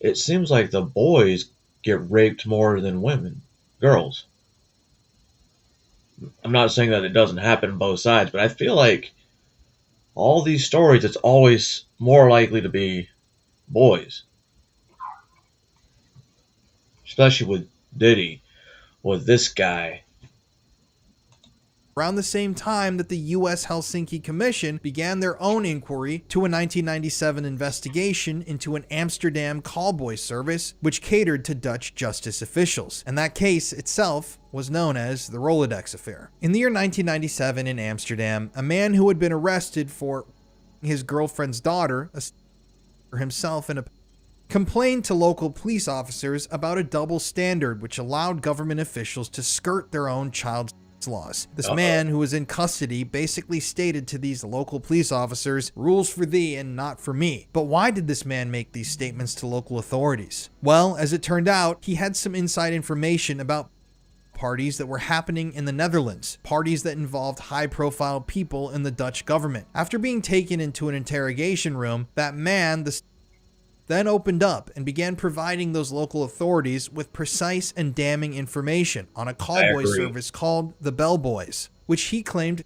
it seems like the boys get raped more than women, girls. I'm not saying that it doesn't happen on both sides, but I feel like all these stories, it's always more likely to be boys. Especially with Diddy. With this guy. Around the same time that the U.S. Helsinki Commission began their own inquiry to a 1997 investigation into an Amsterdam callboy service which catered to Dutch justice officials, and that case itself was known as the Rolodex Affair. In the year 1997 in Amsterdam, a man who had been arrested for his girlfriend's daughter, himself in a complained to local police officers about a double standard which allowed government officials to skirt their own child laws. This man who was in custody basically stated to these local police officers, rules for thee and not for me. But why did this man make these statements to local authorities? Well, as it turned out, he had some inside information about parties that were happening in the Netherlands, parties that involved high-profile people in the Dutch government. After being taken into an interrogation room, that man, then opened up and began providing those local authorities with precise and damning information on a callboy service called the Bellboys, which he claimed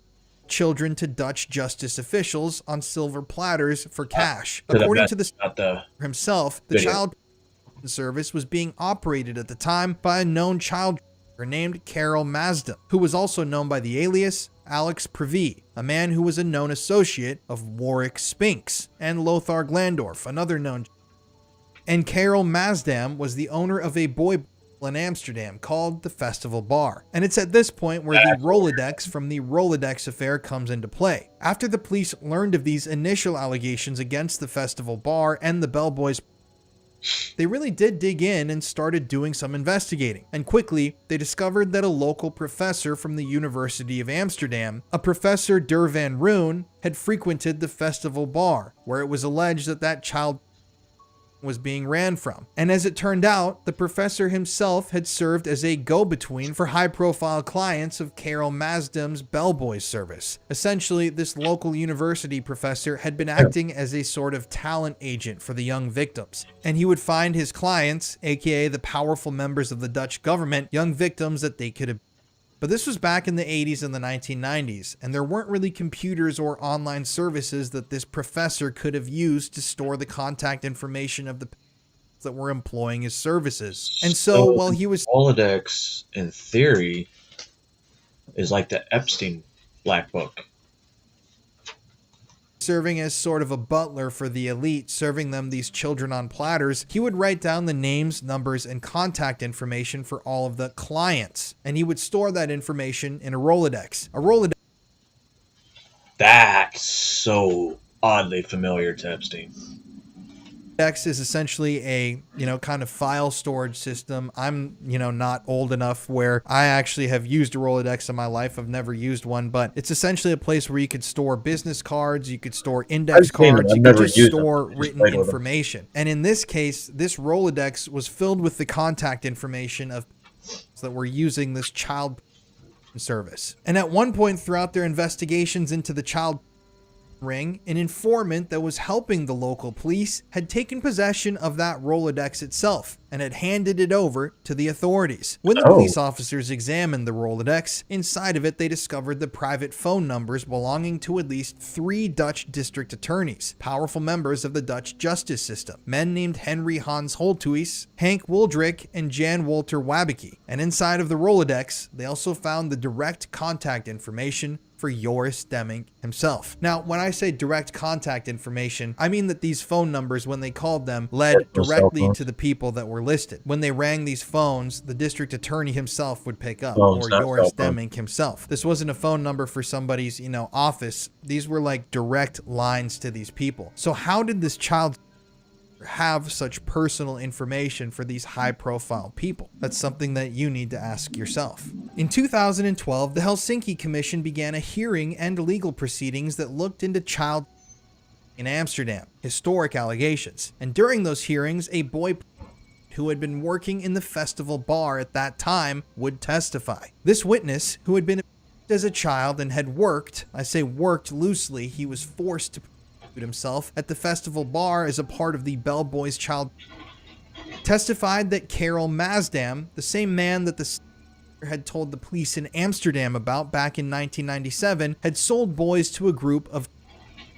children to Dutch justice officials on silver platters for cash. According to the himself, the child service was being operated at the time by a known child named Carol Maasdam, who was also known by the alias Alex Privy, a man who was a known associate of Warwick Spinks and Lothar Glandorf, another known. And Carol Maasdam was the owner of a boy in Amsterdam called the Festival Bar. And it's at this point where the Rolodex from the Rolodex affair comes into play. After the police learned of these initial allegations against the Festival Bar and the Bellboys, they really did dig in and started doing some investigating. And quickly, they discovered that a local professor from the University of Amsterdam, a Professor Der van Roon, had frequented the Festival Bar, where it was alleged that that child was being ran from. And as it turned out, the professor himself had served as a go-between for high-profile clients of Carol Maasdam's Bellboys service. Essentially, this local university professor had been acting as a sort of talent agent for the young victims, and he would find his clients, aka the powerful members of the Dutch government, young victims that they could have. But this was back in the 80s and the 1990s, and there weren't really computers or online services that this professor could have used to store the contact information of the that were employing his services. And so while he was... Rolodex, in theory, is like the Epstein Black Book. Serving as sort of a butler for the elite, serving them these children on platters, he would write down the names, numbers, and contact information for all of the clients. And he would store that information in a Rolodex. A Rolodex. That's so oddly familiar to Epstein. Is essentially a, kind of file storage system. I'm, not old enough where I actually have used a Rolodex in my life. I've never used one, but it's essentially a place where you could store business cards, you could store index cards, you could just store written information. And in this case, this Rolodex was filled with the contact information of that were using this child service. And at one point throughout their investigations into the child ring, an informant that was helping the local police had taken possession of that Rolodex itself and had handed it over to the authorities. When the police officers examined the Rolodex, inside of it they discovered the private phone numbers belonging to at least 3 Dutch district attorneys, powerful members of the Dutch justice system, men named Henry Hans Holthuis, Hank Wooldrik, and Jan Walter Wabeke. And inside of the Rolodex, they also found the direct contact information for Joris Demmink himself. Now, when I say direct contact information, I mean that these phone numbers, when they called them, led directly to the people that were listed. When they rang these phones, the district attorney himself would pick up, or Joris Demmink himself. This wasn't a phone number for somebody's, office. These were like direct lines to these people. So how did this child have such personal information for these high-profile people? That's something that you need to ask yourself. In 2012, the Helsinki Commission began a hearing and legal proceedings that looked into child in Amsterdam, historic allegations. And during those hearings, a boy who had been working in the Festival Bar at that time would testify. This witness, who had been as a child and had worked, I say worked loosely, he was forced to himself at the Festival Bar as a part of the Bellboys child, testified that Carol Maasdam, the same man that the had told the police in Amsterdam about back in 1997, had sold boys to a group of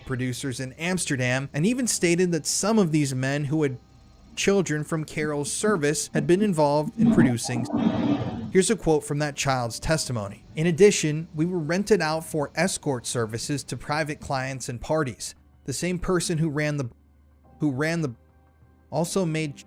producers in Amsterdam, and even stated that some of these men who had children from Carol's service had been involved in producing. Here's a quote from that child's testimony. In addition, we were rented out for escort services to private clients and parties. The same person who ran the also made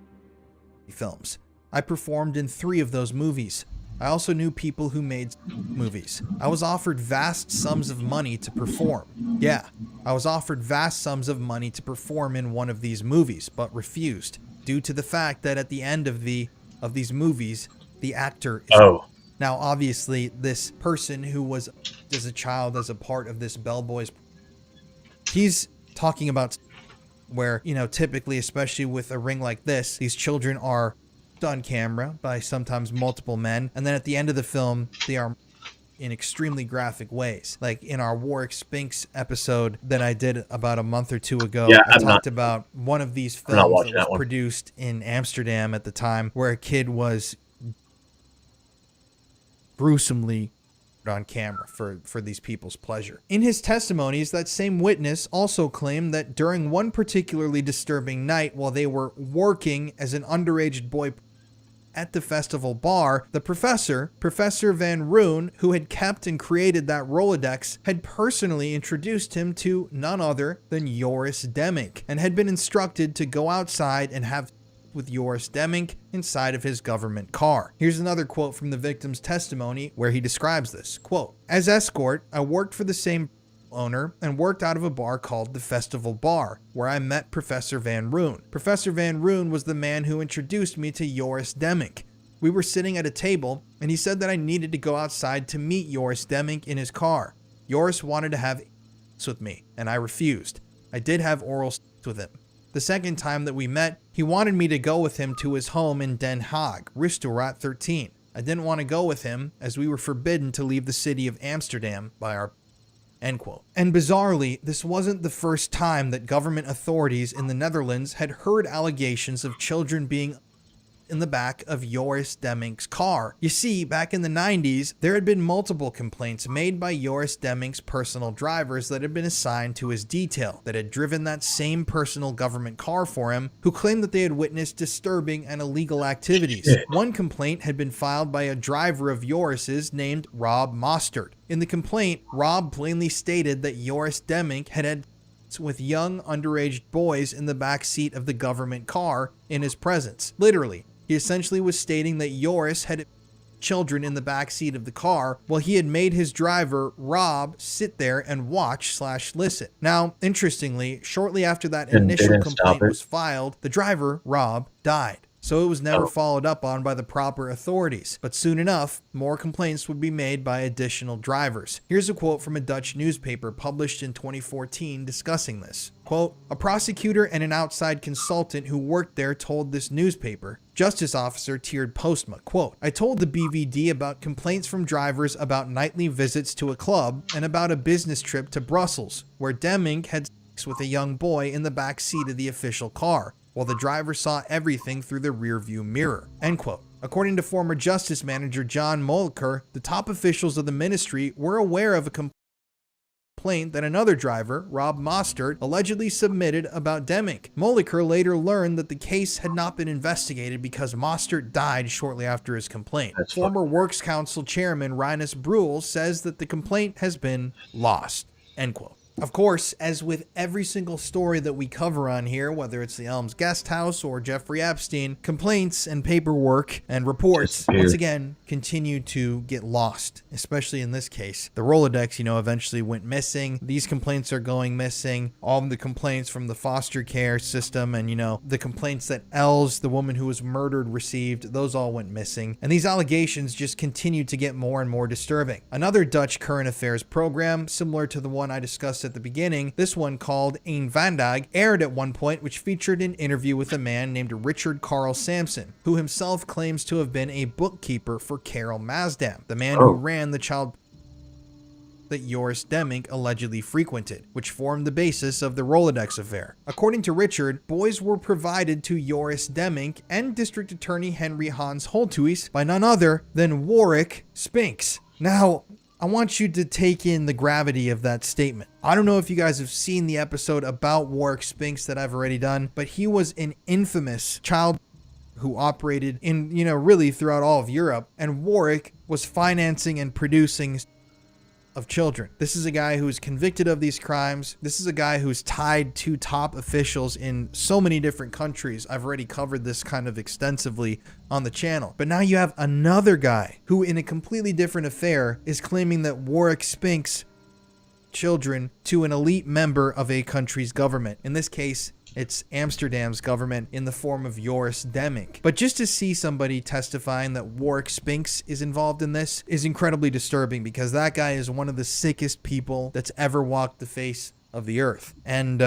films. I performed in 3 of those movies. I also knew people who made movies. I was offered vast sums of money to perform. Yeah, I was offered vast sums of money to perform in one of these movies, but refused. due to the fact that at the end of these movies, the actor is now obviously this person who was as a child as a part of this bellboys, he's talking about where, you know, typically, especially with a ring like this, these children are on camera by sometimes multiple men, and then at the end of the film they are in extremely graphic ways. Like in our Warwick Spinks episode that I did about a month or two ago, I talked about one of these films that was produced in Amsterdam at the time, where a kid was gruesomely on camera for these people's pleasure. In his testimonies, that same witness also claimed that during one particularly disturbing night while they were working as an underage boy at the festival bar, the Professor Van Roon, who had kept and created that Rolodex, had personally introduced him to none other than Joris Demmink, and had been instructed to go outside and have with Joris Demmink inside of his government car. Here's another quote from the victim's testimony where he describes this. Quote, "As escort, I worked for the same owner and worked out of a bar called the Festival Bar, where I met Professor Van Roon. Professor Van Roon was the man who introduced me to Joris Demmink. We were sitting at a table, and he said that I needed to go outside to meet Joris Demmink in his car. Joris wanted to have sex with me, and I refused. I did have oral sex with him. The second time that we met, he wanted me to go with him to his home in Den Haag, Rijksstraat 13. I didn't want to go with him, as we were forbidden to leave the city of Amsterdam by our..." End quote. And bizarrely, this wasn't the first time that government authorities in the Netherlands had heard allegations of children being in the back of Joris Demmink's car. You see, back in the 90s, there had been multiple complaints made by Joris Demmink's personal drivers that had been assigned to his detail, that had driven that same personal government car for him, who claimed that they had witnessed disturbing and illegal activities. One complaint had been filed by a driver of Joris's named Rob Mostert. In the complaint, Rob plainly stated that Joris Demmink had with young underage boys in the back seat of the government car in his presence. Literally, he essentially was stating that Joris had children in the back seat of the car while he had made his driver, Rob, sit there and watch/listen. Now, interestingly, shortly after that initial complaint was filed, the driver, Rob, died. So it was never followed up on by the proper authorities. But soon enough, more complaints would be made by additional drivers. Here's a quote from a Dutch newspaper published in 2014 discussing this. Quote, "A prosecutor and an outside consultant who worked there told this newspaper, Justice Officer Tjeerd Postma, quote, I told the BVD about complaints from drivers about nightly visits to a club and about a business trip to Brussels, where Demmink had sex with a young boy in the back seat of the official car, while the driver saw everything through the rearview mirror." End quote. According to former Justice Manager John Moleker, the top officials of the ministry were aware of a complaint that another driver, Rob Mostert, allegedly submitted about Demmink. Moleker later learned that the case had not been investigated because Mostert died shortly after his complaint. Former Works Council Chairman Rinus Bruhl says that the complaint has been lost. End quote. Of course, as with every single story that we cover on here, whether it's the Elms Guest House or Jeffrey Epstein, complaints and paperwork and reports, once again, continue to get lost, especially in this case. The Rolodex, eventually went missing. These complaints are going missing. All of the complaints from the foster care system and, the complaints that Els, the woman who was murdered, received, those all went missing. And these allegations just continue to get more and more disturbing. Another Dutch current affairs program, similar to the one I discussed at the beginning, this one called Een Vandaag, aired at one point, which featured an interview with a man named Richard Carl Sampson, who himself claims to have been a bookkeeper for Carol Maasdam, the man who ran the child that Joris Demmink allegedly frequented, which formed the basis of the Rolodex affair. According to Richard, boys were provided to Joris Demmink and District Attorney Henry Hans Holthuis by none other than Warwick Spinks. Now, I want you to take in the gravity of that statement. I don't know if you guys have seen the episode about Warwick Spinks that I've already done, but he was an infamous child who operated in, really throughout all of Europe, and Warwick was financing and producing of children. This is a guy who is convicted of these crimes. This is a guy who's tied to top officials in so many different countries. I've already covered this kind of extensively on the channel. But now you have another guy who, in a completely different affair, is claiming that Warwick Spinks children to an elite member of a country's government. In this case, It's Amsterdam's government in the form of Joris Demmink. But just to see somebody testifying that Warwick Spinks is involved in this is incredibly disturbing, because that guy is one of the sickest people that's ever walked the face of the earth. And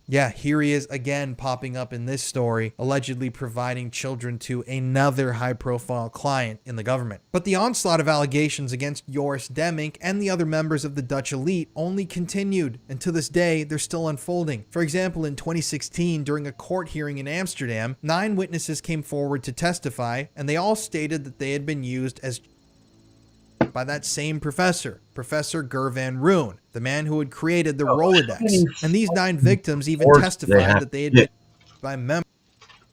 yeah, here he is again popping up in this story, allegedly providing children to another high-profile client in the government. But the onslaught of allegations against Joris Demmink and the other members of the Dutch elite only continued, and to this day, they're still unfolding. For example, in 2016, during a court hearing in Amsterdam, 9 witnesses came forward to testify, and they all stated that they had been used as by that same professor, Professor Ger van Roon, the man who had created the Rolodex. And these 9 victims even testified that they had been by members.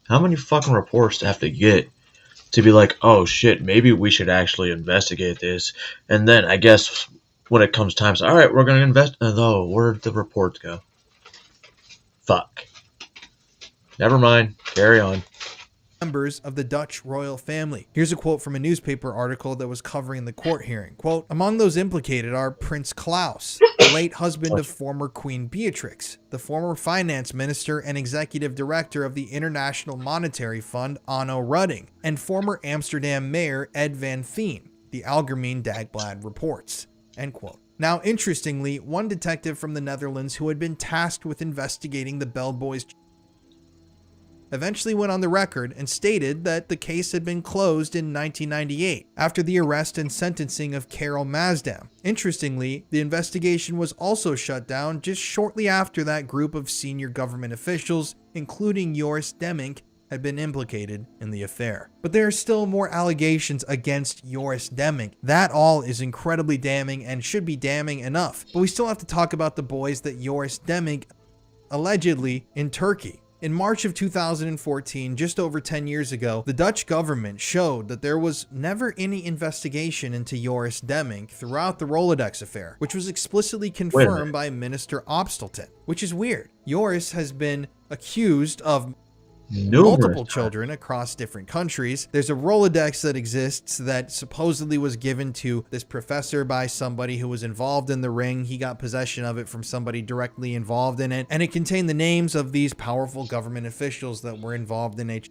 How many fucking reports do I have to get to be like, oh shit, maybe we should actually investigate this? And then I guess when it comes time, so, all right, we're going to invest. Oh, where'd the reports go? Fuck. Never mind. Carry on. Members of the Dutch royal family. Here's a quote from a newspaper article that was covering the court hearing. Quote, among those implicated are Prince Klaus, the late husband of former Queen Beatrix, the former finance minister and executive director of the International Monetary Fund, Onno Rudding, and former Amsterdam mayor Ed van Veen, the Algemeen Dagblad reports. End quote. Now, interestingly, one detective from the Netherlands who had been tasked with investigating the bellboys eventually went on the record and stated that the case had been closed in 1998 after the arrest and sentencing of Karel Maasdam. Interestingly, the investigation was also shut down just shortly after that group of senior government officials, including Joris Demmink, had been implicated in the affair. But there are still more allegations against Joris Demmink. That all is incredibly damning and should be damning enough. But we still have to talk about the boys that Joris Demmink allegedly in Turkey. In March of 2014, just over 10 years ago, the Dutch government showed that there was never any investigation into Joris Demmink throughout the Rolodex affair, which was explicitly confirmed by Minister Opstelten, which is weird. Joris has been accused of multiple children across different countries. There's a Rolodex that exists that supposedly was given to this professor by somebody who was involved in the ring. He got possession of it from somebody directly involved in it, and it contained the names of these powerful government officials that were involved in it.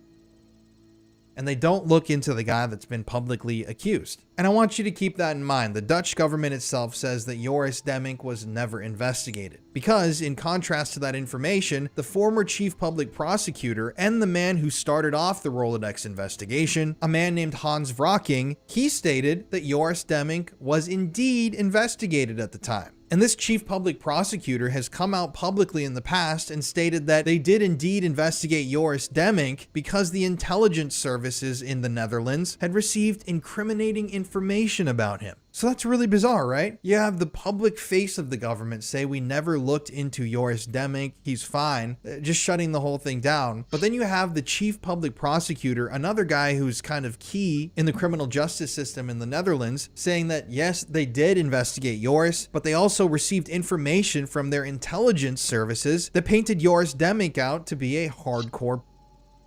And they don't look into the guy that's been publicly accused. And I want you to keep that in mind. The Dutch government itself says that Joris Demmink was never investigated. Because, in contrast to that information, the former chief public prosecutor and the man who started off the Rolodex investigation, a man named Hans Vraaking, he stated that Joris Demmink was indeed investigated at the time. And this chief public prosecutor has come out publicly in the past and stated that they did indeed investigate Joris Demmink because the intelligence services in the Netherlands had received incriminating information about him. So that's really bizarre, right? You have the public face of the government say we never looked into Joris Demmink, he's fine, just shutting the whole thing down. But then you have the chief public prosecutor, another guy who's kind of key in the criminal justice system in the Netherlands, saying that yes, they did investigate Joris, but they also received information from their intelligence services that painted Joris Demmink out to be a hardcore,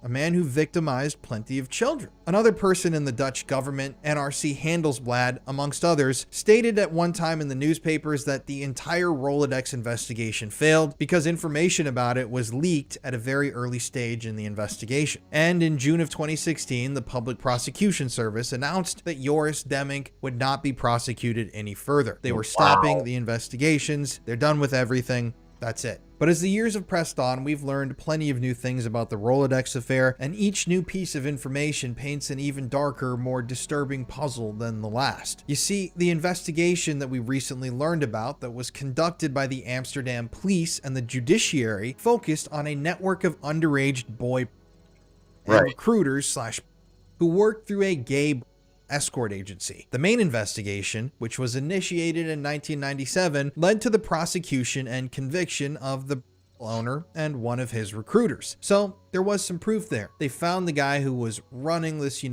a man who victimized plenty of children. Another person in the Dutch government, NRC Handelsblad, amongst others, stated at one time in the newspapers that the entire Rolodex investigation failed because information about it was leaked at a very early stage in the investigation. And in June of 2016, the Public Prosecution Service announced that Joris Demmink would not be prosecuted any further. They were stopping the investigations. They're done with everything. That's it. But as the years have pressed on, we've learned plenty of new things about the Rolodex affair, and each new piece of information paints an even darker, more disturbing puzzle than the last. You see, the investigation that we recently learned about that was conducted by the Amsterdam police and the judiciary focused on a network of underage boy recruiters who worked through a gay escort agency. The main investigation, which was initiated in 1997, led to the prosecution and conviction of the owner and one of his recruiters. So there was some proof there. They found the guy who was running this,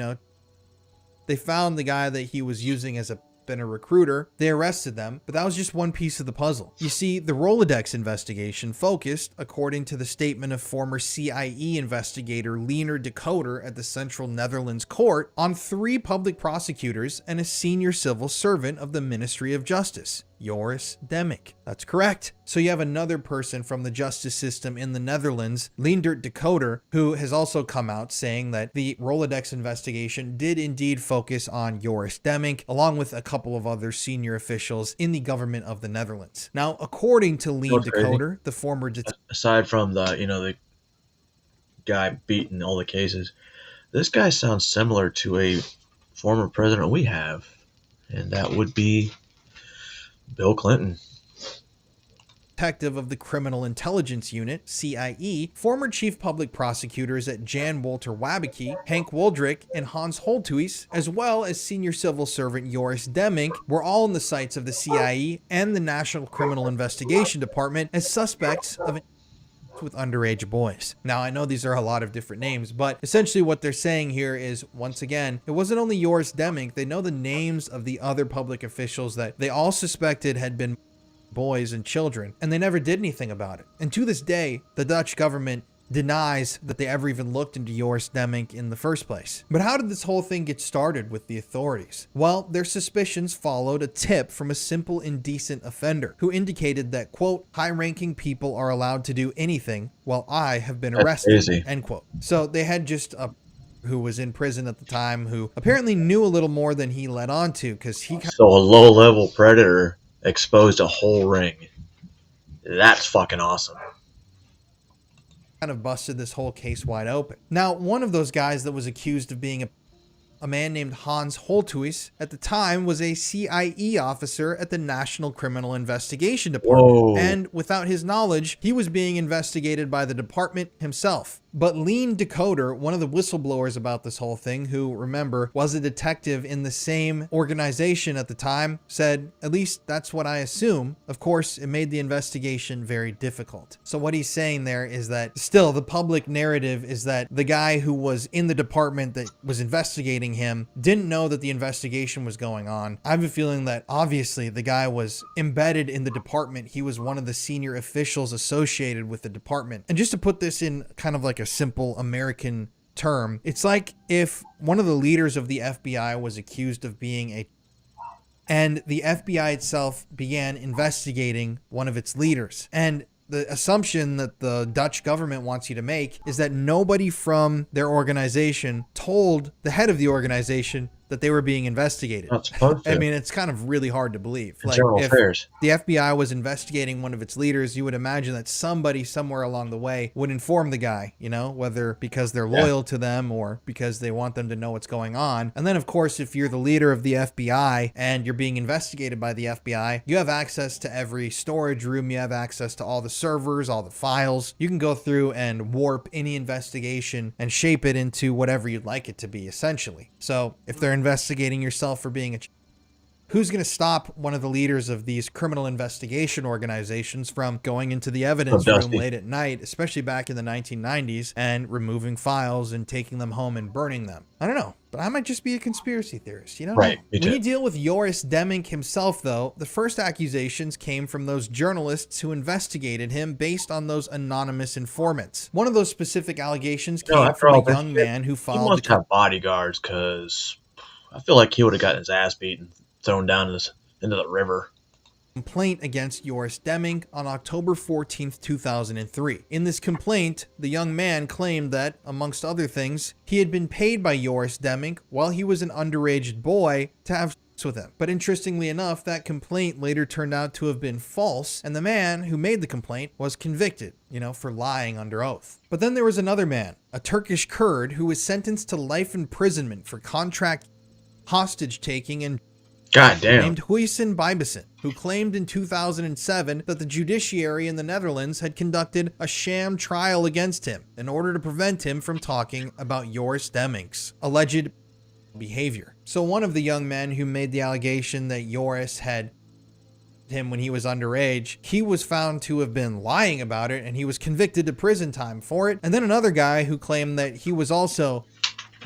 they found the guy that he was using as a recruiter. They arrested them, but that was just one piece of the puzzle. You see, the Rolodex investigation focused, according to the statement of former CIE investigator Leonard de Coder at the Central Netherlands Court, on 3 public prosecutors and a senior civil servant of the Ministry of Justice. Joris Demmink. That's correct. So you have another person from the justice system in the Netherlands, Leendert de Coder, who has also come out saying that the Rolodex investigation did indeed focus on Joris Demmink, along with a couple of other senior officials in the government of the Netherlands. Now, according to Leen de Coder, the former aside from the guy beating all the cases, this guy sounds similar to a former president we have, and that would be Bill Clinton. Detective of the Criminal Intelligence Unit, CIE, former chief public prosecutors at Jan Wolter Wabeke, Hank Woldrick, and Hans Holthuis, as well as senior civil servant Joris Demmink, were all in the sights of the CIE and the National Criminal Investigation Department as suspects of with underage boys. Now, I know these are a lot of different names, but essentially what they're saying here is, once again, it wasn't only Joris Demmink. They know the names of the other public officials that they all suspected had been boys and children, and they never did anything about it. And to this day, the Dutch government denies that they ever even looked into Joris Demmink in the first place. But how did this whole thing get started with the authorities? Well, their suspicions followed a tip from a simple indecent offender who indicated that, quote, high-ranking people are allowed to do anything while I have been arrested, end quote. So they had just a who was in prison at the time who apparently knew a little more than he let on to, because he... So a low-level predator exposed a whole ring. That's fucking awesome. Kind of busted this whole case wide open. Now, one of those guys that was accused of being a man named Hans Holthuis at the time was a CIE officer at the National Criminal Investigation Department. Whoa. And without his knowledge, he was being investigated by the department himself. But Leen de Coder, one of the whistleblowers about this whole thing, who, remember, was a detective in the same organization at the time, said, at least that's what I assume. Of course, it made the investigation very difficult. So what he's saying there is that still the public narrative is that the guy who was in the department that was investigating him didn't know that the investigation was going on. I have a feeling that obviously the guy was embedded in the department. He was one of the senior officials associated with the department. And just to put this in kind of like a simple American term, it's like if one of the leaders of the FBI was accused of being and the FBI itself began investigating one of its leaders. And the assumption that the Dutch government wants you to make is that nobody from their organization told the head of the organization that they were being investigated. Not supposed to. I mean, it's kind of really hard to believe. Like, General if affairs. the FBI was investigating one of its leaders, you would imagine that somebody somewhere along the way would inform the guy, you know, whether because they're loyal to them or because they want them to know what's going on. And then, of course, if you're the leader of the FBI and you're being investigated by the FBI, you have access to every storage room. You have access to all the servers, all the files. You can go through and warp any investigation and shape it into whatever you'd like it to be, essentially. So if they're investigating yourself for being who's going to stop one of the leaders of these criminal investigation organizations from going into the evidence room late at night, especially back in the 1990s, and removing files and taking them home and burning them? I don't know, but I might just be a conspiracy theorist, you know? Right, me When too. you deal with Joris Demmink himself, though, the first accusations came from those journalists who investigated him based on those anonymous informants. One of those specific allegations came after from all a this young shit, man who He followed must the have bodyguards, because I feel like he would have gotten his ass beaten, thrown down into the river. complaint against Joris Demmink on October 14th, 2003. In this complaint, the young man claimed that, amongst other things, he had been paid by Joris Demmink while he was an underage boy to have sex with him. But interestingly enough, that complaint later turned out to have been false, and the man who made the complaint was convicted, you know, for lying under oath. But then there was another man, a Turkish Kurd, who was sentenced to life imprisonment for contract hostage taking and named Huysen Bijbesen, who claimed in 2007 that the judiciary in the Netherlands had conducted a sham trial against him in order to prevent him from talking about Joris Demmink's alleged behavior. So one of the young men who made the allegation that Joris had him when he was underage, he was found to have been lying about it, and he was convicted to prison time for it. And then another guy who claimed that he was also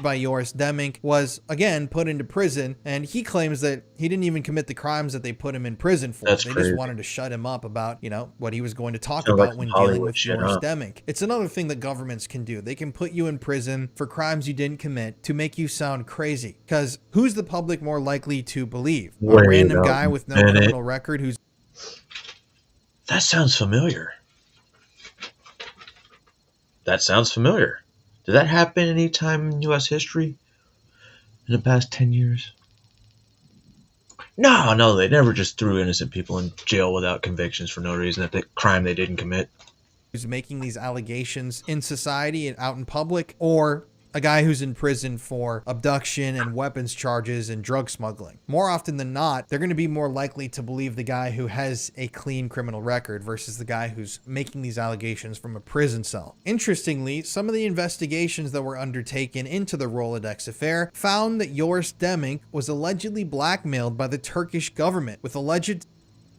by Joris Demmink was again put into prison, and he claims that he didn't even commit the crimes that they put him in prison for. That's They crazy. just wanted to shut him up about, you know, what he was going to talk Sounds about like when some dealing Hollywood with shit, Joris huh? Demmink. It's another thing that governments can do. They can put you in prison for crimes you didn't commit to make you sound crazy. Because who's the public more likely to believe? Wait A random a guy with no minute. criminal record who's That sounds familiar. That sounds familiar. Did that happen any time in U.S. history in the past 10 years? No, they never just threw innocent people in jail without convictions for no reason, that the crime they didn't commit. Who's making these allegations in society and out in public, or a guy who's in prison for abduction and weapons charges and drug smuggling. More often than not, they're going to be more likely to believe the guy who has a clean criminal record versus the guy who's making these allegations from a prison cell. Interestingly, some of the investigations that were undertaken into the Rolodex affair found that Joris Demmink was allegedly blackmailed by the Turkish government with alleged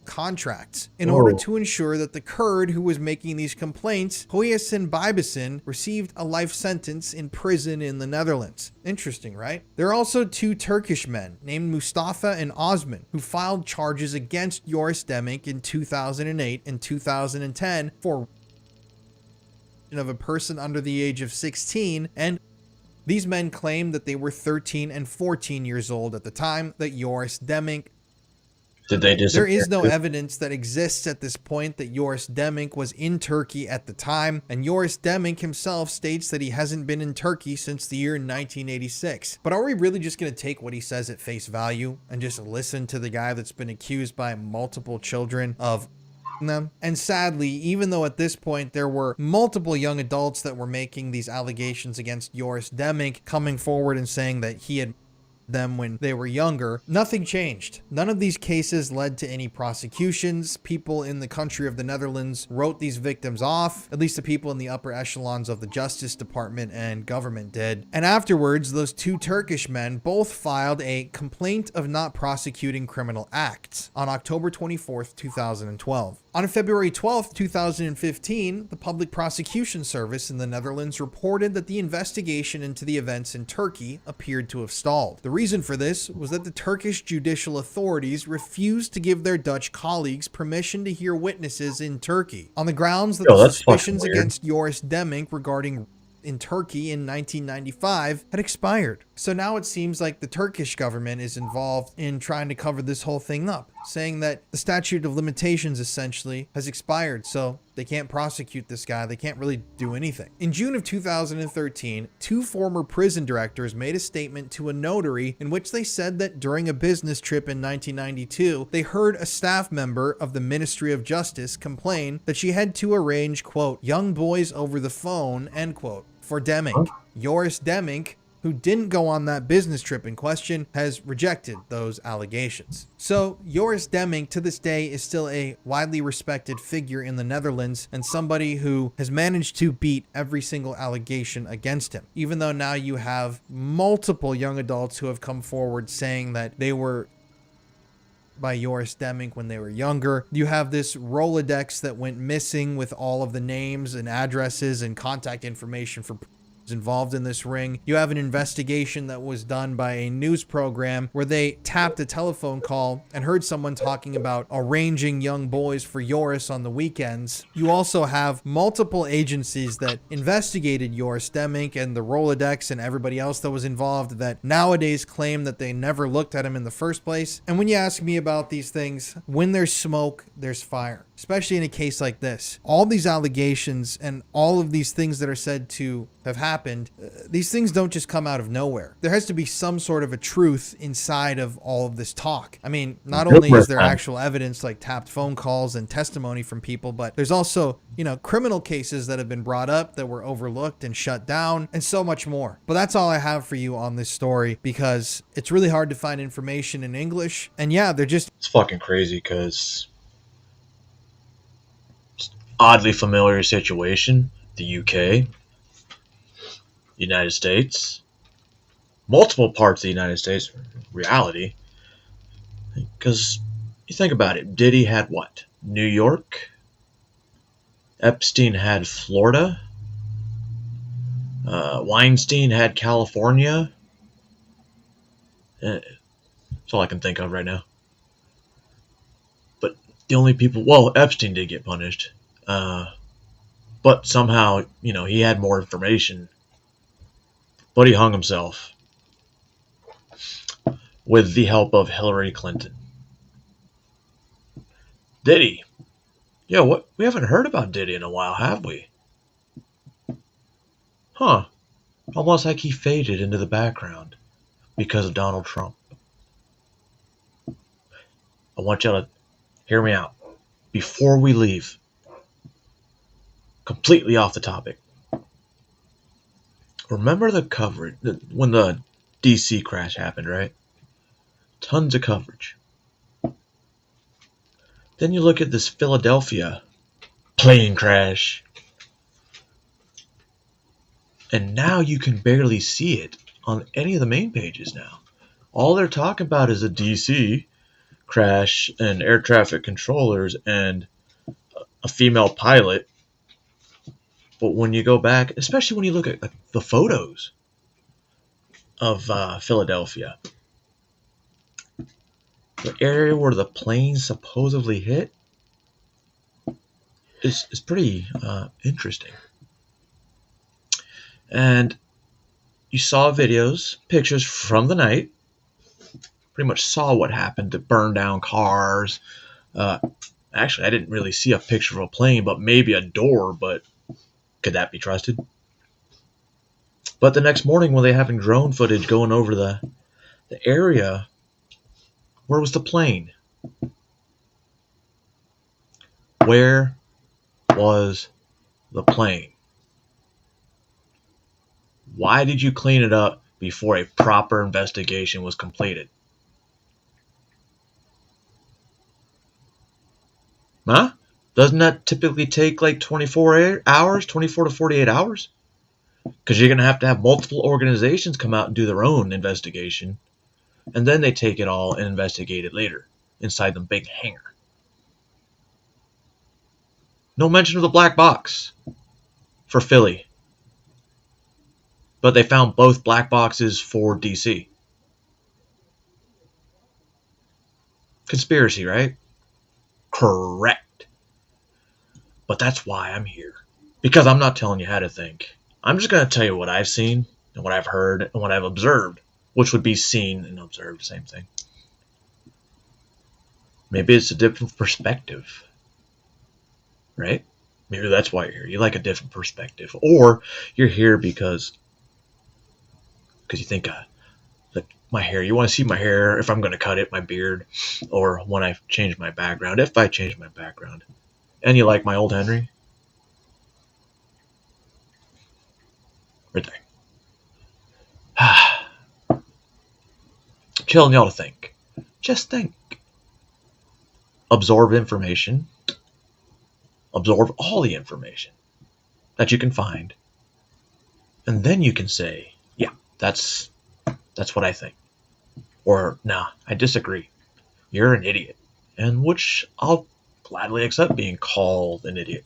contracts in order to ensure that the Kurd who was making these complaints, Hoyasin Bibasin, received a life sentence in prison in the Netherlands. Interesting, right? There are also two Turkish men named Mustafa and Osman who filed charges against Joris Demmink in 2008 and 2010 for of a person under the age of 16, and these men claimed that they were 13 and 14 years old at the time that Joris Demmink. Did they disappear? There is no evidence that exists at this point that Joris Demmink was in Turkey at the time, and Joris Demmink himself states that he hasn't been in Turkey since the year 1986. But are we really just going to take what he says at face value and just listen to the guy that's been accused by multiple children of them? And sadly, even though at this point there were multiple young adults that were making these allegations against Joris Demmink, coming forward and saying that he had them when they were younger, nothing changed. None of these cases led to any prosecutions. People in the country of the Netherlands wrote these victims off, at least the people in the upper echelons of the Justice Department and government did. And afterwards, those two Turkish men both filed a complaint of not prosecuting criminal acts on October 24th, 2012. On February 12th, 2015, the Public Prosecution Service in the Netherlands reported that the investigation into the events in Turkey appeared to have stalled. The reason for this was that the Turkish judicial authorities refused to give their Dutch colleagues permission to hear witnesses in Turkey on the grounds that the suspicions against Joris Demmink regarding in Turkey in 1995 had expired. So now it seems like the Turkish government is involved in trying to cover this whole thing up, saying that the statute of limitations essentially has expired, so they can't prosecute this guy. They can't really do anything. In June of 2013, two former prison directors made a statement to a notary in which they said that during a business trip in 1992, they heard a staff member of the Ministry of Justice complain that she had to arrange, quote, young boys over the phone, end quote, for Demmink. Joris Demmink, who didn't go on that business trip in question, has rejected those allegations. So Joris Demmink to this day is still a widely respected figure in the Netherlands and somebody who has managed to beat every single allegation against him. Even though now you have multiple young adults who have come forward saying that they were by Joris Demmink when they were younger. You have this Rolodex that went missing with all of the names and addresses and contact information for involved in this ring. You have an investigation that was done by a news program where they tapped a telephone call and heard someone talking about arranging young boys for Joris on the weekends. You also have multiple agencies that investigated Joris Demmink and the Rolodex and everybody else that was involved that nowadays claim that they never looked at him in the first place. And when you ask me about these things, when there's smoke, there's fire. Especially in a case like this. All these allegations and all of these things that are said to have happened, these things don't just come out of nowhere. There has to be some sort of a truth inside of all of this talk. I mean, not only is there actual evidence like tapped phone calls and testimony from people, but there's also, criminal cases that have been brought up that were overlooked and shut down and so much more. But that's all I have for you on this story because it's really hard to find information in English. And yeah, it's fucking crazy because oddly familiar situation, the UK, United States, multiple parts of the United States, reality, because you think about it, Diddy had what? New York, Epstein had Florida, Weinstein had California. That's all I can think of right now. But the only people, Epstein did get punished. But somehow, he had more information. But he hung himself with the help of Hillary Clinton. Diddy, Yeah, what? We haven't heard about Diddy in a while, have we? Huh. Almost like he faded into the background because of Donald Trump. I want y'all to hear me out. Before we leave, completely off the topic. Remember the coverage when the DC crash happened, right? Tons of coverage. Then you look at this Philadelphia plane crash, and now you can barely see it on any of the main pages now. All they're talking about is a DC crash and air traffic controllers and a female pilot. But when you go back, especially when you look at the photos of Philadelphia, the area where the plane supposedly hit is pretty interesting. And you saw videos, pictures from the night, pretty much saw what happened to burn down cars. Actually, I didn't really see a picture of a plane, but maybe a door, but could that be trusted? But the next morning when they having drone footage going over the area, where was the plane? Where was the plane? Why did you clean it up before a proper investigation was completed? Huh? Doesn't that typically take like 24 hours, 24 to 48 hours? Because you're going to have multiple organizations come out and do their own investigation. And then they take it all and investigate it later inside the big hangar. No mention of the black box for Philly. But they found both black boxes for DC. Conspiracy, right? Correct. But that's why I'm here. Because I'm not telling you how to think. I'm just going to tell you what I've seen and what I've heard and what I've observed, which would be seen and observed, same thing. Maybe it's a different perspective, right? Maybe that's why you're here. You like a different perspective. Or you're here because you think, like my hair, you want to see my hair if I'm going to cut it, my beard, or when I change my background, if I change my background. And you like my old Henry? Right there. Telling y'all to think. Just think. Absorb information. Absorb all the information that you can find. And then you can say, yeah, that's what I think. Or, nah, I disagree. You're an idiot. And which I'll gladly accept being called an idiot.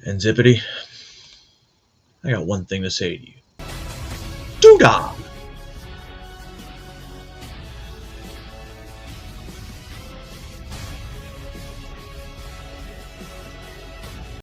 And Zippity, I got one thing to say to you. Doodah!